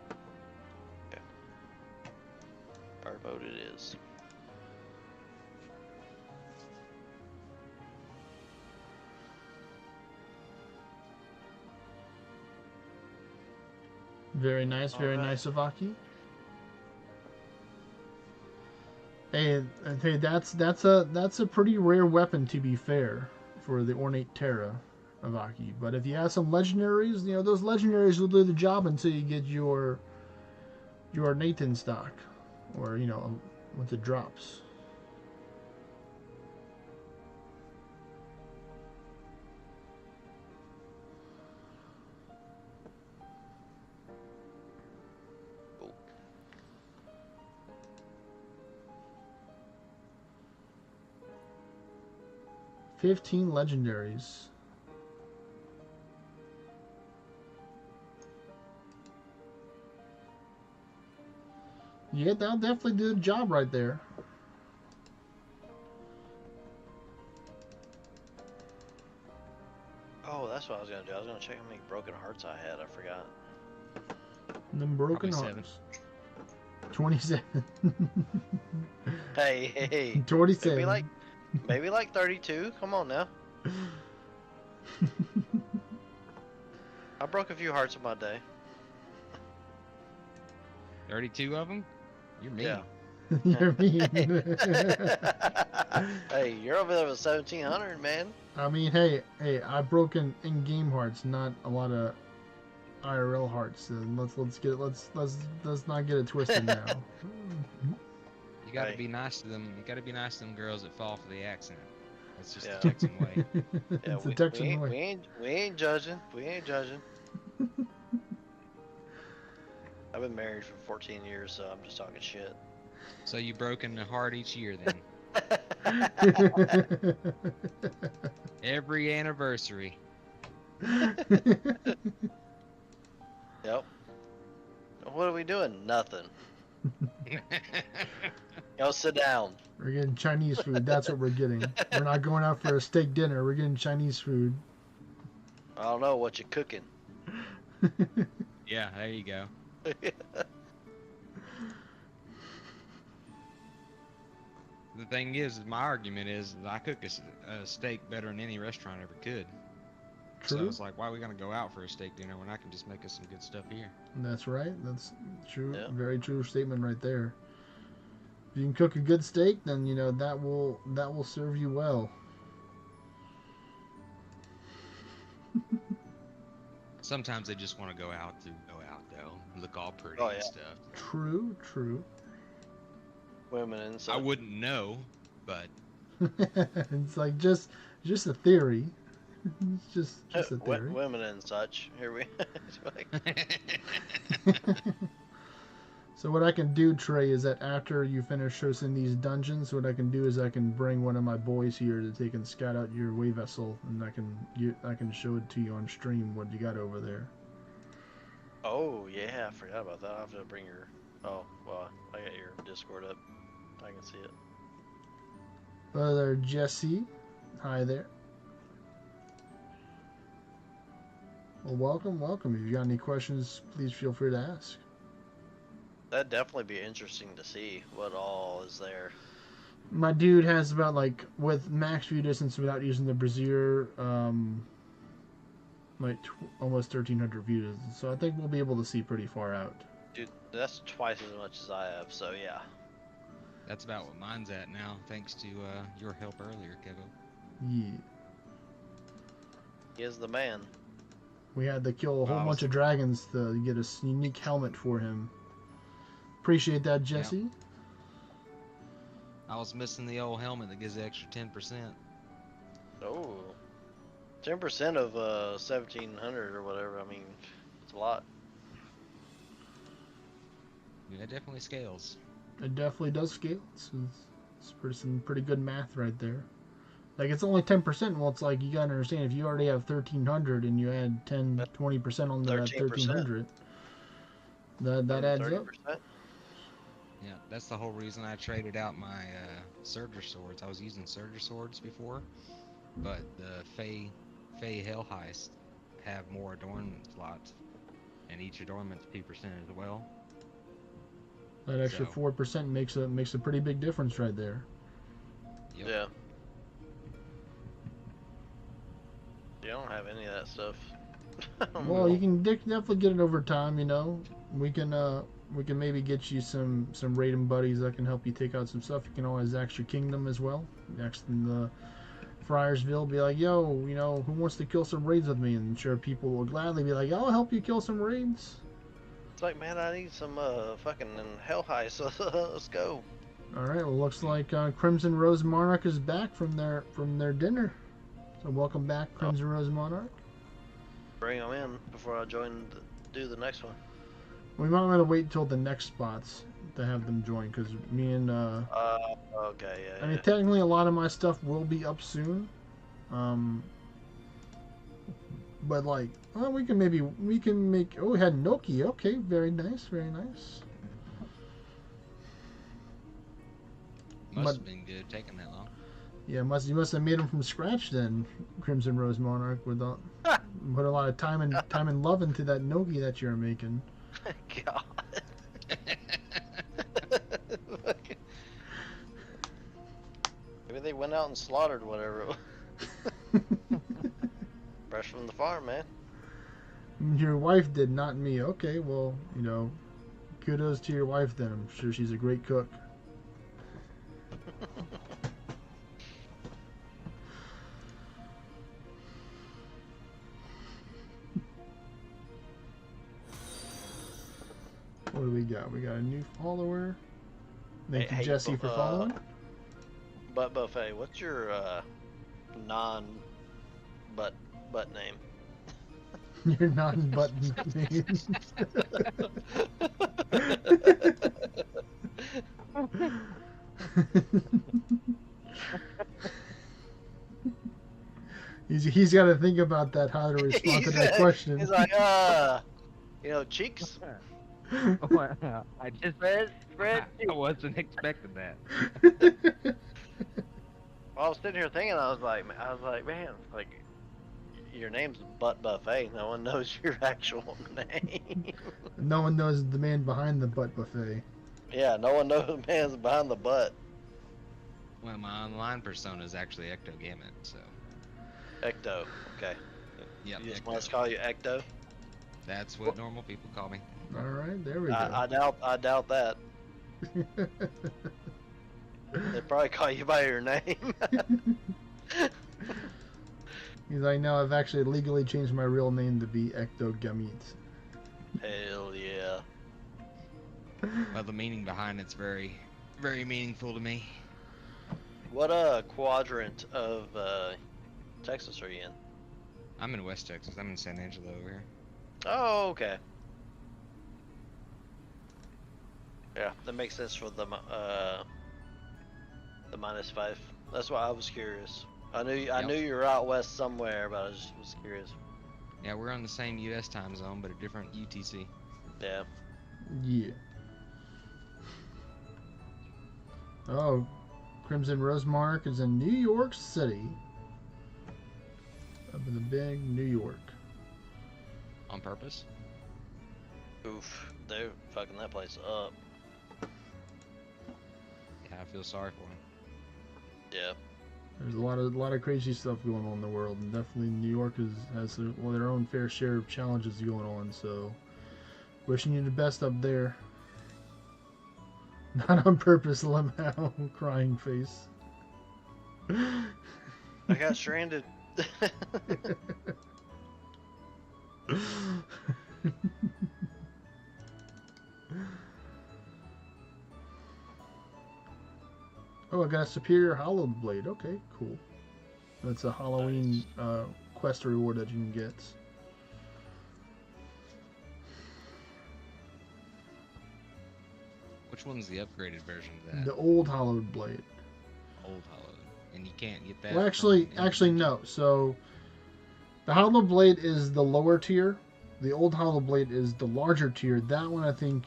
Okay. Hard mode it is. Very nice, very nice, Avaki. Hey, that's a pretty rare weapon, to be fair, for the Ornate Terra, Avaki. But if you have some legendaries, you know, those legendaries will do the job until you get your Nathan stock, or you know, once it drops. Cool. $15 legendaries. Yeah, that'll definitely do the job right there. Oh, that's what I was gonna do. I was gonna check how many broken hearts I had. I forgot. Them broken Probably hearts. 27. Hey. 27. Maybe like 32. Come on now. I broke a few hearts in my day. 32 of them? You're mean. Yeah. You're mean. Hey, you're over there with 1700, man. I mean, hey, I broke in-game hearts, not a lot of IRL hearts. And let's not get it twisted now. You gotta Hey. be nice to them. You gotta be nice to them girls that fall for the accent. That's just Yeah. the Texan way. Yeah, It's a Texan way. we ain't judging. We ain't judging. I've been married for 14 years, so I'm just talking shit. So you broken a heart each year then? Every anniversary. Yep. What are we doing? Nothing. Go sit down. We're getting Chinese food. That's what we're getting. We're not going out for a steak dinner. We're getting Chinese food. I don't know what you're cooking. Yeah, there you go. The thing is, my argument is that I cook a steak better than any restaurant ever could. So True. it's like, why are we gonna go out for a steak dinner when I can just make us some good stuff here? That's right. That's true. Yeah. Very true statement right there. If you can cook a good steak, then you know that will serve you well. Sometimes they just want to go out though, look all pretty Oh, and yeah. stuff. True. True. Women and I such. wouldn't know, but It's like just a theory. It's just a theory. Women and such. Here we. So what I can do, Trey, is that after you finish hosting these dungeons, what I can do is I can bring one of my boys here to take and scout out your way vessel, and I can show it to you on stream what you got over there. Oh yeah, I forgot about that. I have to bring your. Oh well, I got your Discord up. I can see it. Hello there, Jesse. Hi there. Well, welcome. If you got any questions, please feel free to ask. That'd definitely be interesting to see what all is there. My dude has about, like, with max view distance without using the brazier, almost 1,300 view distance. So I think we'll be able to see pretty far out. Dude, that's twice as much as I have, so yeah. That's about what mine's at now, thanks to your help earlier, Kevo. Yeah. He is the man. We had to kill a whole Wow. bunch of dragons to get a unique helmet for him. Appreciate that, Jesse. I was missing the old helmet that gives the extra 10%. Oh. 10% of 1,700 or whatever, I mean, it's a lot. Yeah, it definitely scales. It definitely does scale. It's some pretty good math right there. Like, it's only 10%. Well, it's like, you gotta understand, if you already have 1,300 and you add 10, 20% on that 1,300, that adds up. 30%. Yeah, that's the whole reason I traded out my Surger swords. I was using Surger swords before, but the Fey Hell Heist have more adornment slots, and each adornment's P% as well. That extra So- 4% makes a pretty big difference right there. Yep. Yeah. Yeah, I don't have any of that stuff. Well, you can definitely get it over time. You know, we can maybe get you some raiding buddies that can help you take out some stuff. You can always ask your kingdom as well. Next in the Friersville, be like, yo, you know, who wants to kill some raids with me? And sure, people will gladly be like, I'll help you kill some raids. It's like, man, I need some fucking hell heist. Let's go. All right. Well, looks like Crimson Rose Monarch is back from their dinner. So welcome back, Crimson Rose Monarch. Bring them in before I do the next one. We might want to wait until the next spots to have them join, because me and Okay, yeah. I mean, technically, a lot of my stuff will be up soon. But like, we can make. Oh, we had Noki. Okay, very nice, very nice. Must have been good taking that long. Yeah, you must have made them from scratch then, Crimson Rose Monarch, put a lot of time and love into that Noki that you're making. God. Maybe they went out and slaughtered whatever it was. Fresh from the farm, man. Your wife did, not me. Okay, well, you know, kudos to your wife then. I'm sure she's a great cook. What do we got? We got a new follower. Thank you, Hey, Jesse, for following. Butt Buffet, what's your non-butt name? Your non-button name. He's got to think about that, how to respond to that question. He's like, cheeks. I just spread. I wasn't expecting that. Well, I was sitting here thinking, I was like, man, like, your name's Butt Buffet. No one knows your actual name. No one knows the man behind the butt buffet. Yeah, no one knows the man's behind the butt. Well, my online persona is actually Ecto Gamut, so. Ecto. Okay. Yeah, You just want us to call you Ecto? That's what normal people call me. All right, there we go. I doubt that. They probably call you by your name. He's like, no, I've actually legally changed my real name to be Ecto Gamut. Hell yeah. Well, the meaning behind it's very, very meaningful to me. What quadrant of Texas are you in? I'm in West Texas. I'm in San Angelo over here. Oh, okay. Yeah, that makes sense for the -5. That's why I was curious. I knew you were out west somewhere, but I just was curious. Yeah, we're on the same U.S. time zone, but a different UTC. Yeah. Yeah. Oh, Crimson Rose Monarch is in New York City. Up in the big New York. On purpose? Oof, they're fucking that place up. Yeah, I feel sorry for him. Yeah. There's a lot of crazy stuff going on in the world, and definitely New York has their own fair share of challenges going on. So, wishing you the best up there. Not on purpose, Lemao, crying face. I got stranded. Oh, I got a superior hollowed blade. Okay, cool. That's a Halloween quest reward that you can get. Which one's the upgraded version of that? The old hollowed blade. Old Hollow. And you can't get that. Well, from actually no. So the hollow blade is the lower tier. The old hollow blade is the larger tier. That one I think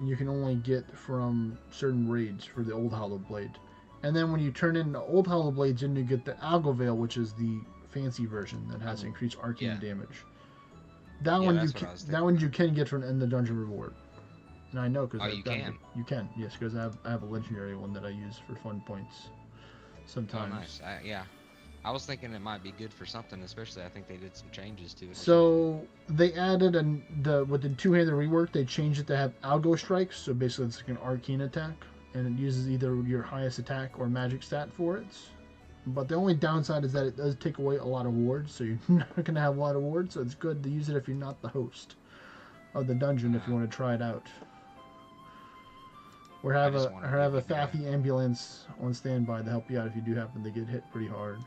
you can only get from certain raids for the old hollow blade. And then when you turn in the old hollow blades, then you get the algo veil, which is the fancy version that has increased arcane damage. That one you can get from in the dungeon reward. And I know because you can. You can, yes, because I have a legendary one that I use for fun points. Sometimes. Oh, nice. Yeah. I was thinking it might be good for something, especially I think they did some changes to it. So they added with the two-handed rework, they changed it to have algo strikes. So basically, it's like an arcane attack, and it uses either your highest attack or magic stat for it. But the only downside is that it does take away a lot of wards, so you're not going to have a lot of wards. So it's good to use it if you're not the host of the dungeon if you want to try it out. Or have a Fathy ambulance on standby to help you out if you do happen to get hit pretty hard.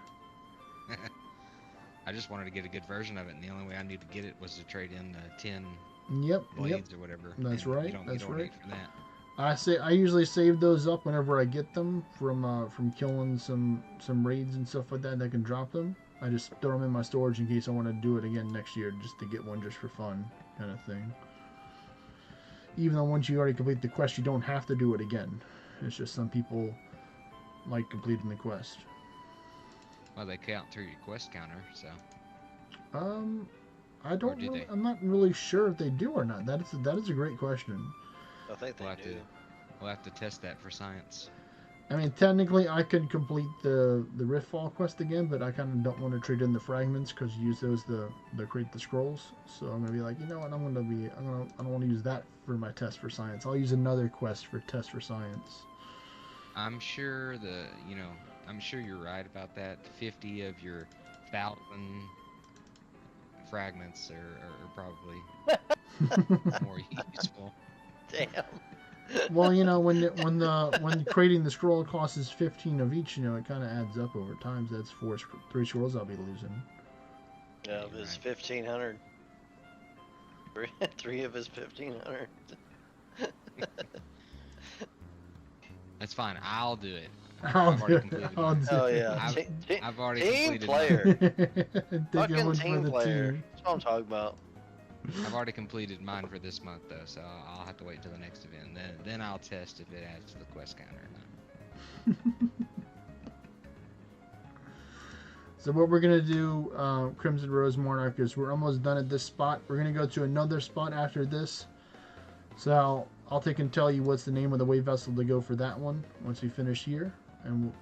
I just wanted to get a good version of it, and the only way I knew to get it was to trade in 10 blades or whatever. That's and right. You don't That's get right. for that. I usually save those up whenever I get them from killing some raids and stuff like that. That can drop them. I just throw them in my storage in case I want to do it again next year, just to get one just for fun, kind of thing. Even though once you already complete the quest, you don't have to do it again. It's just some people like completing the quest. Well, they count through your quest counter, so. I don't know. I'm not really sure if they do or not. That is a great question. I think they do. We'll have to test that for science. I mean, technically, I could complete the Riftfall quest again, but I kind of don't want to trade in the fragments because you use those to create the scrolls. So I'm gonna be like, you know what? I don't want to use that for my test for science. I'll use another quest for test for science. I'm sure I'm sure you're right about that. 50 of your 1,000 fragments are probably more useful. Damn. Well, when creating the scroll cost is 15 of each, it kind of adds up over time. So that's 3 scrolls I'll be losing. Yeah, of his 1,500. 3 of his 1,500. That's fine. I'll do it. I've already Team completed player. Fucking team player. That's what I'm talking about. I've already completed mine for this month though, so I'll have to wait until the next event. Then I'll test if it adds to the quest counter or not. So what we're gonna do, Crimson Rose Monarch, is we're almost done at this spot. We're gonna go to another spot after this. So I'll take and tell you what's the name of the wave vessel to go for that one once we finish here. And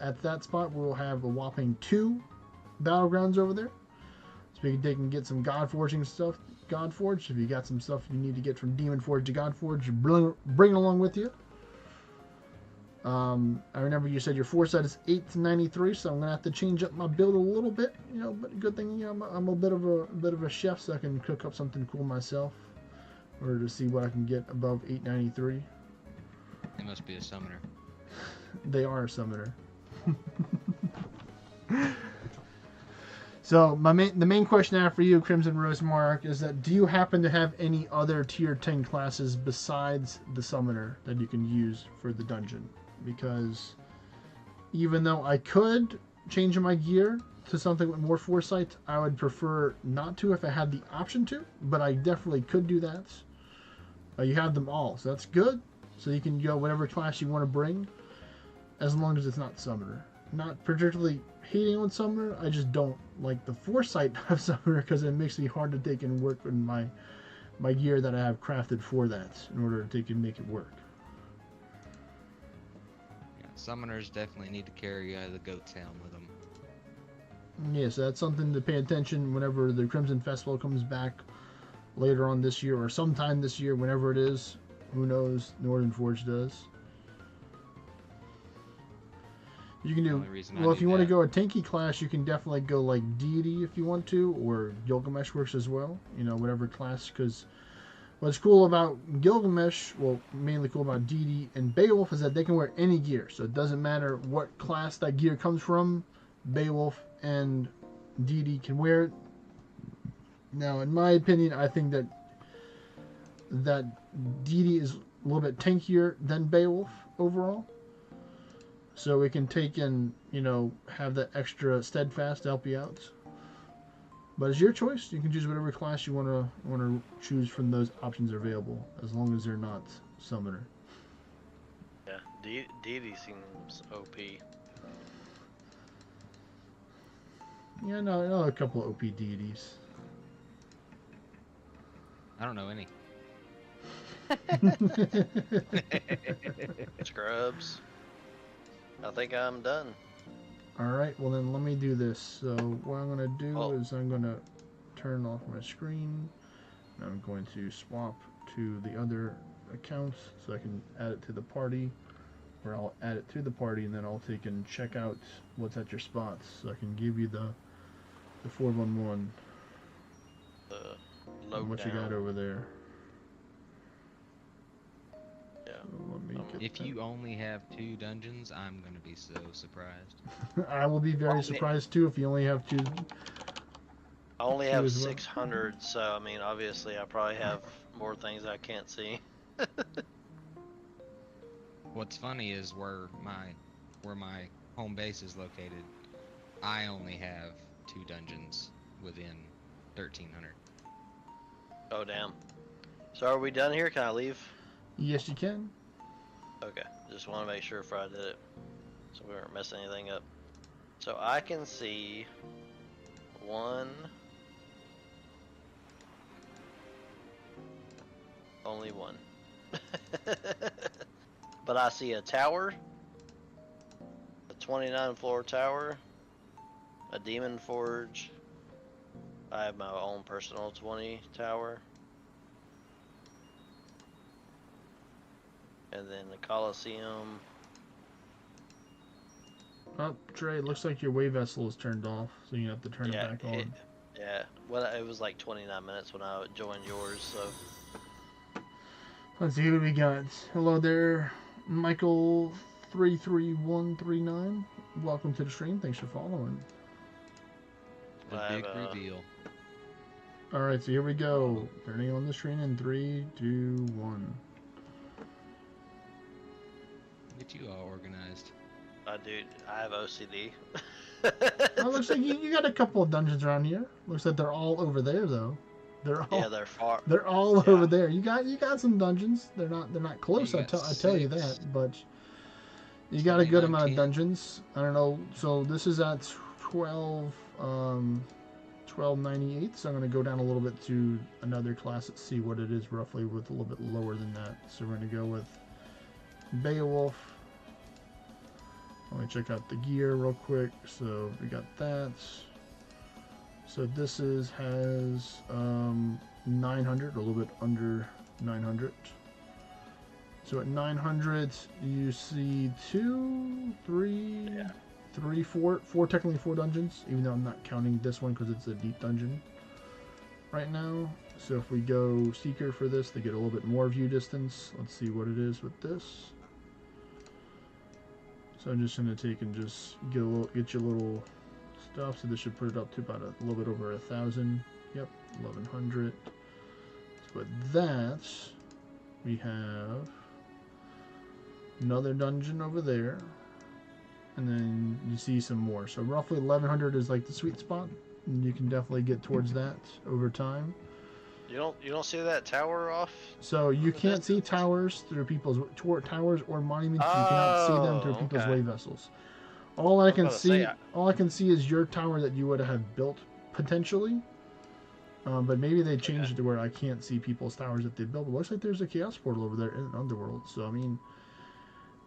at that spot, we'll have a whopping 2 battlegrounds over there. So they can get some God Forging stuff. God Forge, if you got some stuff you need to get from Demon Forge to God Forge, bring along with you. I remember you said your foresight is 8 to 93, so I'm gonna have to change up my build a little bit. But good thing I'm a bit of a chef, so I can cook up something cool myself, or to see what I can get above 893. It must be a summoner. They are a summoner. So the main question I have for you, Crimson Rose Monarch, is that do you happen to have any other tier 10 classes besides the summoner that you can use for the dungeon? Because even though I could change my gear to something with more foresight, I would prefer not to if I had the option to, but I definitely could do that. You have them all, so that's good. So you can go whatever class you want to bring, as long as it's not summoner. Not particularly hating on summoner, I just don't like the foresight of summoner because it makes me hard to take and work with my gear that I have crafted for that in order to take and make it work. Yeah, Summoners definitely need to carry the goat's helm with them. Yeah, so that's something to pay attention whenever the Crimson Festival comes back later on this year or sometime this year, whenever it is. Who knows? Northern Forge does. You can The do only reason I well if do you want to that- go a tanky class. You can definitely go like Deity if you want to, or Gilgamesh works as well. You know, whatever class. Because what's cool about Gilgamesh, well, mainly cool about Deity and Beowulf is that they can wear any gear. So it doesn't matter what class that gear comes from. Beowulf and Deity can wear it. Now, in my opinion, I think that Deity is a little bit tankier than Beowulf overall. So we can take and, you know, have that extra steadfast to help you out. But it's your choice. You can choose whatever class you want to choose from those options available, as long as they're not summoner. Yeah, Deity seems OP. Yeah, no, I know a couple of OP deities. I don't know any. Scrubs. I think I'm done. Alright, well then let me do this. So what I'm going to do Oh. is I'm going to turn off my screen. And I'm going to swap to the other account so I can add it to the party. Or I'll add it to the party and then I'll take and check out what's at your spots. So I can give you the 411 The and what you got lowdown. over there. Yeah. So let me get If that. you only have 2 dungeons, I'm gonna be so surprised. I will be very Well, surprised too if you only have 2. I only Two have as well. 600, so I mean, obviously, I probably have more things I can't see. What's funny is where my home base is located, I only have 2 dungeons within 1300. Oh, damn. So are we done here? Can I leave? Yes, you can. Okay, just want to make sure if I did it, so we weren't messing anything up. So I can see 1. Only 1. But I see a tower, a 29 floor tower, a demon forge. I have my own personal 20 tower. And then the Coliseum. Oh, Trey, it looks like your wave vessel is turned off, so you have to turn it back on. Yeah, well, it was like 29 minutes when I joined yours, so. Let's see what we got. Hello there, Michael33139. Welcome to the stream. Thanks for following. The I big have, reveal. All right, so here we go. Turning on the screen in 3, 2, 1. Get you all organized. Dude, I have OCD. Oh, looks like you got a couple of dungeons around here. Looks like they're all over there though. They're all Yeah, they're far. they're all Yeah. over there. You got some dungeons. They're not close. You I got tell you 6. that, but you got a good 29 amount of can. dungeons. I don't know. So this is at 1298. So I'm gonna go down a little bit to another class and see what it is roughly with a little bit lower than that. So we're gonna go with Beowulf. Let me check out the gear real quick. So we got that. So this has 900, a little bit under 900. So at 900, you see 4 technically 4 dungeons, even though I'm not counting this one because it's a deep dungeon right now. So if we go Seeker for this, they get a little bit more view distance. Let's see what it is with this. So I'm just going to take and just get your little stuff. So this should put it up to about a little bit over 1,000. Yep, 1,100. So with that, we have another dungeon over there. And then you see some more. So roughly 1,100 is like the sweet spot. And you can definitely get towards that over time. You don't see that tower off? So you the can't see distance? towers through people's towers or monuments. You cannot see them through Oh, people's okay. wave vessels. All I was can about to see, say, all I can see is your tower that you would have built potentially. But maybe they changed it to where I can't see people's towers that they built. It looks like there's a chaos portal over there in Underworld. So I mean,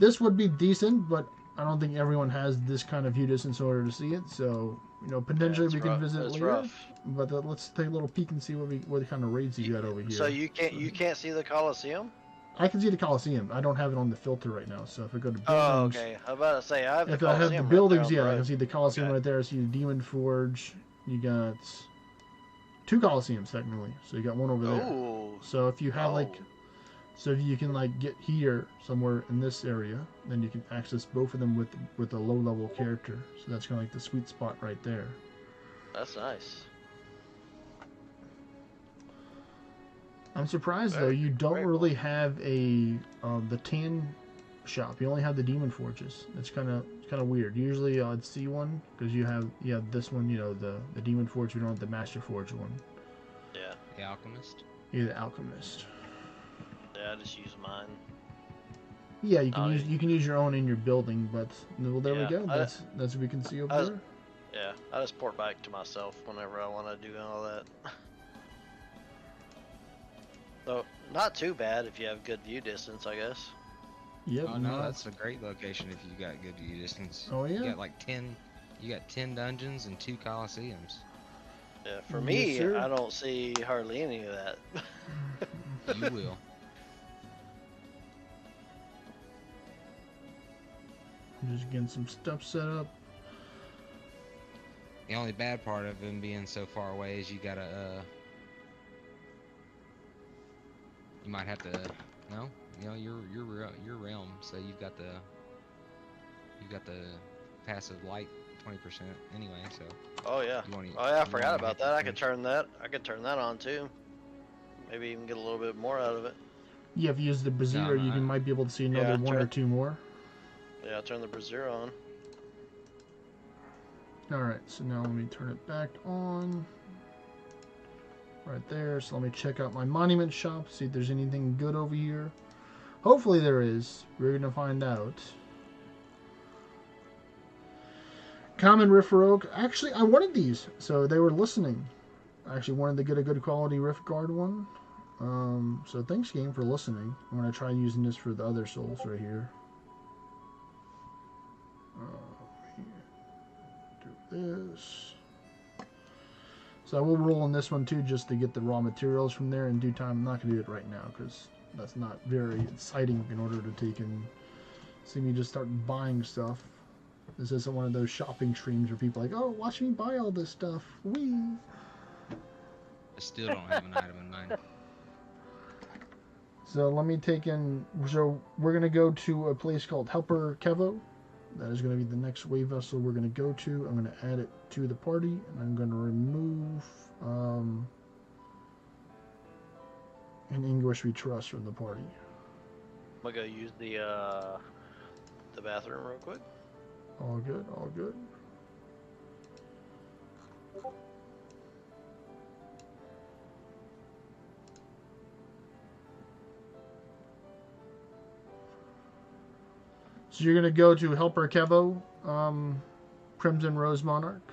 this would be decent, but I don't think everyone has this kind of view distance in order to see it. So potentially we can visit it later. Rough. But let's take a little peek and see what kind of raids you got over here. So you can't see the Coliseum? I can see the Coliseum. I don't have it on the filter right now. So if I go to buildings, Oh, okay. I'm about to say I have the if I Coliseum. have the buildings, right there on yeah, the I can road. see the Coliseum Okay. right there. I see the Demon Forge. You got 2 Coliseums technically. So you got one over there. Ooh. So if you have so if you can get here somewhere in this area, then you can access both of them with a low level character. So that's kind of like the sweet spot right there. That's nice. I'm surprised though you don't really have the tan shop. You only have the Demon Forges. It's kind of weird. Usually I'd see one because you have this one. The Demon Forge. You don't have the Master Forge one. Yeah. The Alchemist. Yeah, the Alchemist. Yeah, I just use mine. Yeah, you can use your own in your building, but well, there we Yeah, go. That's what we can see over there. Yeah, I just port back to myself whenever I want to do all that. So, not too bad if you have good view distance, I guess. Yep. Oh no, that's a great location if you got good view distance. Oh yeah. You got like 10. You got 10 dungeons and 2 coliseums. Yeah, for Yes, me, sir. I don't see hardly any of that. You will. I'm just getting some stuff set up. The only bad part of him being so far away is you gotta you might have to your realm, so you've got the passive light 20% anyway, so Oh yeah. I forgot about that. I could turn that on too. Maybe even get a little bit more out of it. Yeah, if you use the Brazier, you might be able to see another one or two more. Yeah, I'll turn the Brazier on. Alright, so now let me turn it back on. Right there. So let me check out my monument shop, see if there's anything good over here. Hopefully there is. We're going to find out. Common Rift Rogue. Actually, I wanted these, so they were listening. I actually wanted to get a good quality Rift Guard one. So thanks, game, for listening. I'm going to try using this for the other souls right here. Do this. So I will roll on this one too, just to get the raw materials from there in due time. I'm not going to do it right now because that's not very exciting in order to take and see me just start buying stuff. This isn't one of those shopping streams where people are like, oh, watch me buy all this stuff. Whee! I still don't have an item in mind. So let me take in. So we're going to go to a place called Helper Kevo. That is going to be the next wave vessel we're going to go to. I'm going to add it to the party, and I'm going to remove an English we trust from the party. I'm gonna go use the bathroom real quick. All good, all good. So you're going to go to Helper Kevo, Crimson Rose Monarch.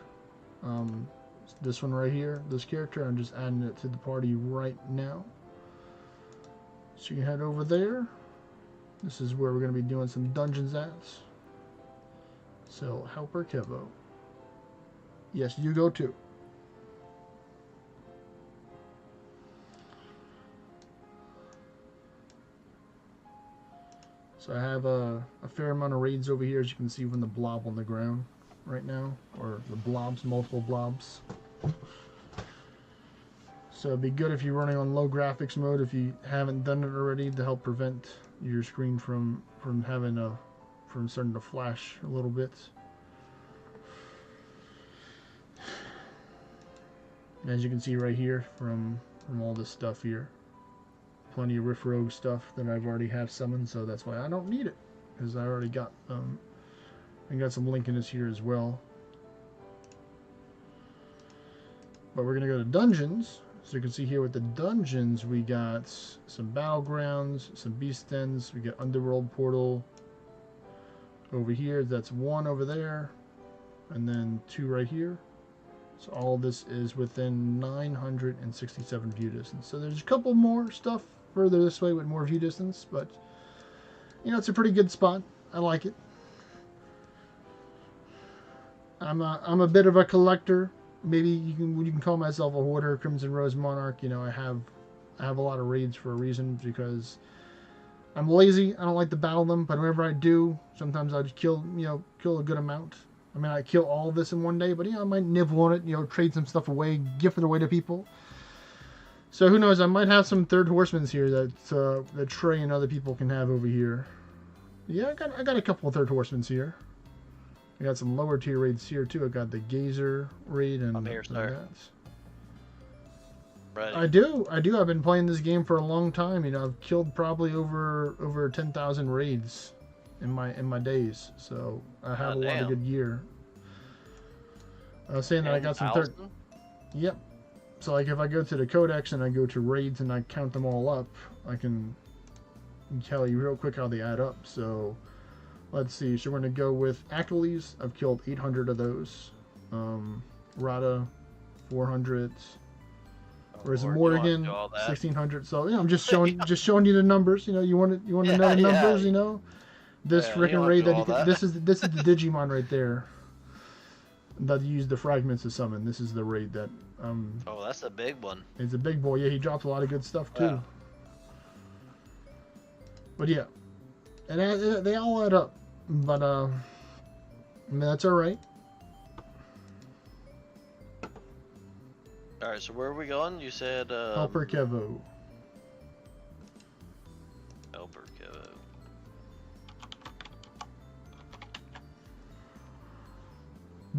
This one right here, this character, I'm just adding it to the party right now. So you can head over there. This is where we're going to be doing some dungeons at. So, Helper Kevo. Yes, you go too. So I have a fair amount of raids over here, as you can see from the blob on the ground right now. Or the blobs, multiple blobs. So it'd be good if you're running on low graphics mode if you haven't done it already, to help prevent your screen from starting to flash a little bit. As you can see right here from all this stuff here, plenty of Rift Rogue stuff that I've already have summoned, so that's why I don't need it, because I already got I got some Lincolnus here as well. But we're gonna go to dungeons. So you can see here with the dungeons, we got some battlegrounds, some beast dens, we got underworld portal over here. That's one over there, and then 2 right here. So all this is within 967 view distance. So there's a couple more stuff further this way with more view distance, but it's a pretty good spot. I like it. I'm a bit of a collector. Maybe you can call myself a hoarder, Crimson Rose Monarch. You know, I have a lot of raids for a reason because I'm lazy. I don't like to battle them, but whenever I do, sometimes I just kill a good amount. I mean, I kill all of this in one day, but I might nibble on it. Trade some stuff away, gift it away to people. So who knows? I might have some third horsemen here that Trey and other people can have over here. Yeah, I got a couple of third horsemen here. I got some lower tier raids here too. I got the Gazer raid and I'm here, sir. Ready. I do. I've been playing this game for a long time. I've killed probably over 10,000 raids in my days. So I have a lot of good gear. I was saying that I got some third. Yep. So like if I go to the Codex and I go to raids and I count them all up, I can tell you real quick how they add up. So let's see. So we're gonna go with Achilles. I've killed 800 of those. Rada, 400. Whereas Morrigan, 1,600. So I'm just showing you the numbers. You want to know the numbers. This freaking raid this is the Digimon right there. That used the fragments to summon. This is the raid that. Oh, that's a big one. It's a big boy. Yeah, he dropped a lot of good stuff too. Wow. But yeah, and they all add up. But I mean, that's all right. All right, so where are we going? You said Helper Kevo. Helper Kevo.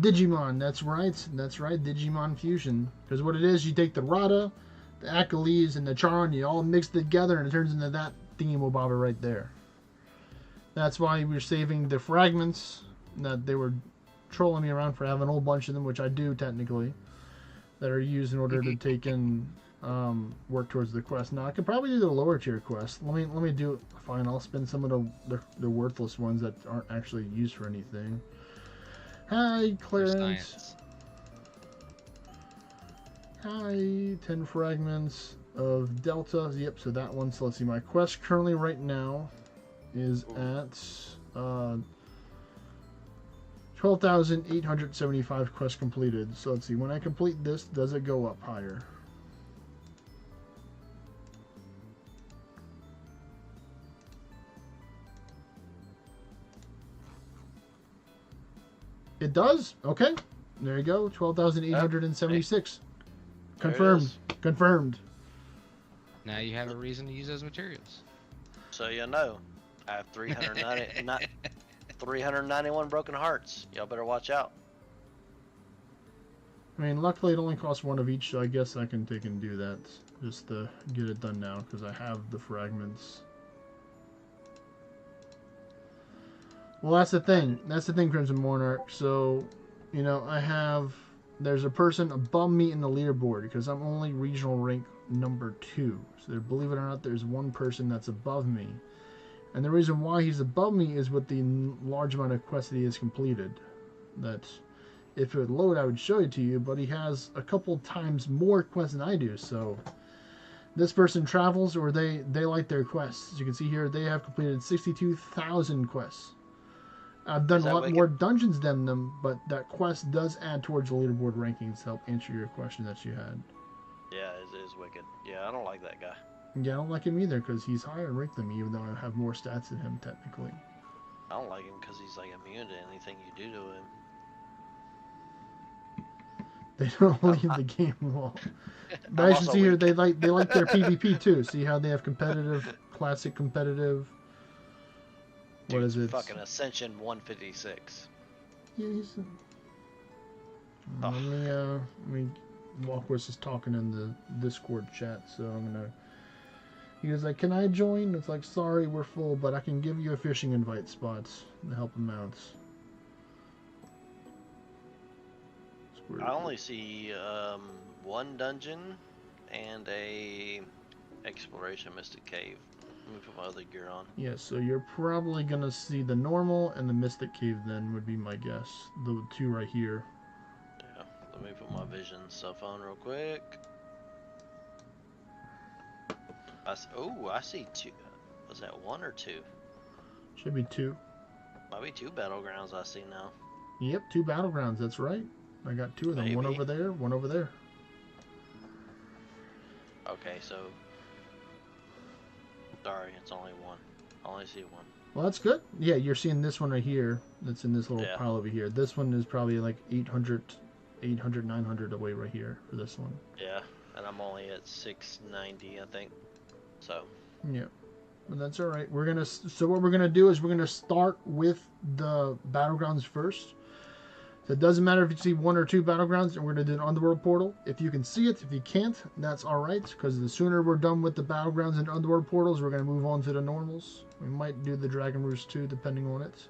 Digimon, that's right, Digimon Fusion. Because what it is, you take the Rada, the Achilles, and the Charon, you all mix together, and it turns into that thingy-mobobber right there. That's why we're saving the fragments that they were trolling me around for having a whole bunch of them, which I do technically, that are used in order to take in work towards the quest. Now I could probably do the lower tier quest. Let me do it. Fine, I'll spend some of the worthless ones that aren't actually used for anything. Hi, Clarence. Hi, 10 fragments of Delta. Yep, so that one. So let's see. My quest currently right now is at 12,875 quests completed. So let's see. When I complete this, does it go up higher? It does? Okay. There you go. 12,876. Confirmed. Confirmed. Now you have a reason to use those materials. So you know, I have 391 broken hearts. Y'all better watch out. I mean, luckily it only costs one of each, so I guess I can take and do that. Just to get it done now, because I have the fragments. Well, that's the thing. That's the thing, Crimson Monarch. So, there's a person above me in the leaderboard because I'm only regional rank number 2. So, believe it or not, there's one person that's above me. And the reason why he's above me is with the large amount of quests that he has completed. That, if it would load, I would show it to you, but he has a couple times more quests than I do. So, this person travels, or they like their quests. As you can see here, they have completed 62,000 quests. I've done a lot more dungeons than them, but that quest does add towards the leaderboard rankings to help answer your question that you had. Yeah, it is wicked. Yeah, I don't like that guy. Yeah, I don't like him either because he's higher ranked than me, even though I have more stats than him technically. I don't like him because he's like immune to anything you do to him. They don't leave the game well. But as you see here, they like their PvP too. See how they have competitive, classic competitive. What is it? Fucking Ascension 156. Yeah, he's. Let me. Walkworth is talking in the Discord chat, so I'm gonna. He was like, "Can I join?" It's like, "Sorry, we're full, but I can give you a fishing invite spots to help him out." I only see one dungeon and a exploration mystic cave. Let me put my other gear on. Yeah, so you're probably gonna see the normal and the mystic cave then would be my guess. The two right here. Yeah, let me put my vision stuff on real quick. I see two. Was that one or two? Should be two. Might be two battlegrounds I see now. Yep, 2 battlegrounds. That's right. I got 2 of them. One Maybe. over there, one over there. Okay, so. Sorry, it's only one. I only see one. Well, that's good. Yeah, you're seeing this one right here. That's in this little Yeah. pile over here. This one is probably like 800, 900 away right here for this one. Yeah, and I'm only at 690, I think. So. Yeah, but that's all right. We're gonna. So what we're gonna do is we're gonna start with the battlegrounds first. So it doesn't matter if you see 1 or 2 battlegrounds, and we're gonna do an underworld portal. If you can see it, if you can't, that's all right. Because the sooner we're done with the battlegrounds and underworld portals, we're gonna move on to the normals. We might do the Dragon Roost too, depending on it.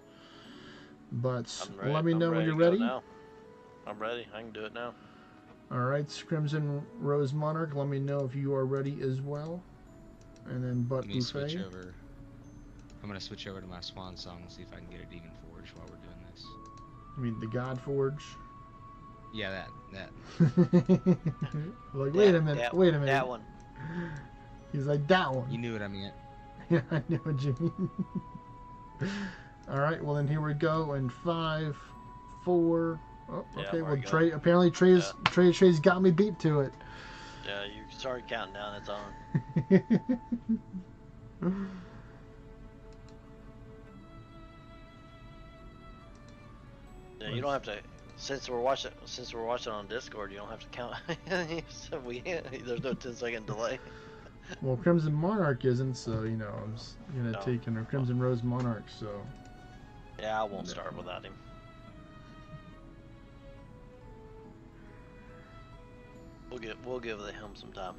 But I'm ready. let me know when you're to go ready. Now. I'm ready. I can do it now. All right, Crimson Rose Monarch. Let me know if you are ready as well. And then Butt Let me switch Buffet. over. I'm gonna switch over to my Swan Song and see if I can get a Demon Forge while we're doing this. I mean the God Forge. Yeah, that. Like, wait a minute, wait a minute. That one. He's like, that one. You knew what I meant. Yeah, I know what you mean. All right, well then here we go. And 5, 4. Oh, Yeah, okay. there Well, we go. Trey. Apparently, Trey's got me beat to it. Yeah, you started counting down. It's on. Yeah, you don't have to. Since we're watching on Discord, you don't have to count. So there's no 10-second delay. Well, Crimson Monarch isn't, so you know I'm just gonna No. take in a Crimson Rose Monarch. So Yeah, I won't start without him. We'll give him some time.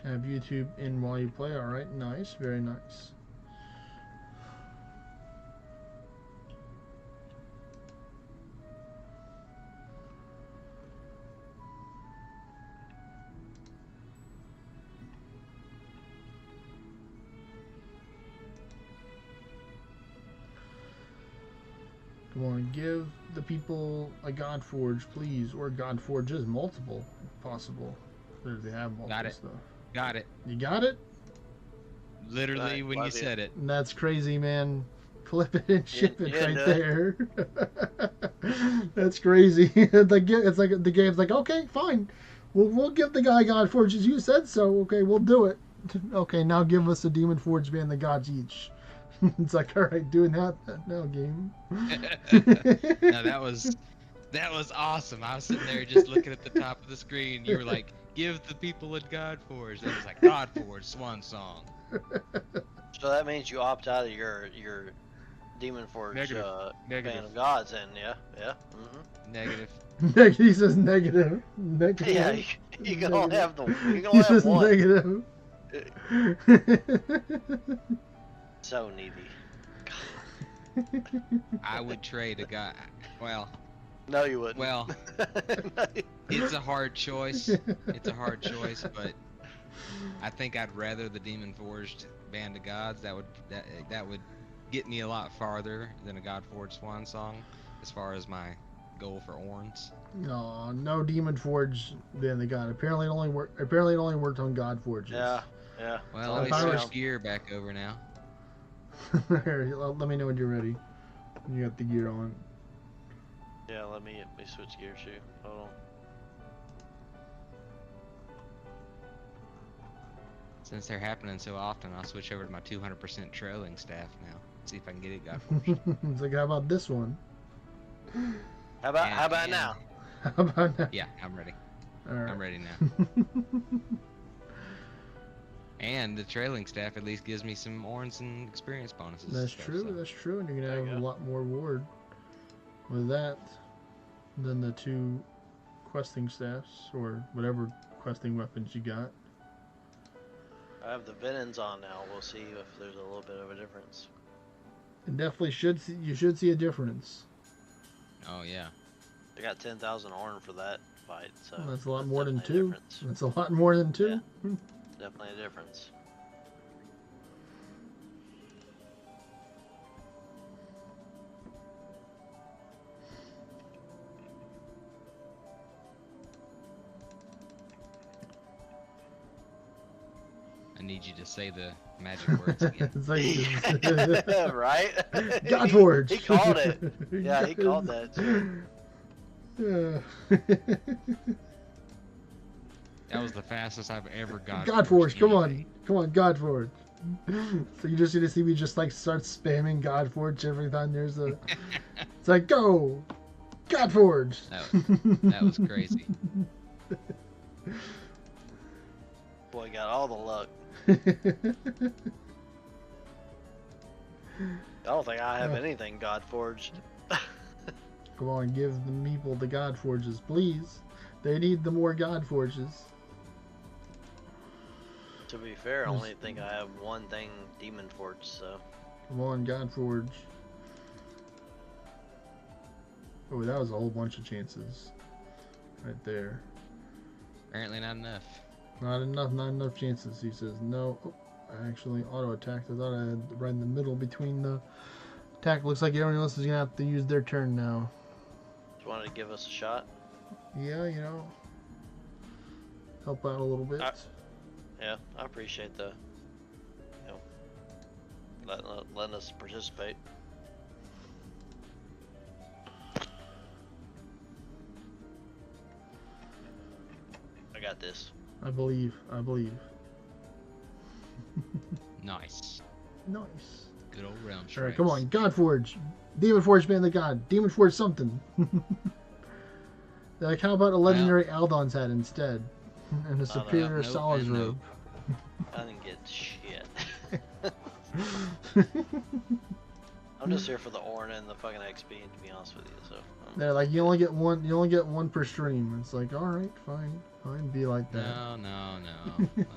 have YouTube in while you play. All right, nice, very nice. Come on, give the people a God Forge, please, or God Forges, multiple, if possible. If they have multiple Got it. stuff. Got it. You got it? Literally Alright, when you love you. said it. That's crazy, man. Flip it and ship it yeah, right do there. That's crazy. It's like the game's like, okay, fine. We'll give the guy God Forges. You said so. Okay, we'll do it. Okay, now give us a Demon Forge band the gods each. It's like, all right, doing that now, game. No, that was awesome. I was sitting there just looking at the top of the screen. You were like, "Give the people a God Forge." And it was like God Forge, Swan Song. So that means you opt out of your Demon Forge Negative. Band Negative. of Gods, and yeah. Mm-hmm. Negative. He says negative. Negative. Yeah, you can only have the you can He only says have one. negative. So needy. I would trade a guy. Well, No, you wouldn't. well, it's a hard choice. It's a hard choice, but I think I'd rather the Demon Forged Band of Gods. That would get me a lot farther than a God Forged Swan Song, as far as my goal for Orns. No Demon Forge then the God. Apparently it only worked on God Forges. Yeah. Well, If let me I was- switch gear back over now. Here, let me know when you're ready. You got the gear on. Yeah, let me switch gears too. Hold on. Since they're happening so often, I'll switch over to my 200% trailing staff now. See if I can get it God Forged. It's like, how about this one? How about And- now? How about that? Yeah, I'm ready. All right. I'm ready now. And the trailing staff at least gives me some Orns and experience bonuses. and That's stuff, true. so- That's true. And you're gonna There you have a go. lot more ward with that than the 2 questing staffs or whatever questing weapons you got. I have the Venons on now. We'll see if there's a little bit of a difference. And definitely you should see a difference. Oh yeah. I got 10,000 Orn for that fight, so Well, that's a lot more than definitely a 2. difference. That's a lot more than 2. Definitely a difference. need you to say the magic words again. It's like Right? Godforge. He called it. Yeah, he called that too. Yeah. That was the fastest I've ever got. Godforge, come on, Godforge. So you just need to see me just like start spamming Godforge every time there's a. It's like go, Godforge. That was crazy. Boy, got all the luck. I don't think I have anything God forged. Come on, give the people the Godforges, please. They need the more Godforges. To be fair, I only think I have one thing Demon Forged, so. Come on, Godforge. Oh, that was a whole bunch of chances. Right there. Apparently not enough. Not enough chances. He says no. Oh, I actually auto-attacked. I thought I had right in the middle between the attack. Looks like everyone else is going to have to use their turn now. Just wanted to give us a shot. Yeah, you know. Help out a little bit. Yeah, I appreciate the, letting us participate. I got this. I believe. Nice. Nice. Good old round strikes. Alright, come on. Godforge. Demon Forge man the god. Demon Forge something. Like, how about a legendary Aldon's hat instead? And a superior Sol's robe. I didn't get shit. I'm just here for the Orna and the fucking XP, to be honest with you. So they're like, you only get one. You only get one per stream. It's like, all right, fine, be like that. No. it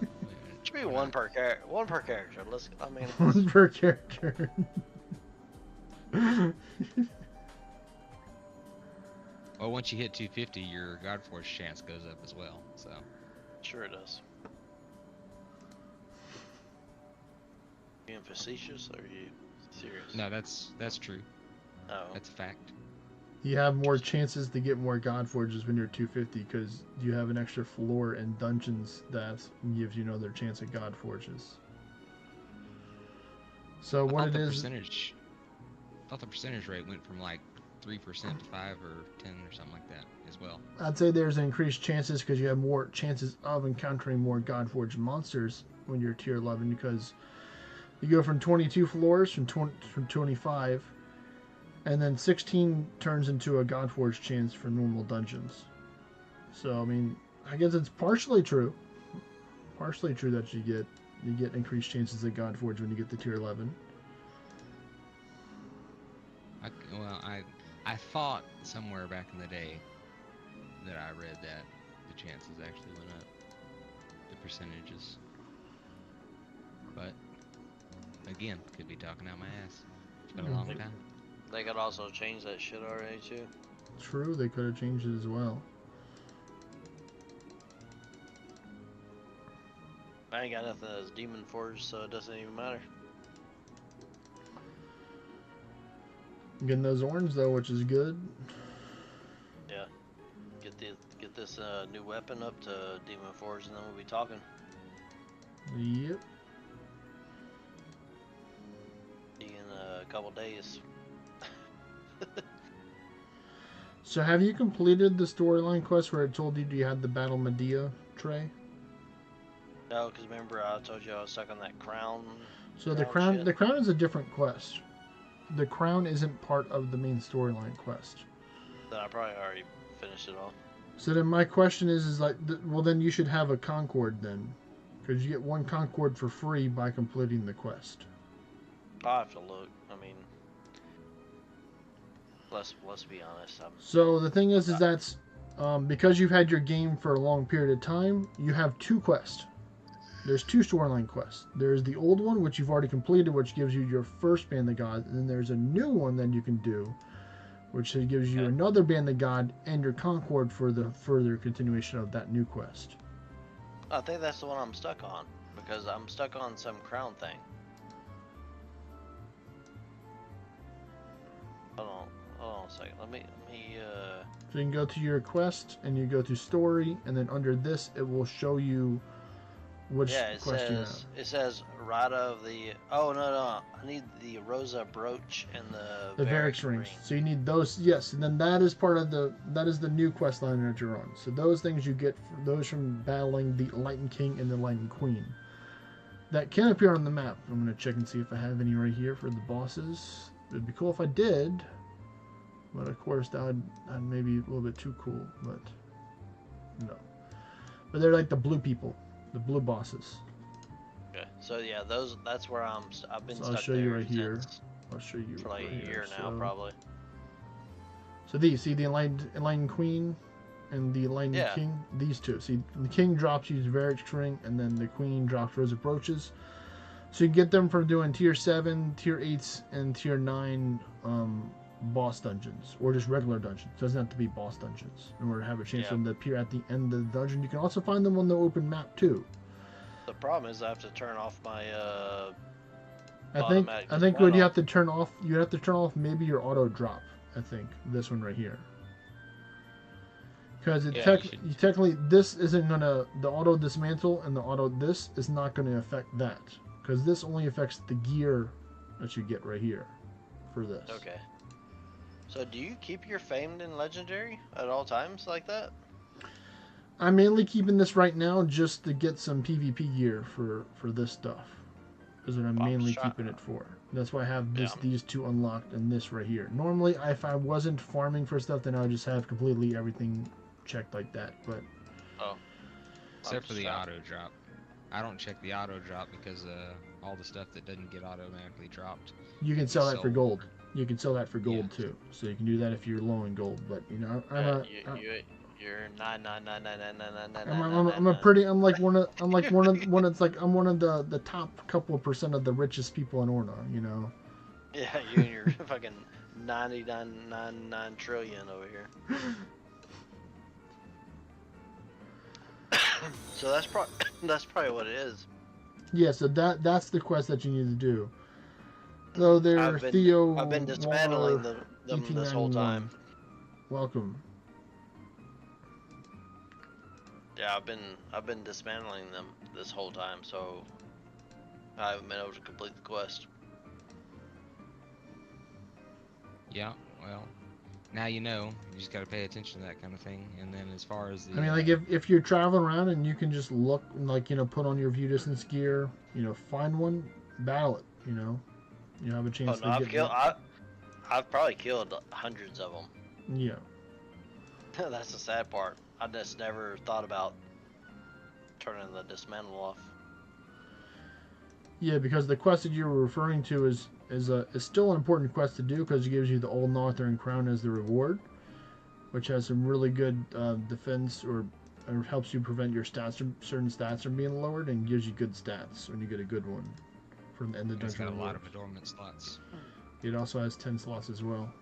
should be one per character. One per character. One per character. Well, once you hit 250, your Godforge chance goes up as well. So. Sure it does. Being facetious, or are you serious? No, that's true. Oh. That's a fact. You have more chances to get more Godforges when you're 250 because you have an extra floor in dungeons that gives you another chance at Godforges. So what it is? I thought the percentage rate went from like 3% to 5 or 10 or something like that as well. I'd say there's increased chances because you have more chances of encountering more Godforged monsters when you're tier 11 because you go from 22 floors from 25, and then 16 turns into a Godforged chance for normal dungeons. So I mean, I guess it's partially true that you get increased chances at Godforge when you get to tier 11. I thought somewhere back in the day that I read that the chances actually went up, the percentages. But again, could be talking out my ass. It's been a long time. They could also change that shit already too. True, they could have changed it as well. I ain't got nothing that's Demon Forged, so it doesn't even matter. Getting those orange though, which is good. Yeah. Get this new weapon up to Demon Forge, and then we'll be talking. Yep. In a couple days. So have you completed the storyline quest where it told you had the Battle Medea tray? No, because remember I told you I was stuck on that crown. So the crown is a different quest. The crown isn't part of the main storyline quest. Then I probably already finished it all. So then my question is like, well then you should have a Concord then, because you get one Concord for free by completing the quest. I'll have to look. I mean, let's be honest. So the thing is that's because you've had your game for a long period of time, you have two quests. There's two storyline quests. There's the old one, which you've already completed, which gives you your first Band of God, and then there's a new one that you can do, which gives you another Band of God and your Concord for the further continuation of that new quest. I think that's the one I'm stuck on, because I'm stuck on some crown thing. Hold on a second. Let me So you can go to your quest, and you go to story, and then under this, it will show you Which Yeah, it quest you have? says Rada of the. Oh no, I need the Rosa brooch and the The Varix rings. So you need those. Yes, and then that is part of the new quest line that you're on. So those things you get those from battling the Lightning King and the Lightning Queen. That can appear on the map. I'm gonna check and see if I have any right here for the bosses. It'd be cool if I did, but of course that'd maybe a little bit too cool. But no. But they're like the blue people, the blue bosses. Okay, so yeah, that's where I've been So stuck I'll show there you right here. since I'll show you for like right a here. year now, probably. So these, see the Enlightened Queen and the Enlightened King? These two. See, the King drops you Varix Ring, and then the Queen drops Rosa Brooches. So you get them from doing Tier 7, Tier 8s, and Tier 9 boss dungeons, or just regular dungeons. It doesn't have to be boss dungeons in order to have a chance for them to appear at the end of the dungeon. You can also find them on the open map, too. The problem is I have to turn off my I think what you have to turn off, maybe your auto drop. I think this one right here, because technically this isn't gonna, the auto dismantle and the auto this is not gonna affect that, because this only affects the gear that you get right here for this. Okay. So do you keep your famed and legendary at all times like that? I'm mainly keeping this right now just to get some PvP gear for this stuff. Is what I'm mainly keeping it for. That's why I have these two unlocked and this right here. Normally, if I wasn't farming for stuff, then I would just have completely everything checked like that. But except for the auto drop, I don't check the auto drop because all the stuff that doesn't get automatically dropped. You can sell that for gold. You can sell that for gold too. So you can do that if you're low in gold. But you know, you're 9999999. I'm one of the top couple % of the richest people in Orna, you know. Yeah, you and your fucking 99.99 trillion over here. So that's probably what it is. Yeah, so that's the quest that you need to do. Though I've been dismantling them this whole time. Welcome. Yeah, I've been dismantling them this whole time, so I haven't been able to complete the quest. Yeah, well, now you know. You just gotta pay attention to that kind of thing. And then as far as the, I mean, like if you're traveling around and you can just look, like, you know, put on your view distance gear, you know, find one, battle it, you know, you have a chance to get. I've probably killed hundreds of them. Yeah. That's the sad part. I just never thought about turning the dismantle off. Yeah, because the quest that you were referring to is still an important quest to do, because it gives you the Old Northern Crown as the reward, which has some really good defense, or helps you prevent your certain stats from being lowered, and gives you good stats when you get a good one from the end of the dungeon. It's got a lot of adornment slots. It also has 10 slots as well.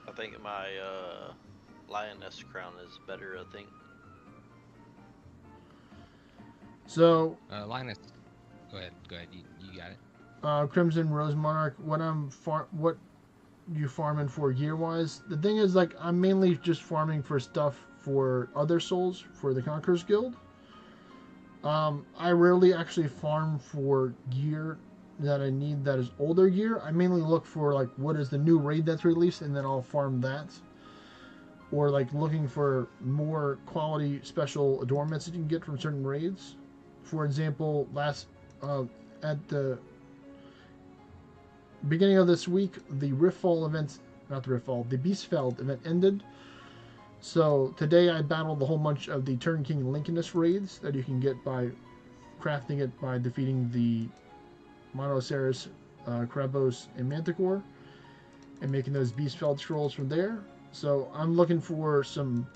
I think my Lioness crown is better, I think. So Linus, go ahead, you got it. Crimson Rose Monarch, what you farming for gear wise? The thing is, like, I'm mainly just farming for stuff for other souls for the Conqueror's Guild. I rarely actually farm for gear that I need that is older gear. I mainly look for, like, what is the new raid that's released, and then I'll farm that. Or, like, looking for more quality special adornments that you can get from certain raids. For example, at the beginning of this week, the Riftfall event, the Beastfeld event ended. So today I battled a whole bunch of the Turn King Lincolnus raids that you can get by crafting it by defeating the Monoceros, Krabos, and Manticore, and making those Beastfeld scrolls from there. So I'm looking for some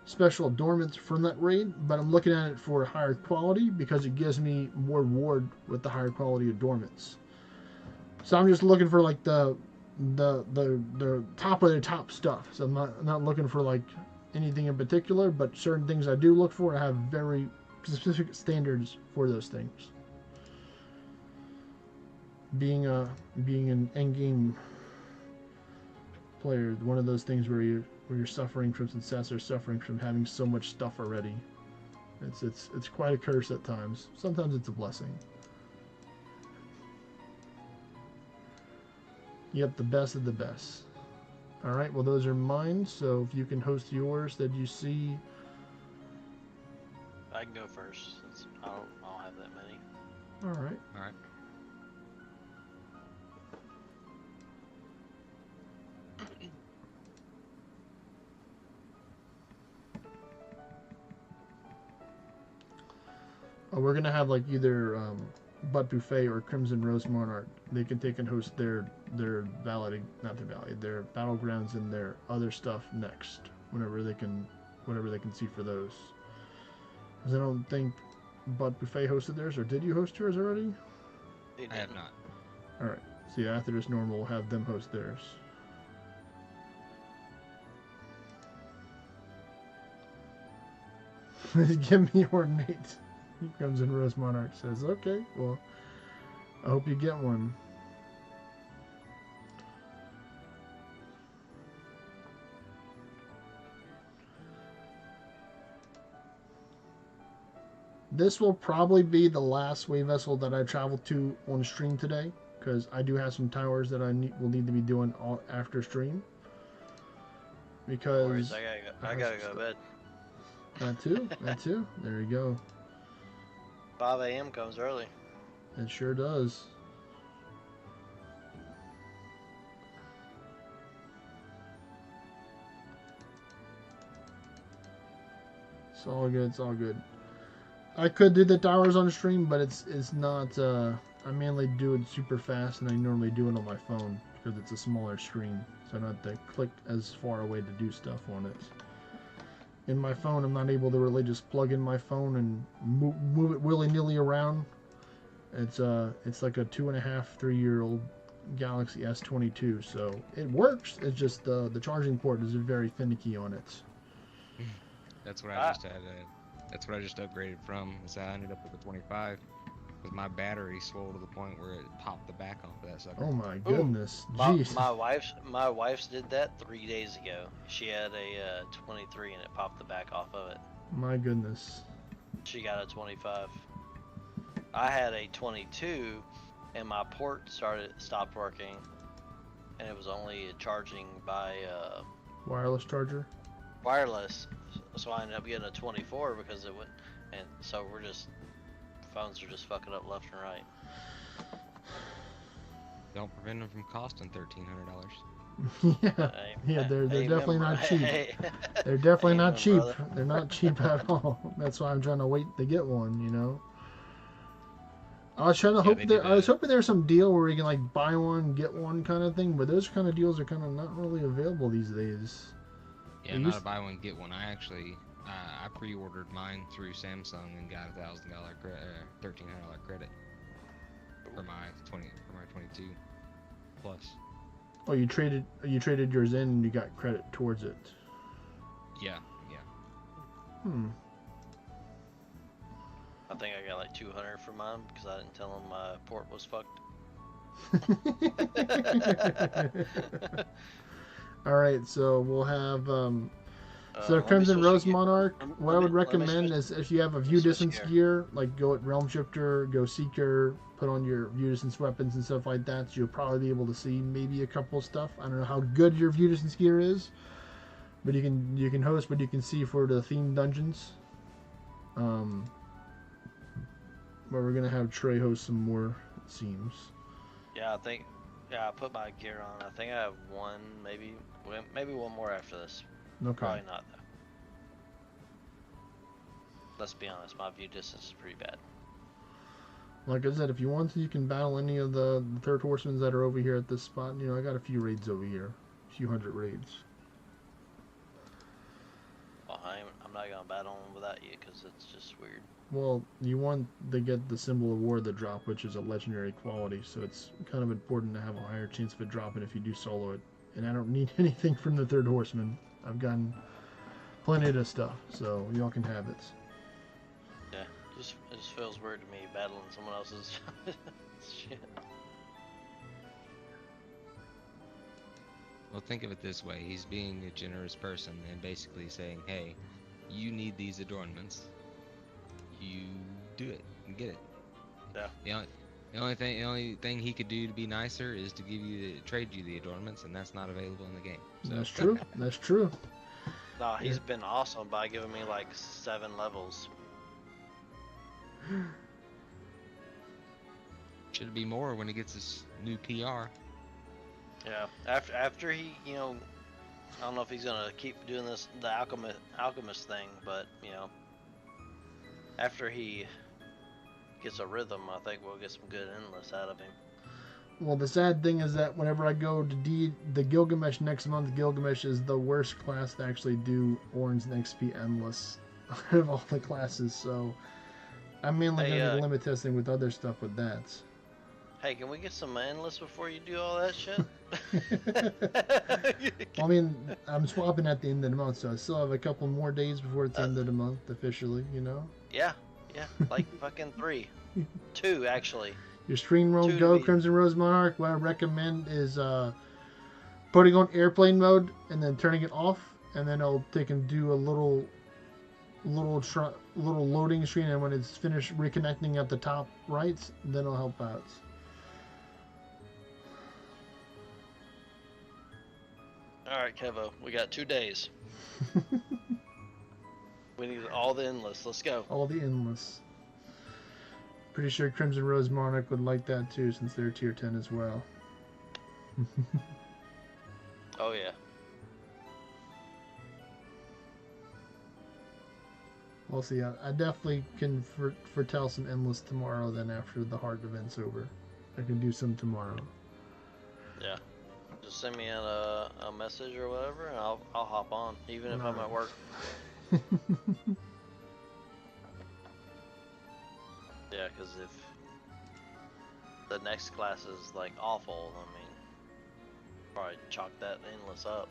special adornments from that raid, but I'm looking at it for higher quality because it gives me more reward with the higher quality adornments. So I'm just looking for, like, the top of the top stuff. So I'm not looking for, like, anything in particular, but certain things I do look for. I have very specific standards for those things. Being an endgame player, one of those things where you're suffering from success or suffering from having so much stuff already. It's quite a curse at times. Sometimes it's a blessing. Yep, the best of the best. All right, well those are mine. So if you can host yours that you see. I can go first since I don't have that many. All right. All right. We're gonna have like either Butt Buffet or Crimson Rose Monarch. They can take and host their balloting, not their valley, their battlegrounds and their other stuff next. Whenever they can see for those. Because I don't think Butt Buffet hosted theirs, or did you host yours already? I have not. All right. So yeah, after this normal, we'll have them host theirs. Give me ornate. He comes in. Rose Monarch says, "Okay, well, I hope you get one." This will probably be the last way vessel that I travel to on stream today, because I do have some towers that will need to be doing all after stream. Because I gotta go to bed. That too. There you go. 5 a.m. comes early. It sure does. It's all good. It's all good. I could do the towers on stream, but it's not. I mainly do it super fast, and I normally do it on my phone because it's a smaller screen, so I don't have to click as far away to do stuff on it. In my phone, I'm not able to really just plug in my phone and move it willy-nilly around. It's like a 2.5, 3-year-old Galaxy S22, so it works. It's just the charging port is very finicky on it. That's what I just had. That's what I just upgraded from. So I ended up with the 25 because my battery swelled to the point where it popped the back off of that sucker. Oh my goodness! Jeez. My wife's did that 3 days ago. She had a 23 and it popped the back off of it. My goodness. She got a 25. I had a 22 and my port stopped working, and it was only charging by Wireless charger. wireless. So I ended up getting a 24 because it went, and so phones are just fucking up left and right. Don't prevent them from costing $1,300. Yeah, they're definitely not cheap. Hey, They're definitely not Amen, cheap. brother. They're not cheap at all. That's why I'm trying to wait to get one. You know. I was trying to hope I was hoping there was some deal where you can like buy one get one kind of thing, but those kind of deals are kind of not really available these days. Yeah, not a buy one get one. I actually I pre-ordered mine through Samsung and got $1,000 $1,300 credit for my 22 plus. Oh, you traded yours in and you got credit towards it. Yeah. I think I got like 200 for mine because I didn't tell them my port was fucked. All right, so we'll have so Crimson Rose Monarch. What I would recommend is if you have a view distance gear, like go at Realm Shifter, go Seeker, put on your view distance weapons and stuff like that. So you'll probably be able to see maybe a couple stuff. I don't know how good your view distance gear is, but you can host, but you can see for the themed dungeons. But we're gonna have Trey host some more, it seems. Yeah, I put my gear on. I think I have one, maybe one more after this. Okay. Probably not though. Let's be honest, my view distance is pretty bad. Like I said, if you want to, you can battle any of the third horsemen that are over here at this spot. You know, I got a few raids over here, a few hundred raids. Well, I'm not gonna battle them without you because it's just weird. Well, you want to get the symbol of war, the drop, which is a legendary quality, so it's kind of important to have a higher chance of it dropping if you do solo it. And I don't need anything from the third horseman. I've gotten plenty of this stuff, so y'all can have it. Yeah, it just feels weird to me battling someone else's shit. Well, think of it this way. He's being a generous person and basically saying, hey, you need these adornments. you do it and get it. Yeah. The only thing he could do to be nicer is to trade you the adornments, and that's not available in the game. So. That's true. That's true. No, he's been awesome by giving me like 7 levels. Should be more when he gets his new PR. Yeah. After he, you know, I don't know if he's gonna keep doing the alchemist thing, but you know, after he gets a rhythm, I think we'll get some good endless out of him. Well, the sad thing is that whenever I go to the Gilgamesh next month, Gilgamesh is the worst class to actually do Orange and XP endless out of all the classes. So I'm mainly going to be limit testing with other stuff with that. Hey, can we get some endless before you do all that shit? Well, I mean, I'm swapping at the end of the month, so I still have a couple more days before it's the end of the month officially, you know? Yeah, like fucking 3. 2, actually. Your stream roam go, Crimson Rose Monarch, what I recommend is putting on airplane mode and then turning it off, and then it'll take and do a little loading screen, and when it's finished reconnecting at the top right, then it'll help out. Alright, Kevo, we got 2 days. We need all the endless. Let's go. All the endless. Pretty sure Crimson Rose Monarch would like that too, since they're tier 10 as well. Oh yeah. We'll see. I definitely can foretell some endless tomorrow. Then after the hard event's over, I can do some tomorrow. Yeah. Just send me a message or whatever, and I'll hop on, even if I'm at work. Yeah, because if the next class is like awful, I mean, probably chalk that endless up.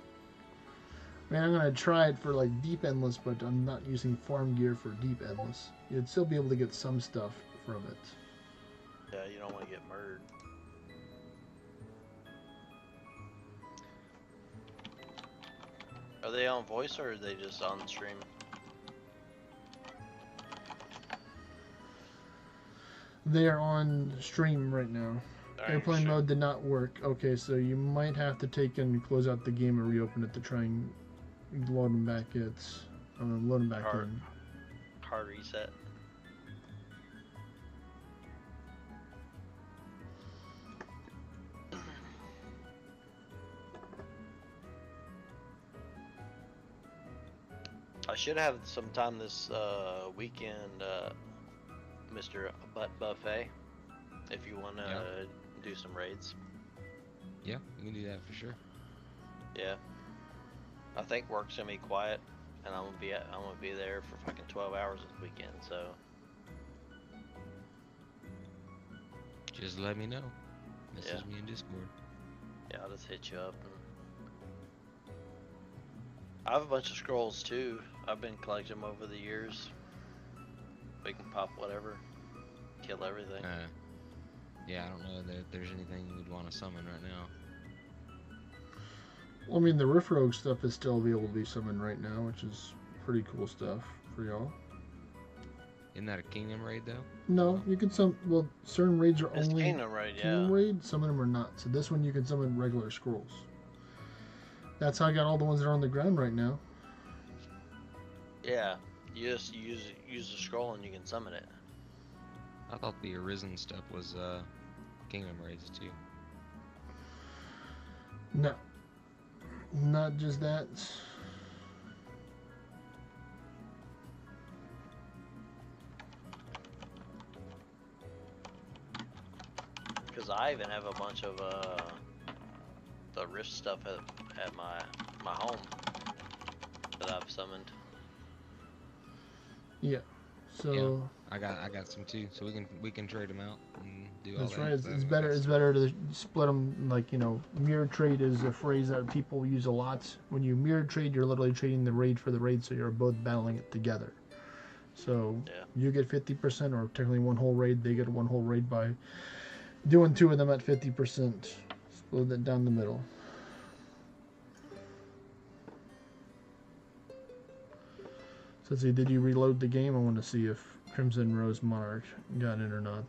I mean, I'm gonna try it for like deep endless, but I'm not using farm gear for deep endless. You'd still be able to get some stuff from it. Yeah, you don't want to get murdered. Are they on voice or are they just on stream? They are on stream right now. Airplane mode did not work. Okay, so you might have to take and close out the game and reopen it to try and load them back. Load them back in. Hard reset. I should have some time this weekend, Mr. Butt Buffet, if you want to do some raids. Yeah, we can do that for sure. Yeah. I think work's gonna be quiet, and I'm gonna be there for fucking 12 hours this weekend. So just let me know. Message me in Discord. Yeah, I'll just hit you up. I have a bunch of scrolls too. I've been collecting them over the years. We can pop whatever, kill everything. Yeah, I don't know that there's anything you would want to summon right now. Well, I mean, the Rift Rogue stuff is still able to be summoned right now, which is pretty cool stuff for y'all. Isn't that a Kingdom raid though? No, you can summon. Well, certain raids are It's only Kingdom raid, Kingdom raid. Some of them are not. So this one you can summon regular scrolls. That's how I got all the ones that are on the ground right now. Yeah, you just use the scroll and you can summon it. I thought the Arisen stuff was Kingdom raids too. No, not just that. Because I even have a bunch of the Rift stuff at my home that I've summoned. Yeah. So I got some too, so we can trade them out and do all that. That's right. It's better. It's better to split them. Like, you know, mirror trade is a phrase that people use a lot. When you mirror trade, you're literally trading the raid for the raid, so you're both battling it together. So you get 50%, or technically one whole raid. They get one whole raid by doing two of them at 50%. Split it down the middle. So let's see, did you reload the game? I want to see if Crimson Rose Monarch got in or not.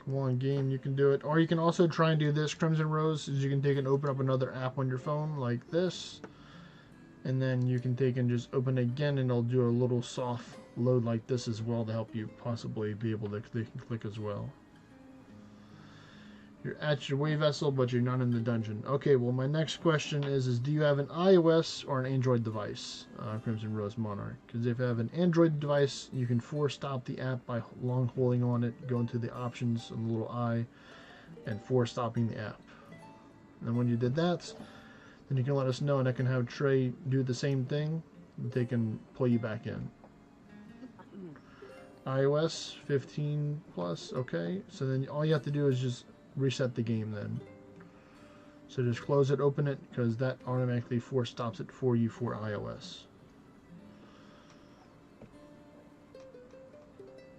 Come on, game, you can do it. Or you can also try and do this, Crimson Rose, is you can take and open up another app on your phone like this. And then you can take and just open it again, and it'll do a little soft load like this as well to help you possibly be able to click as well. You're at your way vessel, but you're not in the dungeon. Okay, well, my next question is do you have an iOS or an Android device, Crimson Rose Monarch? Because if you have an Android device, you can force stop the app by long holding on it, go into the options on the little eye, and force stopping the app. And when you did that, then you can let us know, and I can have Trey do the same thing. They can pull you back in. iOS 15 plus, okay. So then all you have to do is just reset the game then. So just close it, open it, because that automatically force stops it for you for iOS.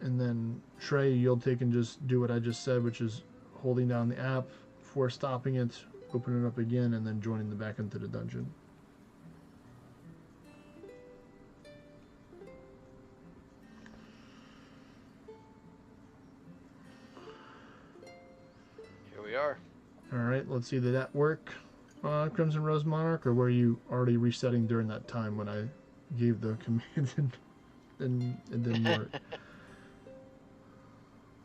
And then Trey, you'll take and just do what I just said, which is holding down the app, force stopping it, open it up again, and then joining the back into the dungeon. We are. Alright, let's see, did that work, Crimson Rose Monarch, or were you already resetting during that time when I gave the command and it didn't work?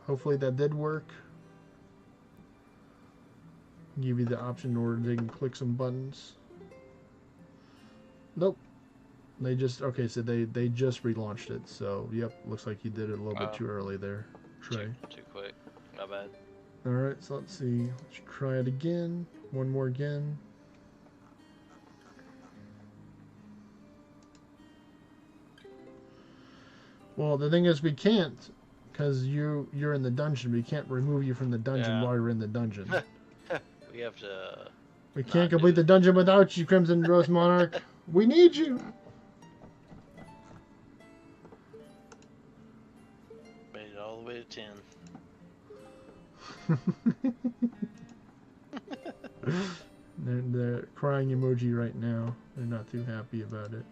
Hopefully that did work. Give you the option in order they can click some buttons. Nope. They just, okay, so they just relaunched it, so yep, looks like you did it a little bit too early there, Trey. Too quick. My bad. Alright, so let's see. Let's try it again. One more again. Well, the thing is, we can't, because you're in the dungeon. We can't remove you from the dungeon while you're in the dungeon. We have to... We can't complete the dungeon without you, Crimson Rose Monarch. We need you! Made it all the way to 10. They're crying emoji right now. They're not too happy about it.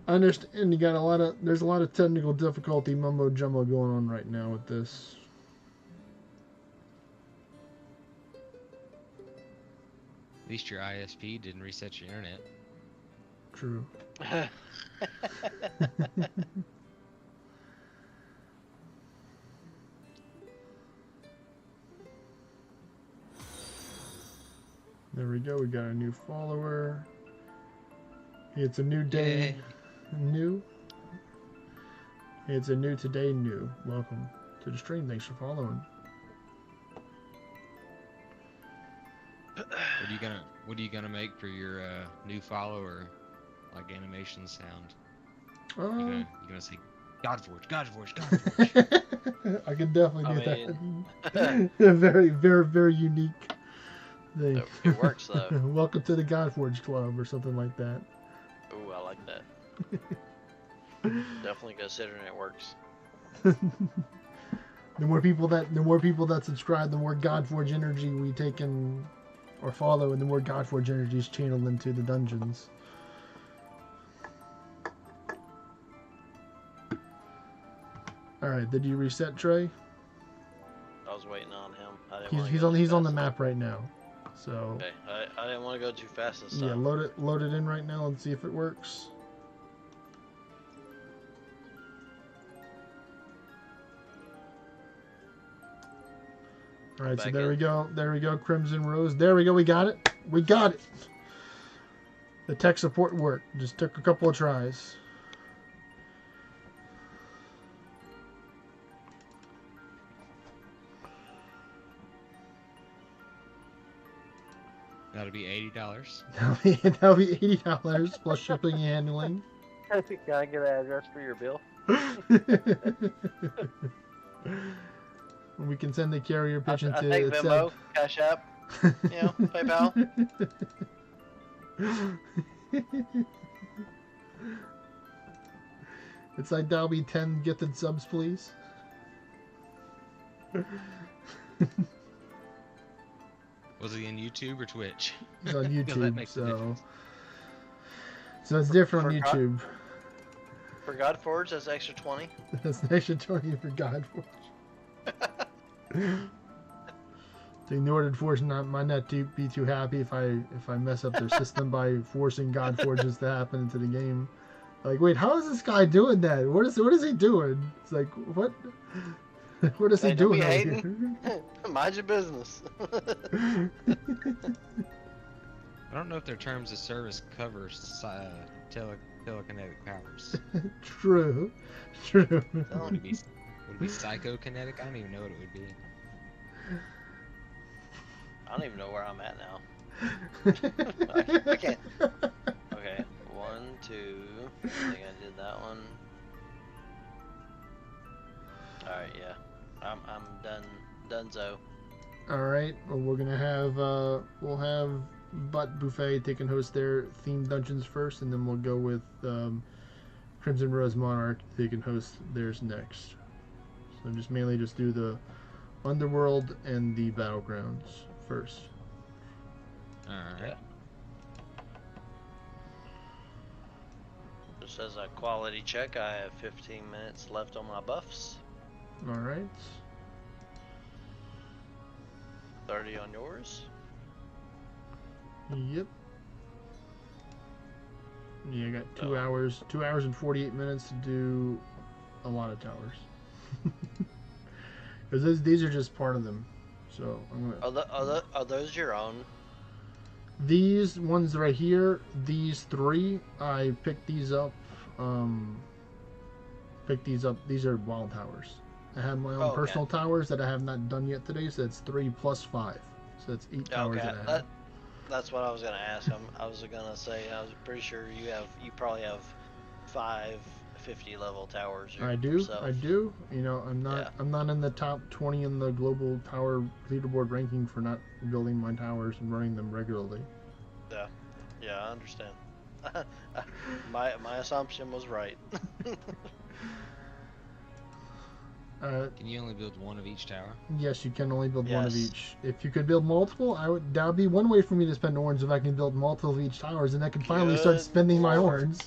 I understand you got there's a lot of technical difficulty mumbo jumbo going on right now with this. At least your ISP didn't reset your internet. True. There we go. We got a new follower. It's a new day. New. It's a new today. New. Welcome to the stream. Thanks for following. What are you gonna make for your new follower, like animation sound? You gonna say Godforge, Godforge, Godforge? I could definitely do that. Very, very, very unique thing. It works though. Welcome to the Godforge Club or something like that. Ooh, I like that. Definitely considering it works. The more people that subscribe, the more Godforge energy we take in or follow, and the more Godforge energy is channeled into the dungeons. Alright, did you reset, Trey? I was waiting on him. He's on the map right now. So okay, I didn't want to go too fast this time. Yeah, load it in right now and see if it works. Alright, so there we go, Crimson Rose. There we go, we got it. We got it. The tech support worked. Just took a couple of tries. That'll be $80. That'll be $80 plus shipping and handling. Can I get an address for your bill? We can send the carrier pigeon I to think Venmo, Cash App, PayPal. It's like that'll be 10 gifted subs, please. Was he in YouTube or Twitch? It's on 'Cause that YouTube, makes a so difference. it's different on Forgot- YouTube. For Godforge, that's extra 20. That's an extra 20 for Godforge. So in order for my net to be too happy if I mess up their system by forcing Godforges to happen into the game. Like, wait, how is this guy doing that? What is he doing? It's like, what? What is he Hey, don't doing be over hating. Mind your business. here? I don't know if their terms of service covers telekinetic powers. True. Would it be psychokinetic? I don't even know what it would be. I don't even know where I'm at now. I can't. Okay, 1, 2. I think I did that one. Alright, yeah. I'm done. Donezo. All right. Well, we're gonna have we'll have Butt Buffet take and host their themed dungeons first, and then we'll go with Crimson Rose Monarch take and host theirs next. So just mainly just do the Underworld and the Battlegrounds first. Alright. Just as a quality check, I have 15 minutes left on my buffs. All right. 30 on yours. Yep. Yeah, I got 2 Oh. hours, 2 hours and 48 minutes to do a lot of towers. Because these are just part of them. So I'm gonna. Are those your own? These ones right here, these 3, I picked these up. These are wild towers. I have my own Okay. personal towers that I have not done yet today, so that's 3 plus 5. So that's 8 towers Okay, that I have. that's what I was gonna ask. I was gonna say I was pretty sure you probably have 5 50 level towers. I do. yourself. I do. You know, I'm not. Yeah. I'm not in the top 20 in the global tower leaderboard ranking for not building my towers and running them regularly. Yeah, I understand. my assumption was right. Can you only build one of each tower? Yes, you can only build one of Yes. each. If you could build multiple, that would be one way for me to spend orange. If I can build multiple of each towers, and I can finally start Good spending my lord. orange.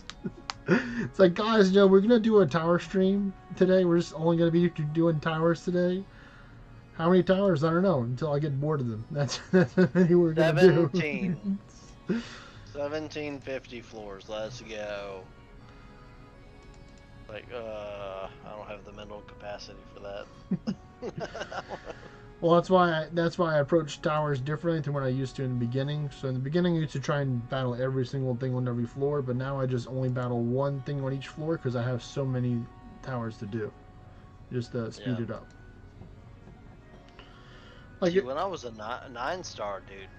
It's like, guys, you know, we're gonna do a tower stream today. We're just only gonna be doing towers today. How many towers? I don't know. Until I get bored of them. That's how many we're gonna 17. do. 1750 floors. Let's go. Like, I don't have the mental capacity for that. Well, that's why I approach towers differently than what I used to in the beginning. So in the beginning, I used to try and battle every single thing on every floor, but now I just only battle one thing on each floor because I have so many towers to do, just to speed Yeah. it up. Like See, when I was a 9-star dude,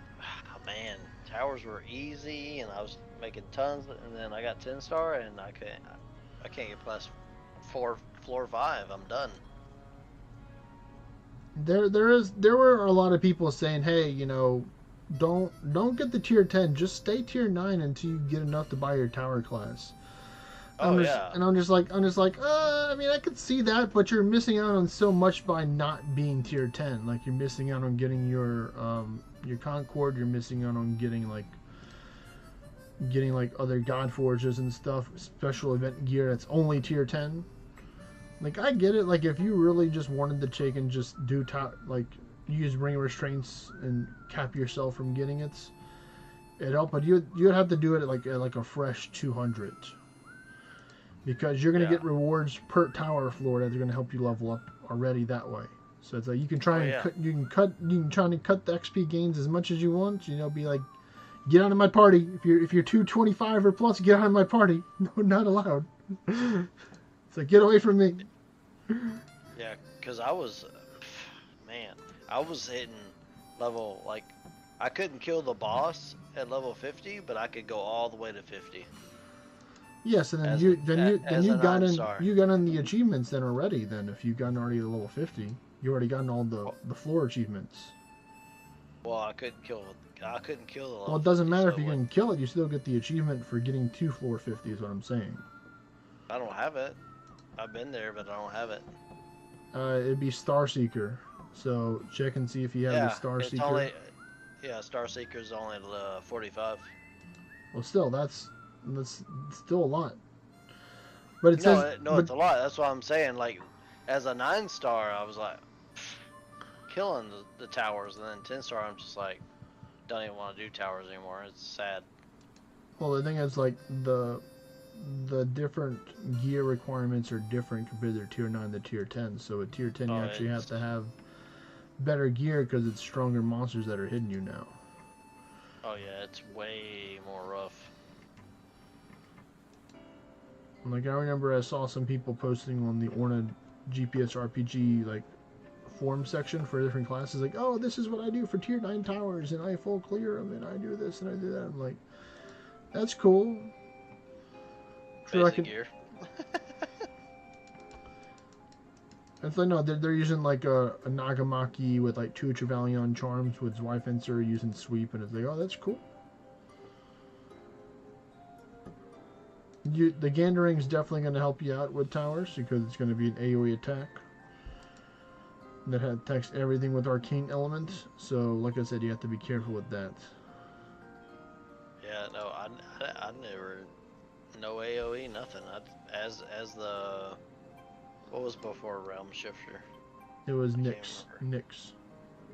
man, towers were easy, and I was making tons. And then I got 10-star, and I can't get past floor 5. I'm done. there were a lot of people saying, hey, you know, don't get the tier 10, just stay tier 9 until you get enough to buy your tower class. Oh, And I'm just like, I mean, I could see that, but you're missing out on so much by not being tier 10. Like, you're missing out on getting your Concord. You're missing out on getting other God Forges and stuff, special event gear that's only tier 10. Like, I get it. Like, if you really just wanted to take and just do use ring restraints and cap yourself from getting it, it'd help. But you'd have to do it at like a fresh 200. Because you're gonna Yeah. get rewards per tower floor that are gonna help you level up already that way. So it's like you can try and yeah. you can try and cut the XP gains as much as you want. You know, be like, get out of my party. If you're 225 or plus, get out of my party. No, not allowed. It's like, get away from me. Yeah, because I was hitting level, like, I couldn't kill the boss at level 50, but I could go all the way to 50. Yes, and then As you a got in 9-star. the achievements then already. Then if you gotten already to level 50, you already gotten all the floor achievements. Well, I couldn't kill the level. Well, it doesn't 50, matter so if you can kill it. You still get the achievement for getting to floor 50. Is what I'm saying. I don't have it. I've been there, but I don't have it. It'd be Star Seeker. So check and see if you have the Star it's Seeker. only, Yeah, Star Seeker's only at 45. Well, still, that's still a lot. But it No, says, no, but it's a lot. That's what I'm saying. Like, as a 9-star, I was like killing the towers, and then 10-star, I'm just like, don't even want to do towers anymore. It's sad. well, the thing is, like the different gear requirements are different compared to tier 9 to tier 10. So at tier 10, you Oh, actually have it's to have better gear because it's stronger monsters that are hitting you now. oh yeah, it's way more rough. Like I remember I saw some people posting on the Orna GPS RPG like forum section for different classes, like, oh, this is what I do for tier 9 towers, and I full clear them, and I do this and I do that. I'm like, that's cool. Sure, I Basic could. gear. It's like, no, they're using like a Nagamaki with like 2 Trevelyan charms with Zweifincer using sweep, and it's like, oh, that's cool. The Gandering's definitely going to help you out with towers because it's going to be an AoE attack that attacks everything with arcane elements. So, like I said, you have to be careful with that. Yeah, no, I never, no AOE, nothing. As the, what was before Realm Shifter? It was I can't Nyx. remember. Nyx.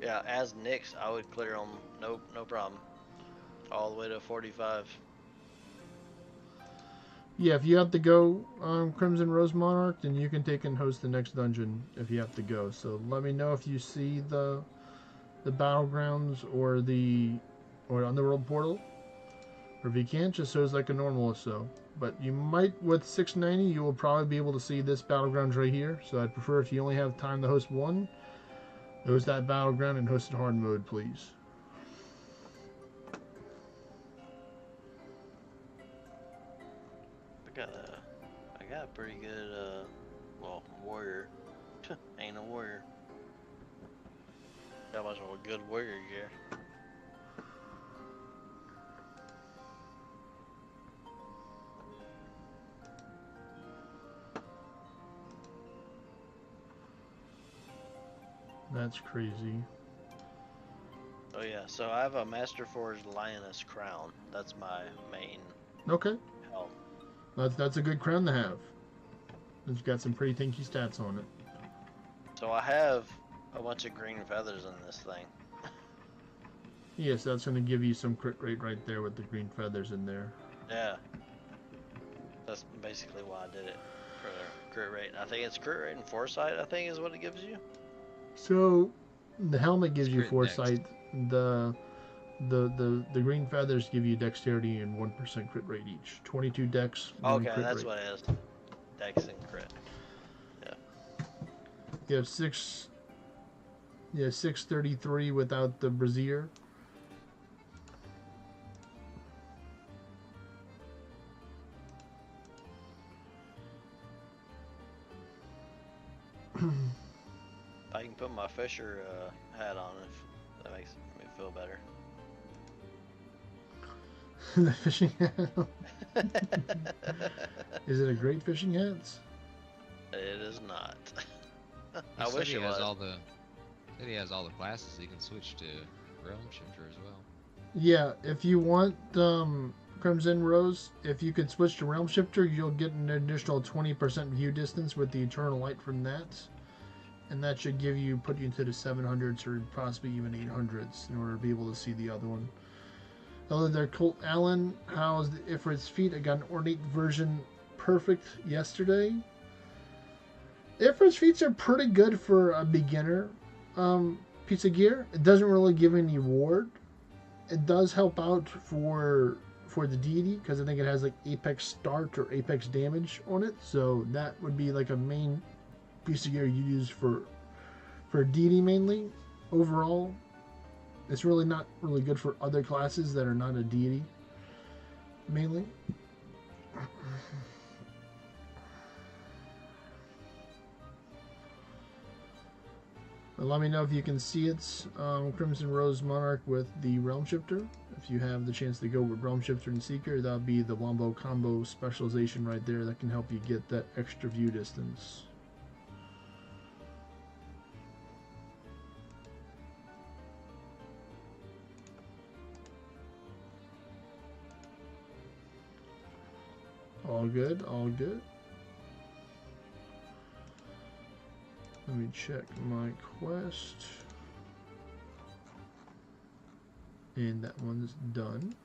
Yeah, as Nyx, I would clear them, no problem, all the way to 45. Yeah, if you have to go Crimson Rose Monarch, then you can take and host the next dungeon if you have to go. So let me know if you see the battlegrounds or the underworld portal, or if you can't, just host like a normal or so. But you might with 690, you will probably be able to see this battlegrounds right here. So I'd prefer if you only have time to host one, host that battleground and host it hard mode, please. I got a pretty good, well, warrior. Ain't a warrior. Got much of a good warrior gear. That's crazy. Oh yeah, so I have a Master Forged Lioness crown. That's my main Okay, helm. that's a good crown to have. It's got some pretty tinky stats on it. So I have a bunch of green feathers in this thing. Yes, that's going to give you some crit rate right there with the green feathers in there. Yeah. That's basically why I did it. For crit rate. I think it's crit rate and foresight, I think is what it gives you. So, the helmet gives It's you crit foresight. The green feathers give you dexterity and 1% crit rate each. 22 dex, 1 Okay, crit that's rate. what it is. Dex and crit. You have 633 without the brazier. I can put my Fisher hat on if that makes me feel better. The fishing hat. Is it a great fishing hat? It is not. He I said wish he it has was. all the. Said he has all the classes. He can switch to Realm Shifter as well. Yeah, if you want Crimson Rose, if you could switch to Realm Shifter, you'll get an additional 20% view distance with the Eternal Light from that. And that should put you into the 700s or possibly even 800s in order to be able to see the other one. Hello there, Colt Allen. How's the Ifrit's feet? I got an ornate version perfect yesterday. Ifrit's feet are pretty good for a beginner piece of gear. It doesn't really give any ward. It does help out for the deity because I think it has like apex start or apex damage on it. So that would be like a main piece of gear you use for deity mainly. Overall, it's really not really good for other classes that are not a deity mainly. But let me know if you can see it, Crimson Rose Monarch with the Realm Shifter. If you have the chance to go with Realm Shifter and Seeker, that'll be the Wombo combo specialization right there that can help you get that extra view distance. All good, all good. Let me check my quest. And that one's done.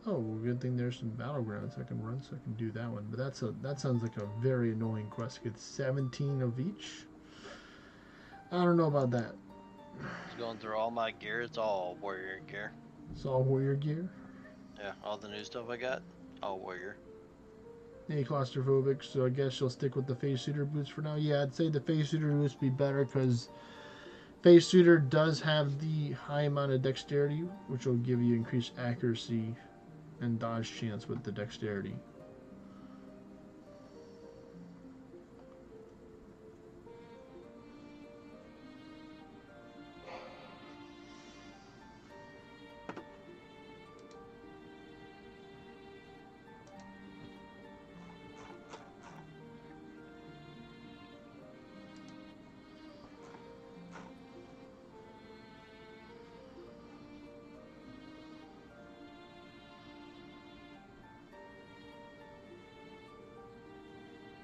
Oh, well, good thing there's some battlegrounds I can run, so I can do that one. But that sounds like a very annoying quest. Get 17 of each. I don't know about that. Just going through all my gear. It's all warrior gear. It's all warrior gear. Yeah, all the new stuff I got, all warrior. Hey, claustrophobic, so I guess you'll stick with the face suitor boots for now. Yeah, I'd say the face suitor boots be better because face suitor does have the high amount of dexterity, which will give you increased accuracy and dodge chance with the dexterity.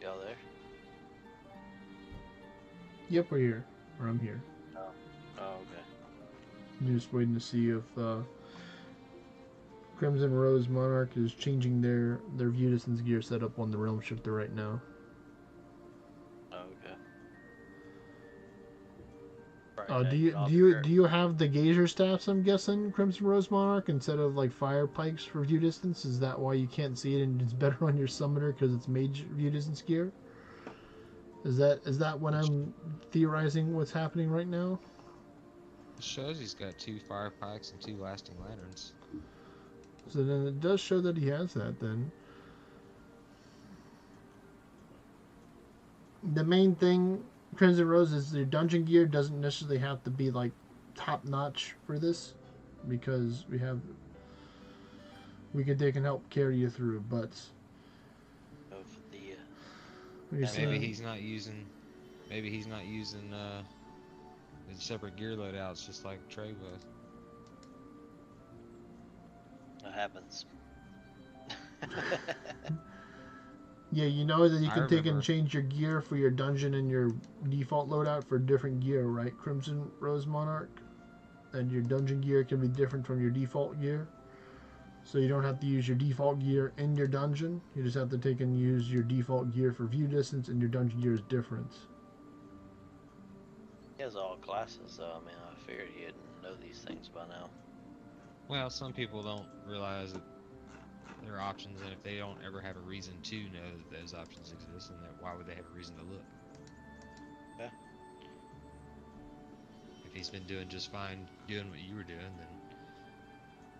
Y'all there? Yep, we're here. Or I'm here. Oh, okay. I'm just waiting to see if Crimson Rose Monarch is changing their view distance gear setup on the Realm Shifter right now. Okay. Do you have the Gazer staffs? I'm guessing Crimson Rose Monarch instead of like fire pikes for view distance. Is that why you can't see it and it's better on your summoner because it's mage view distance gear? Is that what I'm theorizing? What's happening right now? It shows he's got 2 fire pikes and 2 lasting lanterns. So then it does show that he has that. Then the main thing, Crimson Rose, is their dungeon gear doesn't necessarily have to be like top notch for this, because they can help carry you through. But Of the. Maybe he's not using the separate gear loadouts just like Trey was. That happens. yeah, you know that you I can take and remember. change your gear for your dungeon and your default loadout for different gear, right? Crimson Rose Monarch, and your dungeon gear can be different from your default gear. So you don't have to use your default gear in your dungeon. You just have to take and use your default gear for view distance, and your dungeon gear is different. He has all classes, so I mean, I figured he'd know these things by now. Well, some people don't realize that there are options, and if they don't ever have a reason to know that those options exist, then why would they have a reason to look? Yeah. If he's been doing just fine doing what you were doing, then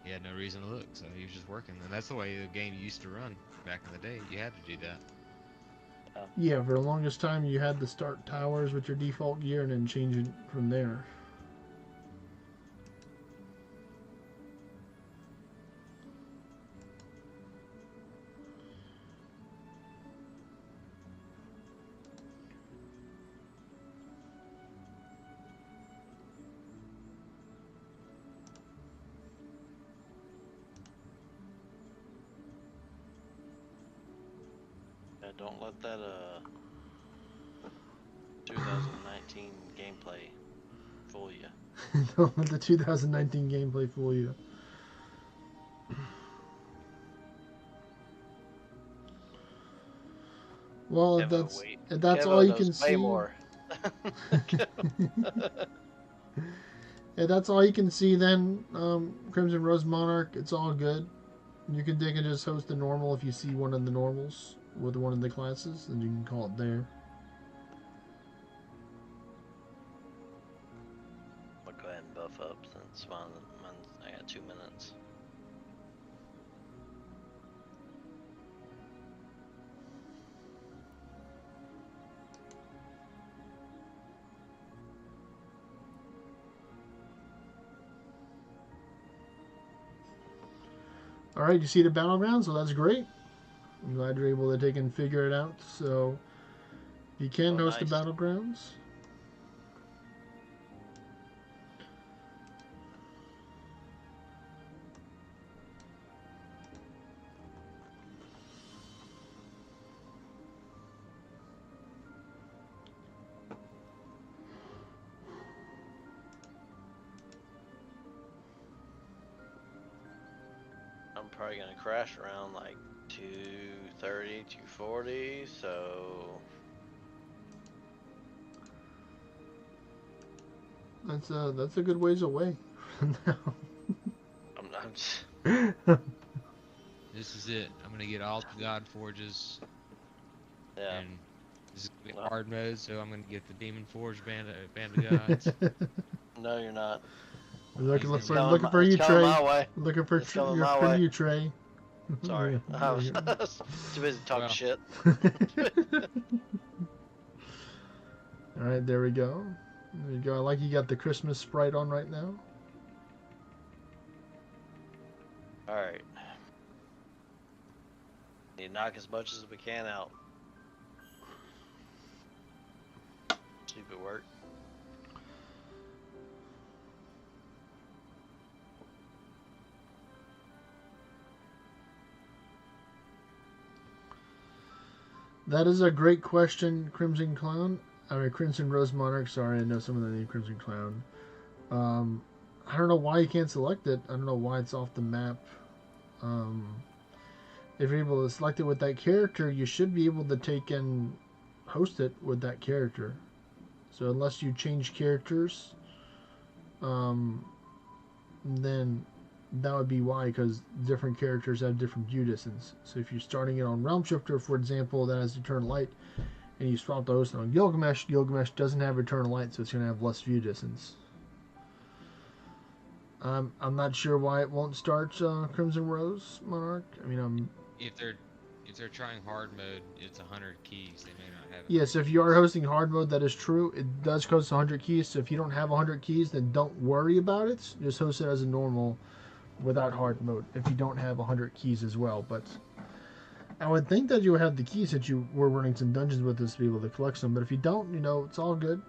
he had no reason to look, so he was just working. And that's the way the game used to run back in the day. You had to do that. Yeah, for the longest time you had to start towers with your default gear and then change it from there. Yeah, don't let that 2019 gameplay fool you. Don't let the 2019 gameplay fool you. Well, if that's all you can see. More. If that's all you can see, then Crimson Rose Monarch, it's all good. You can dig and just host the normal if you see one of the normals with one of the classes, and you can call it there. I'll go ahead and buff up since I got 2 minutes. All right, you see the battleground, so that's great. I'm glad you're able to take and figure it out. So you can host nice. the battlegrounds. I'm probably gonna crash around like 230, 240. So That's a good ways away. I'm just, This is it. I'm gonna get all the God Forges, yeah. and this is gonna be hard mode, so I'm gonna get the Demon Forge band of gods. No, you're not. looking It's for coming looking my- for it's you, coming Trey. my way. Looking for It's coming your my friend way. you, Trey. Sorry, I was Yeah. too busy talking Well. shit. All right, there we go. There you go. I like you got the Christmas sprite on right now. All right. Need to knock as much as we can out. Stupid work. That is a great question, Crimson Clown. I mean, Crimson Rose Monarch. Sorry, I know some of the name Crimson Clown. I don't know why you can't select it. I don't know why it's off the map. If you're able to select it with that character, you should be able to take and host it with that character. So unless you change characters, then that would be why, because different characters have different view distance. So if you're starting it on Realm Shifter, for example, that has Eternal Light, and you swap the host on Gilgamesh, Gilgamesh doesn't have Eternal Light, so it's going to have less view distance. I'm not sure why it won't start Crimson Rose Monarch. I mean, If they're trying hard mode, it's 100 keys. They may not have it. yes, if you are hosting hard mode, that is true. It does cost 100 keys, so if you don't have 100 keys, then don't worry about it. Just host it as a normal without hard mode if you don't have 100 keys as well. But I would think that you would have the keys that you were running some dungeons with us to be able to collect them. But if you don't, it's all good.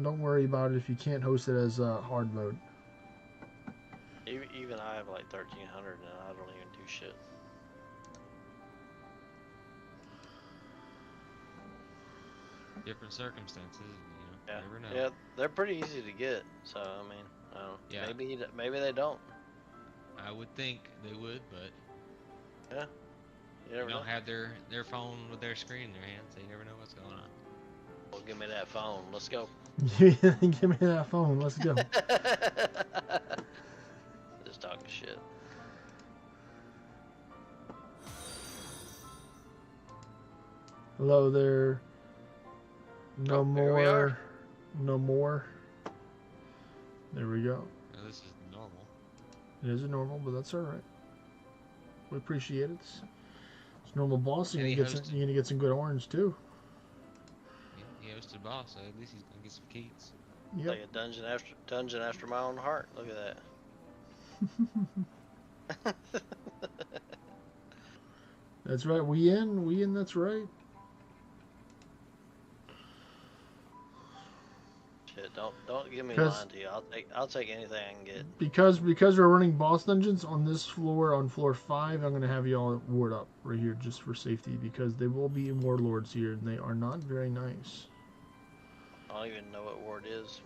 Don't worry about it if you can't host it as hard mode. Even I have like 1,300 and I don't even do shit. Different circumstances, Yeah, never know. yeah, they're pretty easy to get. So I mean, Yeah. maybe they don't. I would think they would, but You they never know. don't have their phone with their screen in their hands. They never know what's going on. Well, give me that phone. Let's go. Give me that phone. Let's go. Just talking shit. Hello there. No Oh, here we more. are. No more. There we go. Now, this is normal. It is a normal, but that's all right. We appreciate it. It's normal boss. And You're he gonna get some good orange too. He hosted boss, so at least he's gonna get some keys. Yep. Like a dungeon after my own heart. Look at that. That's right. We in. That's right. Shit, don't give me 'Cause- lying to you. I'll take anything I can get. Because we're running boss dungeons on this floor, on floor 5, I'm gonna have you all ward up right here just for safety, because they will be warlords here and they are not very nice. I don't even know what word is.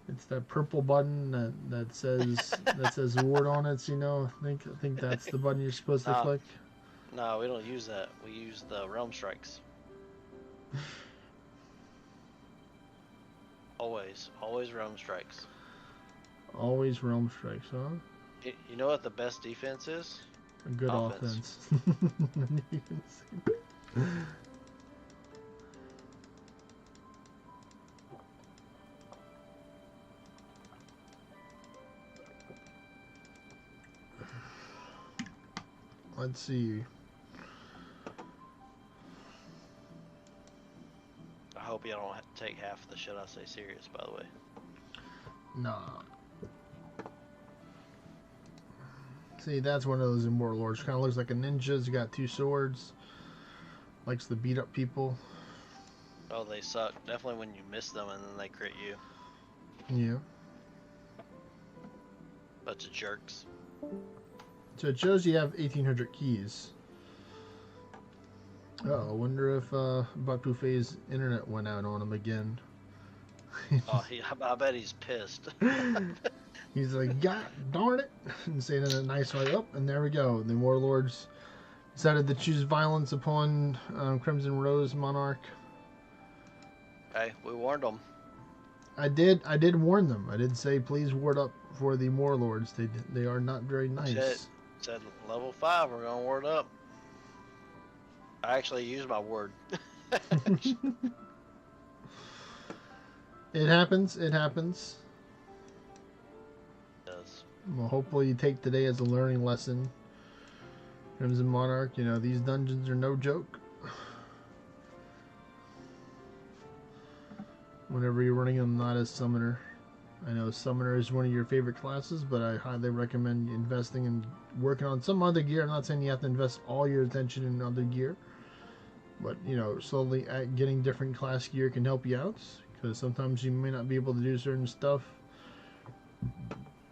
It's that purple button that says ward on it. I think that's the button you're supposed to Ah. click. No, we don't use that. We use the realm strikes. Always realm strikes. Always realm strikes, huh? You know what the best defense is? A good Offense. offense. Let's see. I hope you don't have to take half of the shit I say serious, by the way. Nah. See, that's one of those immortal lords. Kind of looks like a ninja. He's got 2 swords. Likes to beat up people. Oh, they suck. Definitely when you miss them and then they crit you. Yeah. Bunch of jerks. So it shows you have 1,800 keys. Oh, I wonder if Batufei's internet went out on him again. Oh, I bet he's pissed. He's like, God darn it, and saying it in a nice way. Up, and there we go. The warlords decided to choose violence upon Crimson Rose Monarch. Hey, we warned them. I did warn them. I did say please ward up for the warlords. They are not very nice. Said level 5, we're gonna ward up. I actually used my word. It happens. It happens. Yes. Well, hopefully you take today as a learning lesson. Crimson Monarch, you know, these dungeons are no joke. Whenever you're running them not as summoner. I know summoner is one of your favorite classes, but I highly recommend investing and working on some other gear. I'm not saying you have to invest all your attention in other gear, but you know, slowly getting different class gear can help you out, because sometimes you may not be able to do certain stuff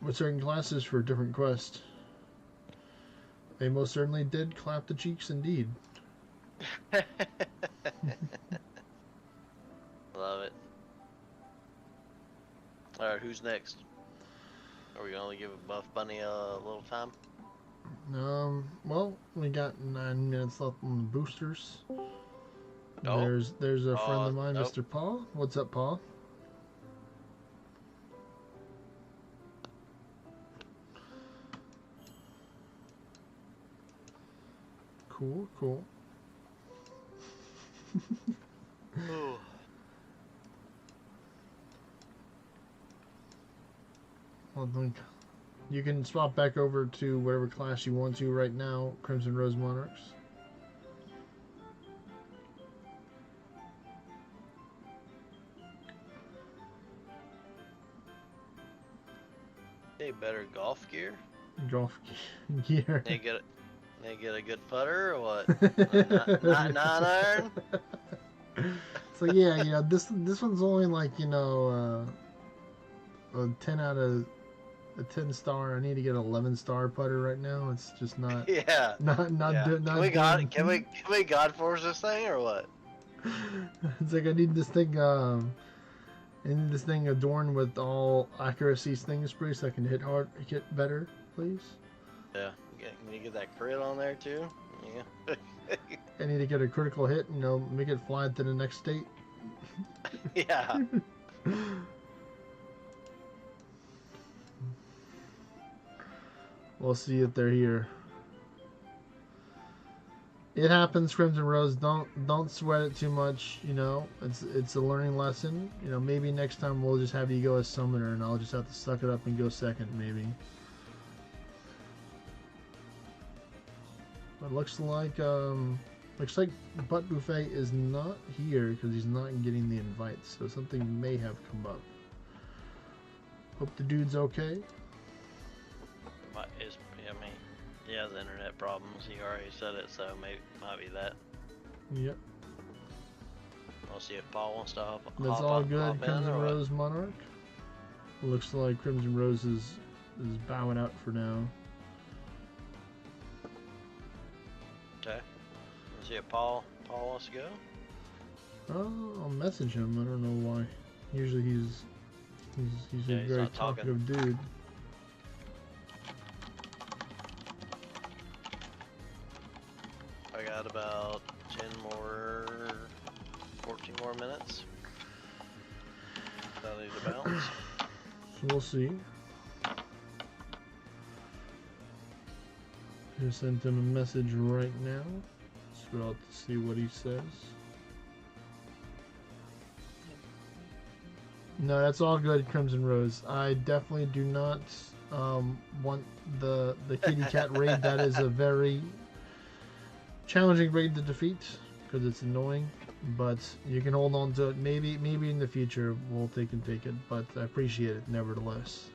with certain classes for different quests. They most certainly did clap the cheeks indeed. Love it. Alright, who's next? Are we gonna give Buff Bunny a little time? Well, we got 9 minutes left on the boosters. Oh. There's a friend of mine, nope. Mr. Paul. What's up, Paul? Cool, cool. Ooh. Well, then you can swap back over to whatever class you want to right now, Crimson Rose Monarchs. Hey, better golf gear? Golf gear. They get a good putter or what? Not 9-iron? So yeah, you know, this one's only like, you know, a 10 out of a 10 star. I need to get an 11 star putter right now. It's just not. Yeah. Not Yeah. Can we God force this thing or what? It's like I need this thing. I need this thing adorned with all accuracy sting spray so I can hit better, please. Yeah. Can you get that crit on there too? Yeah. I need to get a critical hit. You know, make it fly to the next state. Yeah. We'll see if they're here. It happens, Crimson Rose. Don't sweat it too much. You know, it's a learning lesson. You know, maybe next time we'll just have you go as summoner, and I'll just have to suck it up and go second, maybe. But looks like Butt Buffet is not here because he's not getting the invites. So something may have come up. Hope the dude's okay. He has internet problems. He already said it, so might be that. Yep. We'll see if Paul wants to hop. That's all good, Crimson Rose Monarch. Looks like Crimson Rose is bowing out for now. Okay. Let's see if Paul wants to go. I'll message him. I don't know why. Usually he's a very talkative dude. I got about 14 more minutes. I need to bounce. So we'll see. Just sent him a message right now. So we'll have to see what he says. No, that's all good, Crimson Rose. I definitely do not want the kitty cat raid. That is a very challenging raid to defeat because it's annoying, but you can hold on to it. Maybe in the future we'll take it, but I appreciate it nevertheless.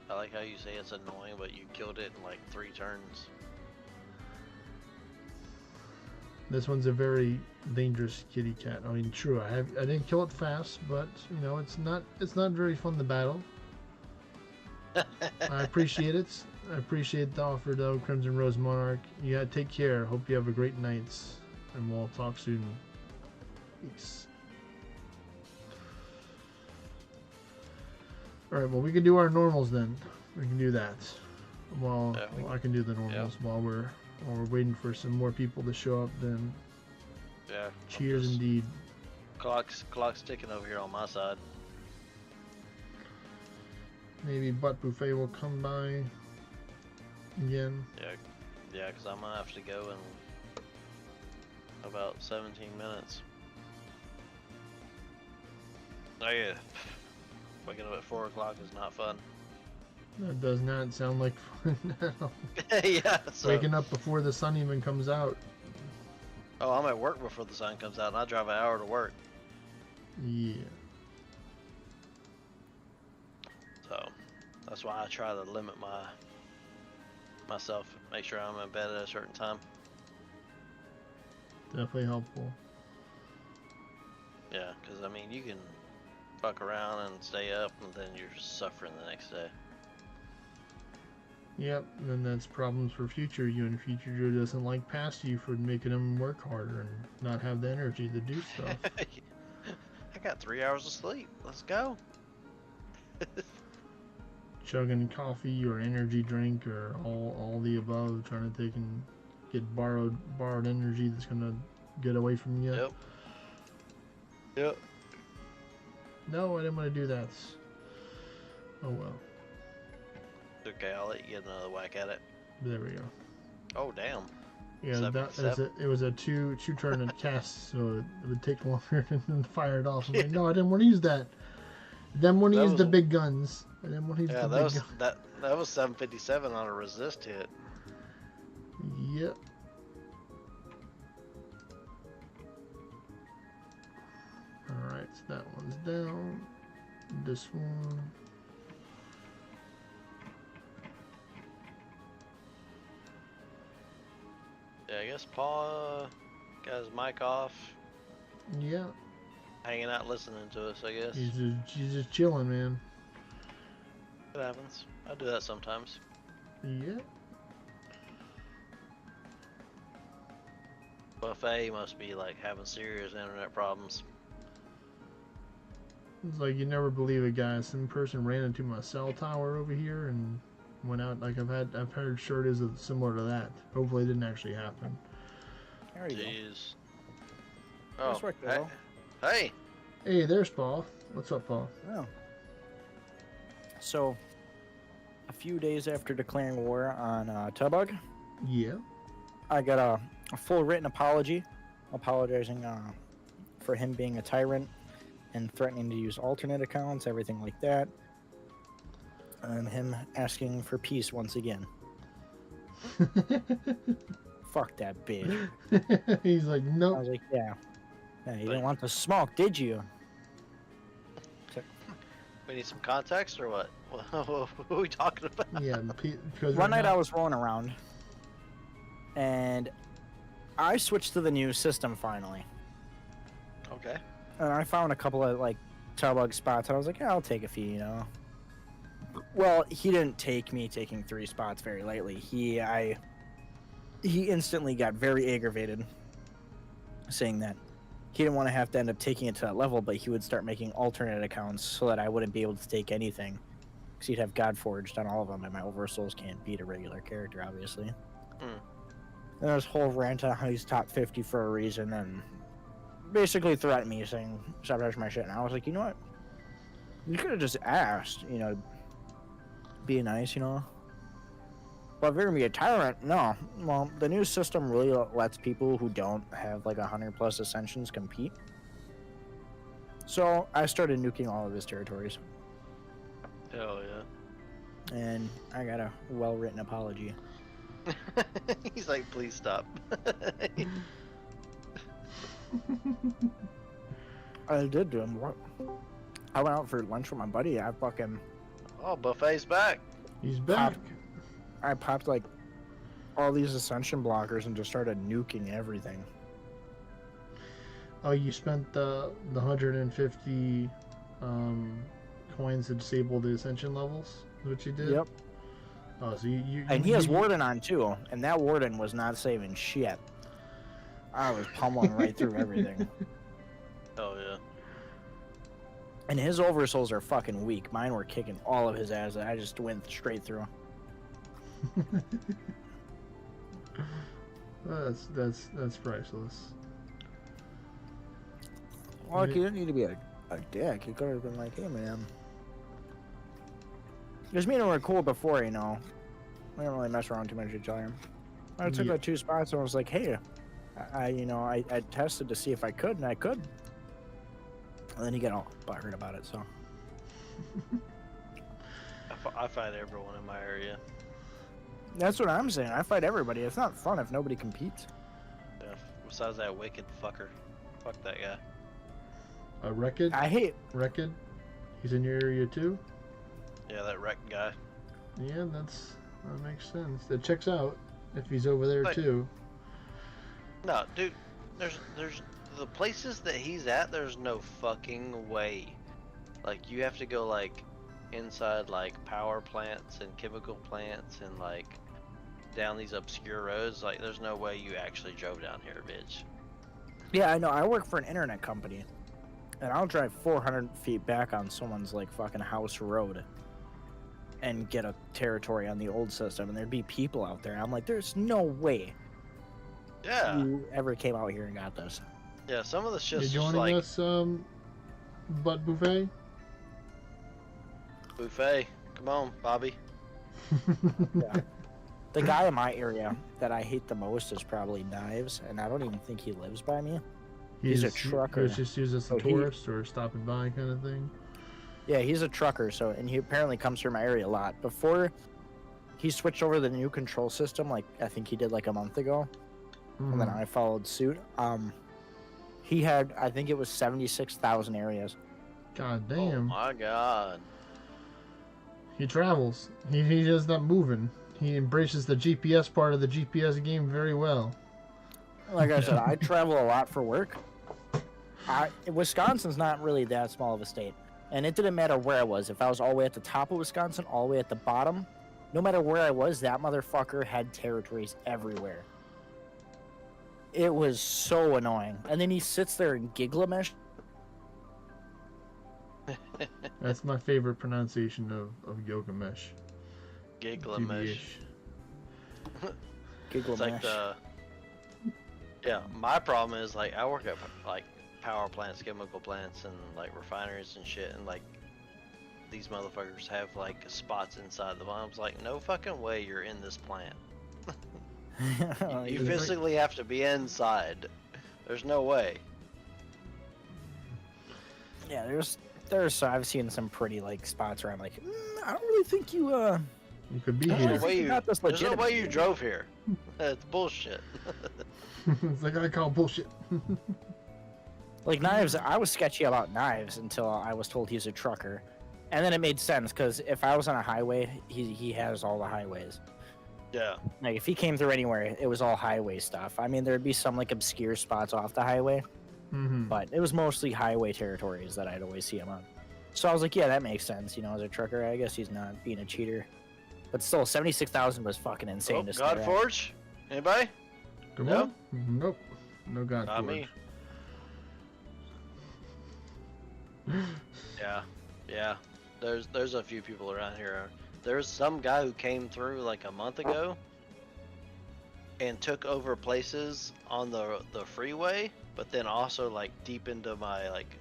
I like how you say it's annoying, but you killed it in like 3 turns. This one's a very dangerous kitty cat. I mean, true, I didn't kill it fast, but you know, it's not very fun to battle. I appreciate it. I appreciate the offer, though, Crimson Rose Monarch. You gotta take care. Hope you have a great night, and we'll talk soon. Peace. All right. Well, we can do our normals then. We can do that. Well, Yeah, I can do the normals while we're waiting for some more people to show up. Then Yeah. cheers indeed. Clock's ticking over here on my side. Maybe Butt Buffet will come by again. Yeah, because I'm gonna have to go in about 17 minutes. Oh yeah. Waking up at 4 o'clock is not fun. That does not sound like fun at all. Yeah. So, Waking up before the sun even comes out. oh, I'm at work before the sun comes out, and I drive an hour to work. Yeah. So that's why I try to limit myself. Make sure I'm in bed at a certain time. Definitely helpful. Yeah, because I mean, you can fuck around and stay up, and then you're just suffering the next day. Yep, and then that's problems for future you, and future Joe doesn't like past you for making him work harder and not have the energy to do stuff. I got 3 hours of sleep. Let's go. Chugging coffee or energy drink or all the above, trying to take and get borrowed energy that's gonna get away from you. Yep. Yep. No, I didn't want to do that. Oh well. Okay, I'll let you get another whack at it. There we go. Oh damn. Yeah, it was a two turn cast, so it would take longer to fire it off. I'm like, no, I didn't want to use that. I didn't want to use the big guns. I didn't want to use the big guns. That was 757 on a resist hit. Yep. Alright, so that one's down. This one. Yeah, I guess Paul got his mic off, Yeah. hanging out listening to us, I guess. He's just chilling, man. It happens. I do that sometimes. Yeah. Buffet must be like having serious internet problems. It's like you never believe a guy. Some person ran into my cell tower over here and went out. Like I've heard sure it is similar to that. Hopefully it didn't actually happen. There you go. Jeez. Nice work, hey. Bill. Hey. Hey, there's Paul. What's up, Paul? Oh. So, a few days after declaring war on Tubug, Yeah. I got a full written apology, apologizing for him being a tyrant and threatening to use alternate accounts, everything like that, and him asking for peace once again. Fuck that bitch. He's like, I nope. was like, yeah. You didn't want the smoke, did you? We need some context or what? What are we talking about? Yeah, because One night I was rolling around, and I switched to the new system finally. Okay. And I found a couple of like Tubug spots. I was like, yeah, I'll take a few, you know. Well, he didn't take me taking 3 spots very lightly. He instantly got very aggravated, saying that he didn't want to have to end up taking it to that level, but he would start making alternate accounts so that I wouldn't be able to take anything. Because he'd have God Forged on all of them, and my Oversouls can't beat a regular character, obviously. And there's a whole rant on how he's top 50 for a reason, and basically threatened me, saying, stop touching my shit. And I was like, you know what? You could have just asked, you know, be nice, you know? But if you're gonna be a tyrant, no. Well, the new system really lets people who don't have like 100+ ascensions compete. So I started nuking all of his territories. Hell yeah. And I got a well-written apology. He's like, please stop. I did do him. I went out for lunch with my buddy. I fucking... Oh, Buffet's back. He's back. I popped like all these ascension blockers and just started nuking everything. Oh, you spent the 150 coins to disable the ascension levels? Is what you did? Yep. Oh, so you And he has Warden on too, and that Warden was not saving shit. I was pummeling right through everything. Oh yeah. And his oversouls are fucking weak. Mine were kicking all of his ass. I just went straight through. That's priceless. Well, he didn't need to be a dick. He could have been like, hey, man. Because me and him were cool before, you know. We don't really mess around too much with each other. I took like 2 spots and I was like, hey, I tested to see if I could, and I could. And then he got all butthurt about it, so. I fight everyone in my area. That's what I'm saying. I fight everybody. It's not fun if nobody competes. Yeah, besides that wicked fucker. Fuck that guy. Rekid? I hate. Rekid? He's in your area too? Yeah, that wreck guy. Yeah, that makes sense. That checks out if he's over there too. No, dude, there's the places that he's at, there's no fucking way. Like, you have to go, like, inside, like, power plants and chemical plants and, like, down these obscure roads. Like, there's no way you actually drove down here, bitch. Yeah, I know. I work for an internet company, and I'll drive 400 feet back on someone's, like, fucking house road and get a territory on the old system, and there'd be people out there. I'm like, there's no way Yeah. you ever came out here and got this. Yeah, some of the shit's You just joining like... us, Butt Buffet? Buffet. Come on, Bobby. Yeah. The guy in my area that I hate the most is probably Knives, and I don't even think he lives by me. He's a trucker. He just used as a So he- tourist or stopping by kind of thing. Yeah, he's a trucker, so and he apparently comes through my area a lot. Before he switched over to the new control system, like I think he did like a month ago, and then Mhm. I followed suit. He had, I think it was 76,000 areas. God Oh damn. my god. He travels. He does not moving. He embraces the GPS part of the GPS game very well. Like I said, I travel a lot for work. Wisconsin's not really that small of a state, and it didn't matter where I was. If I was all the way at the top of Wisconsin, all the way at the bottom, no matter where I was, that motherfucker had territories everywhere. It was so annoying. And then he sits there in Giglamesh. That's my favorite pronunciation of Gilgamesh. Giglamesh. It's like Giglamesh. the... Yeah, my problem is, like, I work at, like, power plants, chemical plants, and, like, refineries and shit, and, like, these motherfuckers have, like, spots inside the bombs. Like, no fucking way you're in this plant. You It's like- physically have to be inside. There's no way. Yeah, there's I've seen some pretty like spots where I'm like, I don't really think you You could be There's here. no way you, got this there's no way legitimate. you drove here. It's bullshit. It's like I call bullshit. Like Knives, I was sketchy about Knives until I was told he's a trucker, and then it made sense because if I was on a highway, he has all the highways. Yeah. Like if he came through anywhere, it was all highway stuff. I mean, there'd be some like obscure spots off the highway, Mm-hmm. but it was mostly highway territories that I'd always see him on. So I was like, yeah, that makes sense. You know, as a trucker, I guess he's not being a cheater. But still, 76,000 was fucking insane Oh, to stare at. Godforge? Anybody? Come No? on. Nope. No God. Not me. Yeah. Yeah. There's a few people around here. There's some guy who came through like a month ago and took over places on the freeway, but then also like deep into my like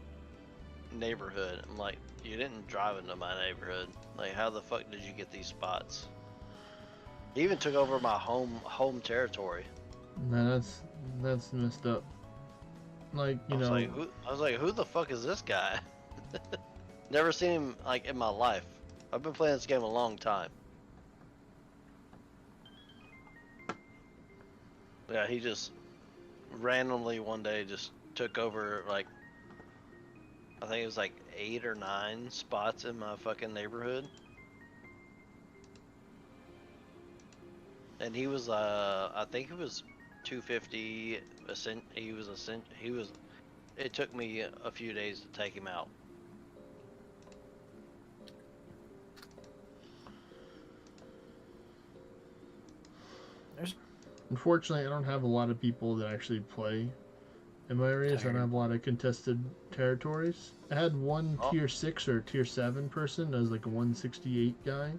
neighborhood. I'm like, you didn't drive into my neighborhood. Like, how the fuck did you get these spots? He even took over my home territory. Man, that's messed up. Like, you know, I was like, who the fuck is this guy? Never seen him like in my life. I've been playing this game a long time. Yeah, he just randomly one day just took over like, I think it was like 8 or 9 spots in my fucking neighborhood. And he was I think he was 250 it took me a few days to take him out. unfortunately, I don't have a lot of people that actually play In my areas, I don't Tired. have a lot of contested territories. I had one Oh. tier 6 or tier 7 person as like a 168 guy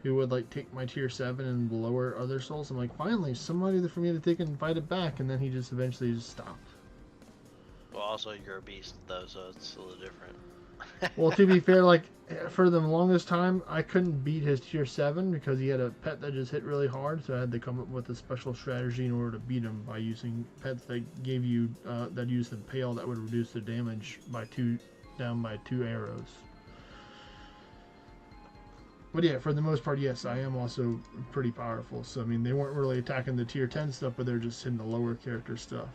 who would like take my tier 7 and lower other souls. I'm like, finally, somebody for me to take and fight it back, and then he just eventually just stopped. Well, also you're a beast though, so it's a little different. Well, to be fair, like for the longest time, I couldn't beat his tier 7 because he had a pet that just hit really hard. So I had to come up with a special strategy in order to beat him by using pets that gave you that used impale that would reduce the damage by down by 2 arrows. But yeah, for the most part, yes, I am also pretty powerful. So I mean, they weren't really attacking the tier 10 stuff, but they're just hitting the lower character stuff.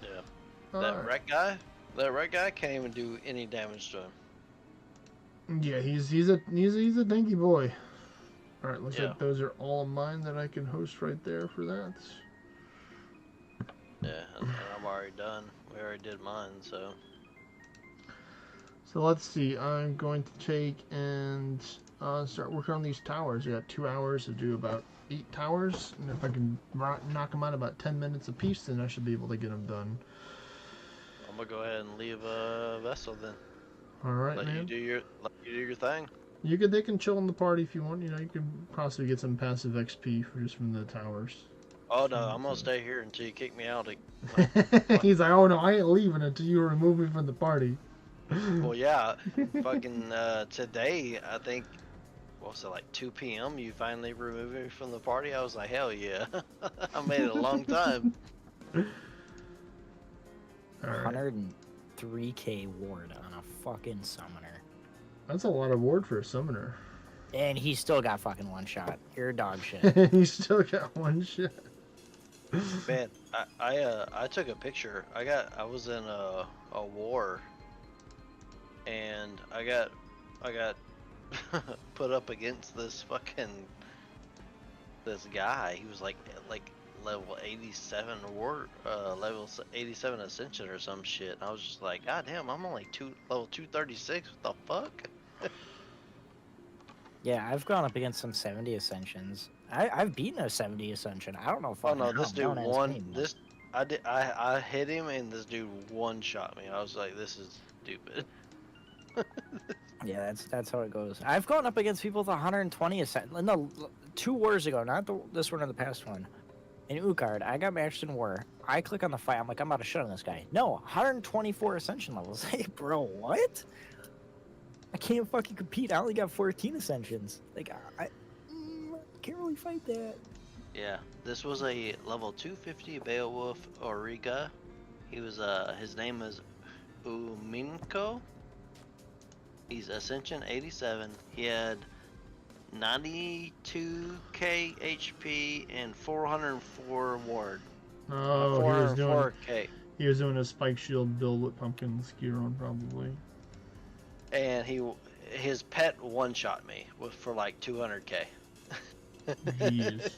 Yeah. Alright. That red guy can't even do any damage to him. Yeah, he's a dinky boy. All right, looks Yeah. like those are all mine that I can host right there for that. Yeah, and I'm already done. We already did mine, so. So let's see. I'm going to take and start working on these towers. I got 2 hours to do about 8 towers, and if I can knock them out about 10 minutes a piece, then I should be able to get them done. I'm gonna go ahead and leave a vessel then. All right, Let man. you do your thing. They can chill in the party if you want. You know, you can possibly get some passive XP just from the towers. Oh no, I'm gonna stay here until you kick me out. He's like, oh no, I ain't leaving until you remove me from the party. Well, yeah, fucking today, I think, what was it, like 2 p.m. you finally removed me from the party? I was like, hell yeah. I made it a long time. All right. 103k ward on a fucking summoner. That's a lot of ward for a summoner. And he still got fucking one shot. You're dog shit. He still got one shot. Man, I took a picture. I was in a war, and I got put up against this guy. He was like level 87 level 87 ascension or some shit. And I was just like, god damn, I'm only level 236. What the fuck? Yeah, I've gone up against some 70 ascensions. I've beaten a 70 ascension. I don't know if Oh no, this dude I hit him and this dude one shot me. I was like, this is stupid. Yeah, that's how it goes. I've gone up against people with 120 ascension. No, 2 wars ago, not this one or the past one. In Ukard, I got matched in war. I click on the fight. I'm like, I'm about to shut on this guy. No, 124 ascension levels. Hey, bro, what? I can't fucking compete. I only got 14 ascensions. Like, I can't really fight that. Yeah, this was a level 250 Beowulf Auriga. He was his name is Uminko. He's Ascension 87. He had 92k HP and 404 ward. Oh, 404k. he was doing a spike shield build with pumpkin gear on probably. And his pet one shot me for like 200k. Jeez.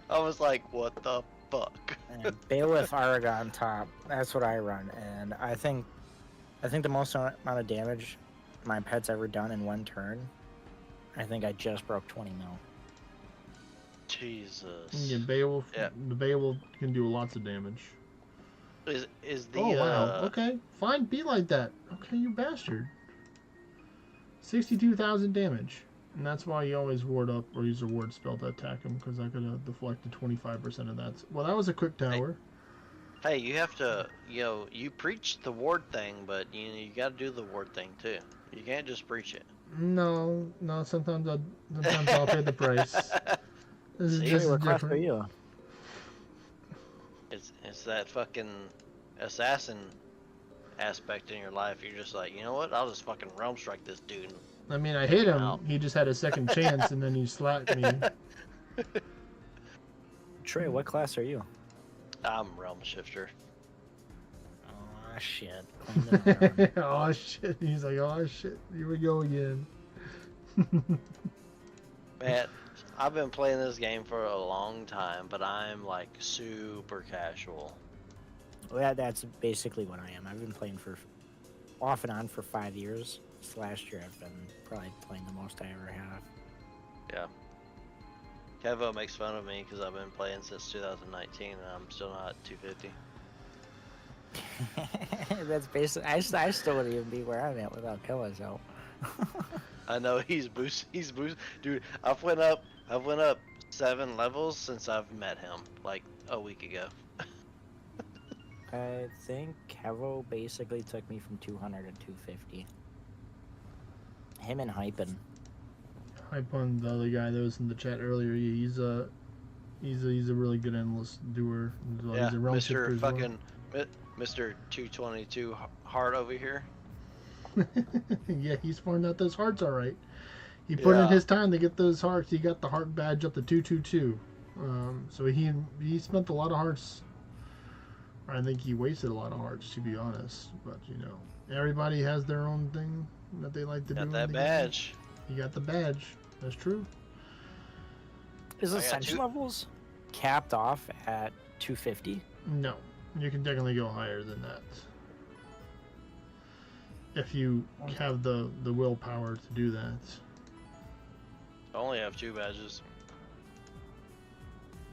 I was like, what the fuck? And Bailiff Aragon top. That's what I run, and I think the most amount of damage my pet's ever done in one turn. I think I just broke 20 mil. Jesus. Yeah, Beowulf. Yeah. The Beowulf can do lots of damage. Is the Oh wow. Okay, fine. Be like that. Okay, you bastard. 62,000 damage, and that's why you always ward up or use a ward spell to attack him, because I could have deflected 25% of that. Well, that was a quick tower. Hey, you have to, you preach the ward thing, but you got to do the ward thing too. You can't just preach it. No. Sometimes I'll pay the price. This is See, just What class are different. you? It's that fucking assassin aspect in your life. You're just like, you know what? I'll just fucking realm strike this dude. I mean, I hit him. Wow. He just had a second chance, and then he slapped me. Trey, what class are you? I'm realm shifter. Oh shit. Clean it up. Oh shit! He's like, oh shit! Here we go again. Man, I've been playing this game for a long time, but I'm like super casual. Well, that's basically what I am. I've been playing for off and on for 5 years. This last year, I've been probably playing the most I ever have. Kevo makes fun of me because I've been playing since 2019 and I'm still not at 250. That's basically. I still wouldn't even be where I'm at without Kella's help. I know he's boost. Dude, I've went up 7 levels since I've met him like a week ago. I think Kevo basically took me from 200 to 250. Him and Hypen. Hype on the other guy that was in the chat earlier. He's a really good endless doer. Yeah, He's a realm Mr. shifter as well. fucking Mr. 222 heart over here. Yeah, he's farmed out those hearts all right. He put in Yeah. his time to get those hearts. He got the heart badge up to 222. So he spent a lot of hearts. I think he wasted a lot of hearts, to be honest. But you know, everybody has their own thing that they like to do. Got in that the game. badge. He got the badge. That's true. Is I got Ascension two- levels capped off at 250? No, you can definitely go higher than that. If you have the willpower to do that. I only have 2 badges.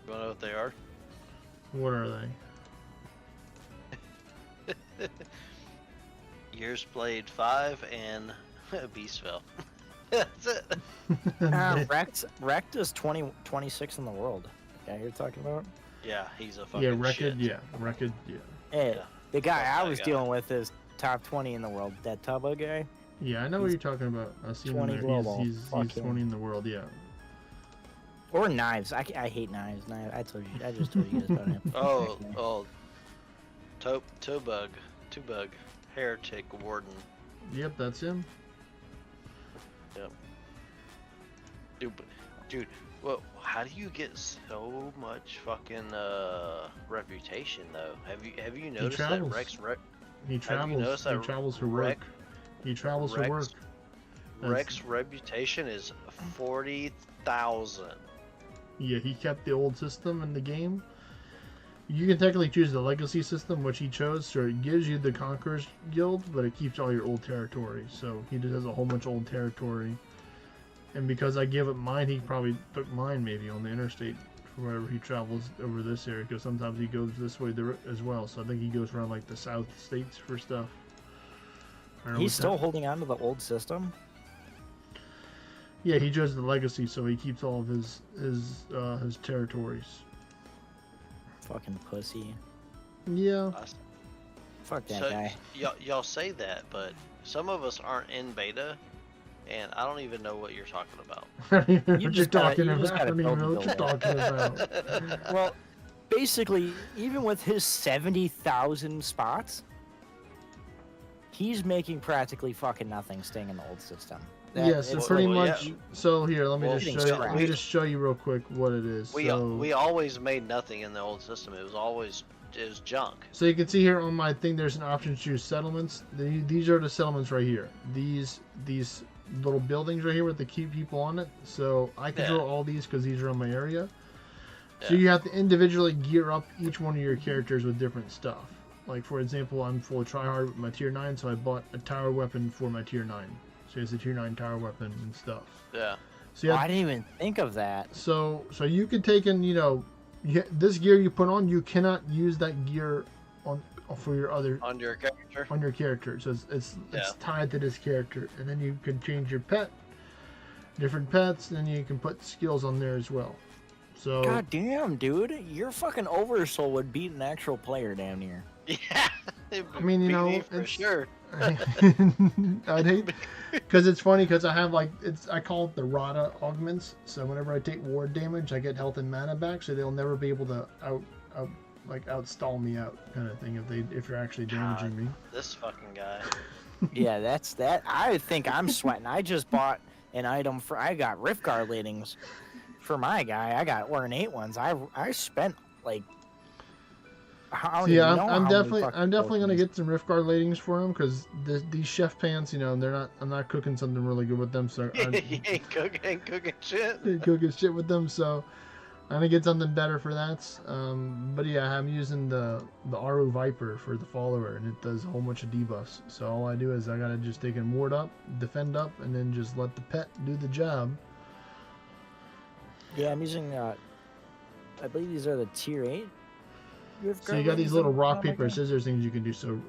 You wanna know what they are? What are they? Years played 5 and Beastville. That's it. Wrecked is 26 in the world. Yeah, you're talking about? Yeah, he's a fucking Yeah, Wrecked, shit. yeah. Wrecked, yeah. Hey, Yeah. the guy Fuck I that was guy. dealing with is top 20 in the world. That Tubba guy. Yeah, I know what you're talking about. I've seen him 20 there. global. He's Fuck him. 20 in the world, yeah. Or Knives. I hate Knives. I just told you guys about him. Oh, Tubug, Heretic Warden. Yep, that's him. Dude, well, how do you get so much fucking reputation though? Have you noticed that travels. He you travels. noticed He that travels for Rex- work. He travels for work. Rex's reputation is 40,000? Yeah, he kept the old system in the game. You can technically choose the legacy system, which he chose, so it gives you the Conqueror's Guild, but it keeps all your old territory. So he just has a whole bunch of old territory. And because I gave up mine, he probably took mine maybe on the interstate for wherever he travels over this area, because sometimes he goes this way there as well. So I think he goes around like the South States for stuff. I don't know He's what still holding on to the old system. Yeah, he chose the legacy, so he keeps all of his territories. Fucking pussy. Yeah. Fuck that So guy. y'all say that, but some of us aren't in beta, and I don't even know what you're talking about. I don't even know You what you're just gotta- talking you about. just I gotta don't even build know the what you're talking about. Well, basically, even with his 70,000 spots, he's making practically fucking nothing staying in the old system. Yeah, so it's pretty like- much. yeah. So here, let me Well, just getting show you. scrapped. Let me just show you real quick what it is. We So always made nothing in the old system. It was junk. so you can see here on my thing, there's an option to choose settlements. These are the settlements right here. These little buildings right here with the key people on it. So I control Yeah. all these because these are on my area. So Yeah. you have to individually gear up each one of your characters with different stuff. Like for example, I'm full tryhard with my tier 9, so I bought a tower weapon for my tier 9. So it's a tier 9 tower weapon and stuff. Yeah. So you Oh, have I didn't even think of that. So you can take in, this gear you put on, you cannot use that gear on for your other On your character. on your character. So it's Yeah. tied to this character, and then you can change your pet, different pets, and then you can put skills on there as well. So God damn, dude. Your fucking Oversoul would beat an actual player down here. Yeah. I mean, you know, for it's- sure. I'd hate because it's funny because I have I call it the Rada augments. So whenever I take ward damage, I get health and mana back, so they'll never be able to outstall me out kind of thing if you're actually damaging me. This fucking guy. Yeah, that's that. I think I'm sweating. I just bought an item I got Rift Guard latings for my guy. I got ornate ones. I spent like. I don't So yeah, even know how I'm many definitely fucking gonna tokens. get some Rift Guard latings for him because these chef pants, I'm not cooking something really good with them, so I'm He ain't cooking shit. cooking shit with them, so I'm gonna get something better for that. But yeah, I'm using the Aru Viper for the follower, and it does a whole bunch of debuffs. So all I do is I gotta just take and ward up, defend up, and then just let the pet do the job. Yeah, I'm using. I believe these are the tier 8. So you got these little rock, paper, scissors things you can do. So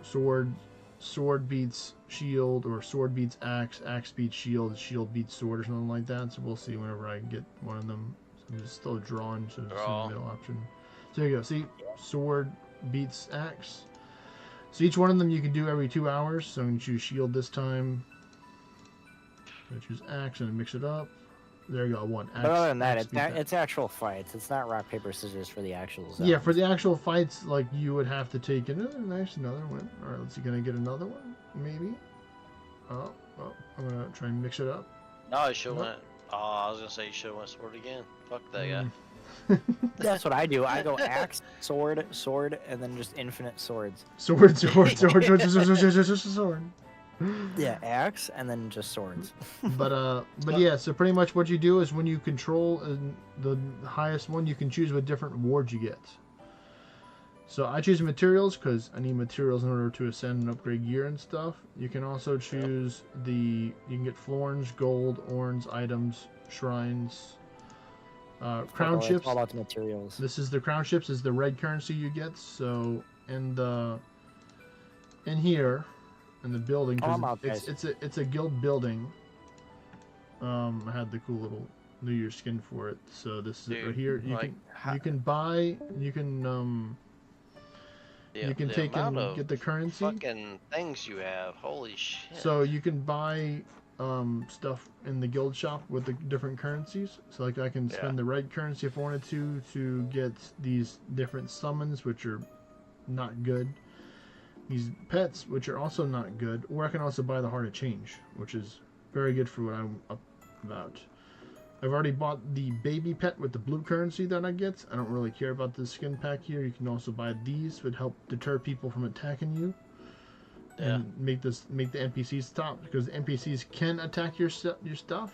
sword beats shield, or sword beats axe, axe beats shield, shield beats sword, or something like that. So we'll see whenever I get one of them. So I'm just still drawing, so just in the middle option. So there you go. See, sword beats axe. So each one of them you can do every 2 hours. So I'm going to choose shield this time. I'm going to choose axe and mix it up. There you go, one. Axe, But other than that, axe it's actual fights. It's not rock, paper, scissors for the actual zones. Yeah, for the actual fights, like, you would have to take another one. Alright, let's see, can I get another one? Maybe? Oh, I'm going to try and mix it up. No, you should went. Oh, I was gonna say you should have went sword again. Fuck that guy. That's what I do. I go axe, sword, and then just infinite swords. Sword. Yeah, axe, and then just swords. But yeah, so pretty much what you do is when you control the highest one, you can choose what different wards you get. So I choose materials because I need materials in order to ascend and upgrade gear and stuff. You can also choose you can get florins, gold, orns, items, shrines, crown ships. It's all about the materials. This is the crown ships, is the red currency you get. So in here, in the building, it's a guild building. I had the cool little New Year's skin for it. So this is it right here. You can buy. You can take and get the currency. Fucking things you have. Holy shit. So you can buy stuff in the guild shop with the different currencies. So like I can spend the red currency if I wanted to get these different summons, which are not good. These pets, which are also not good, or I can also buy the Heart of Change, which is very good for what I'm up about. I've already bought the baby pet with the blue currency that I get. I don't really care about the skin pack here. You can also buy these, would help deter people from attacking you, and make the NPCs stop, because the NPCs can attack your stuff.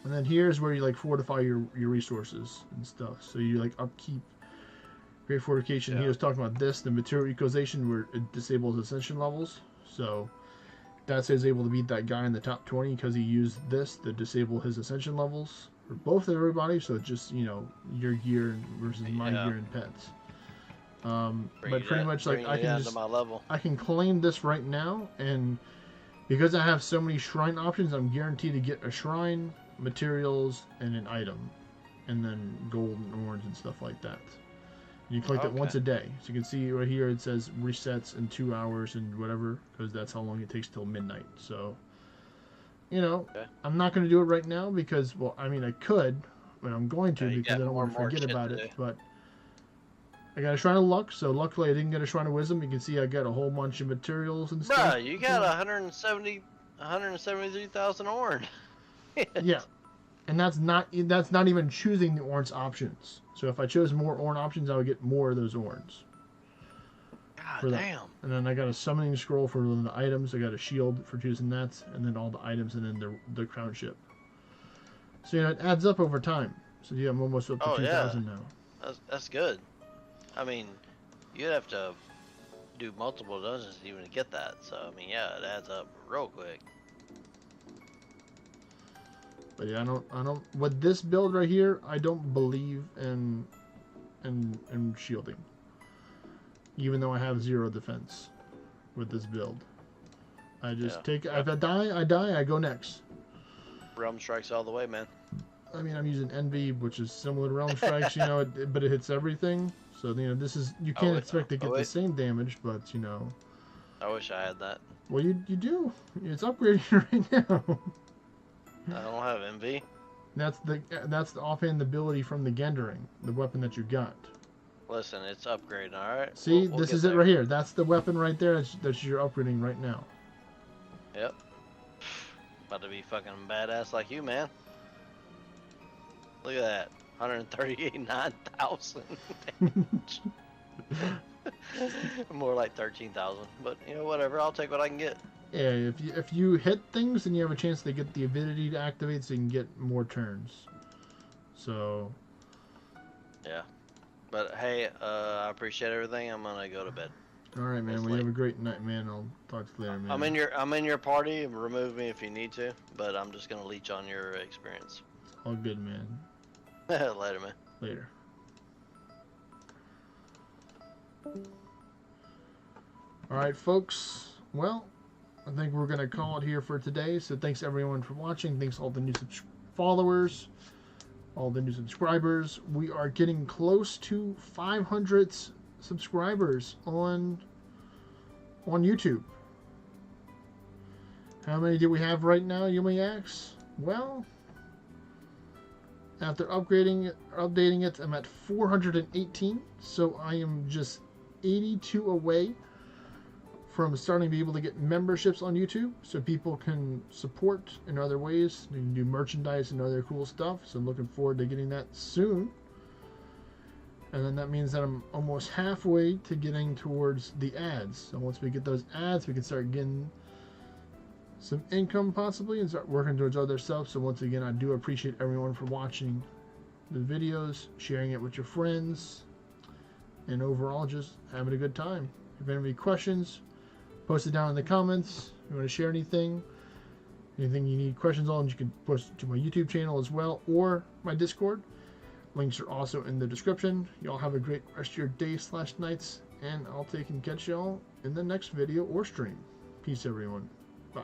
And then here's where you like fortify your resources and stuff. So you like upkeep. Great fortification. He was talking about this, the material equalization, where it disables ascension levels. So that's is able to beat that guy in the top 20 because he used this to disable his ascension levels for both of everybody. So it's just, your gear versus my gear and pets. But pretty much like I can claim this right now, and because I have so many shrine options, I'm guaranteed to get a shrine, materials, and an item, and then gold and orange and stuff like that. You collect it once a day. So you can see right here it says resets in 2 hours and whatever, because that's how long it takes till midnight. So, I'm not going to do it right now because, well, I mean, I could, but I'm going to because I don't want to forget about it. But I got a Shrine of Luck, so luckily I didn't get a Shrine of Wisdom. You can see I got a whole bunch of materials and stuff. Bruh, you got 173,000 orange. Yeah. And that's not even choosing the orange options. So if I chose more orange options, I would get more of those orange. God damn. And then I got a summoning scroll for the items. I got a shield for choosing that, and then all the items, and then the crown ship. So it adds up over time. So yeah, I'm almost up to 2,000 now. That's good. I mean, you'd have to do multiple dungeons even to get that. So I mean, yeah, it adds up real quick. But yeah, I don't. With this build right here, I don't believe in shielding. Even though I have 0 defense with this build, I just take. If I die. I go next. Realm strikes all the way, man. I mean, I'm using Envy, which is similar to Realm Strikes, but it hits everything. So this is you can't expect to get the same damage, but I wish I had that. Well, you do. It's upgrading right now. I don't have envy. That's the offhand ability from the Gendering, the weapon that you got. Listen, it's upgrading, all right. See, this is it right here. That's the weapon right there. That you're upgrading right now. Yep. About to be fucking badass like you, man. Look at that, 139,000. More like 13,000, but whatever. I'll take what I can get. Yeah, if you hit things, then you have a chance to get the ability to activate, so you can get more turns. So. Yeah, but hey, I appreciate everything. I'm gonna go to bed. All right, man. Well, you have a great night, man. I'll talk to you later, man. I'm in your party. Remove me if you need to, but I'm just gonna leech on your experience. All good, man. Later, man. Later. All right, folks. Well, I think we're going to call it here for today. So thanks everyone for watching. Thanks all the new followers, all the new subscribers. We are getting close to 500 subscribers on YouTube. How many do we have right now, you may ask? Well, after updating it, I'm at 418. So I am just 82 away from starting to be able to get memberships on YouTube, so people can support in other ways. They can do merchandise and other cool stuff. So I'm looking forward to getting that soon. And then that means that I'm almost halfway to getting towards the ads. So once we get those ads, we can start getting some income possibly and start working towards other stuff. So once again, I do appreciate everyone for watching the videos, sharing it with your friends, and overall just having a good time. If you have any questions, post it down in the comments. If you want to share anything you need questions on, you can post it to my YouTube channel as well, or my Discord. Links are also in the description. Y'all have a great rest of your day / nights, and I'll take and catch y'all in the next video or stream. Peace, everyone. Bye.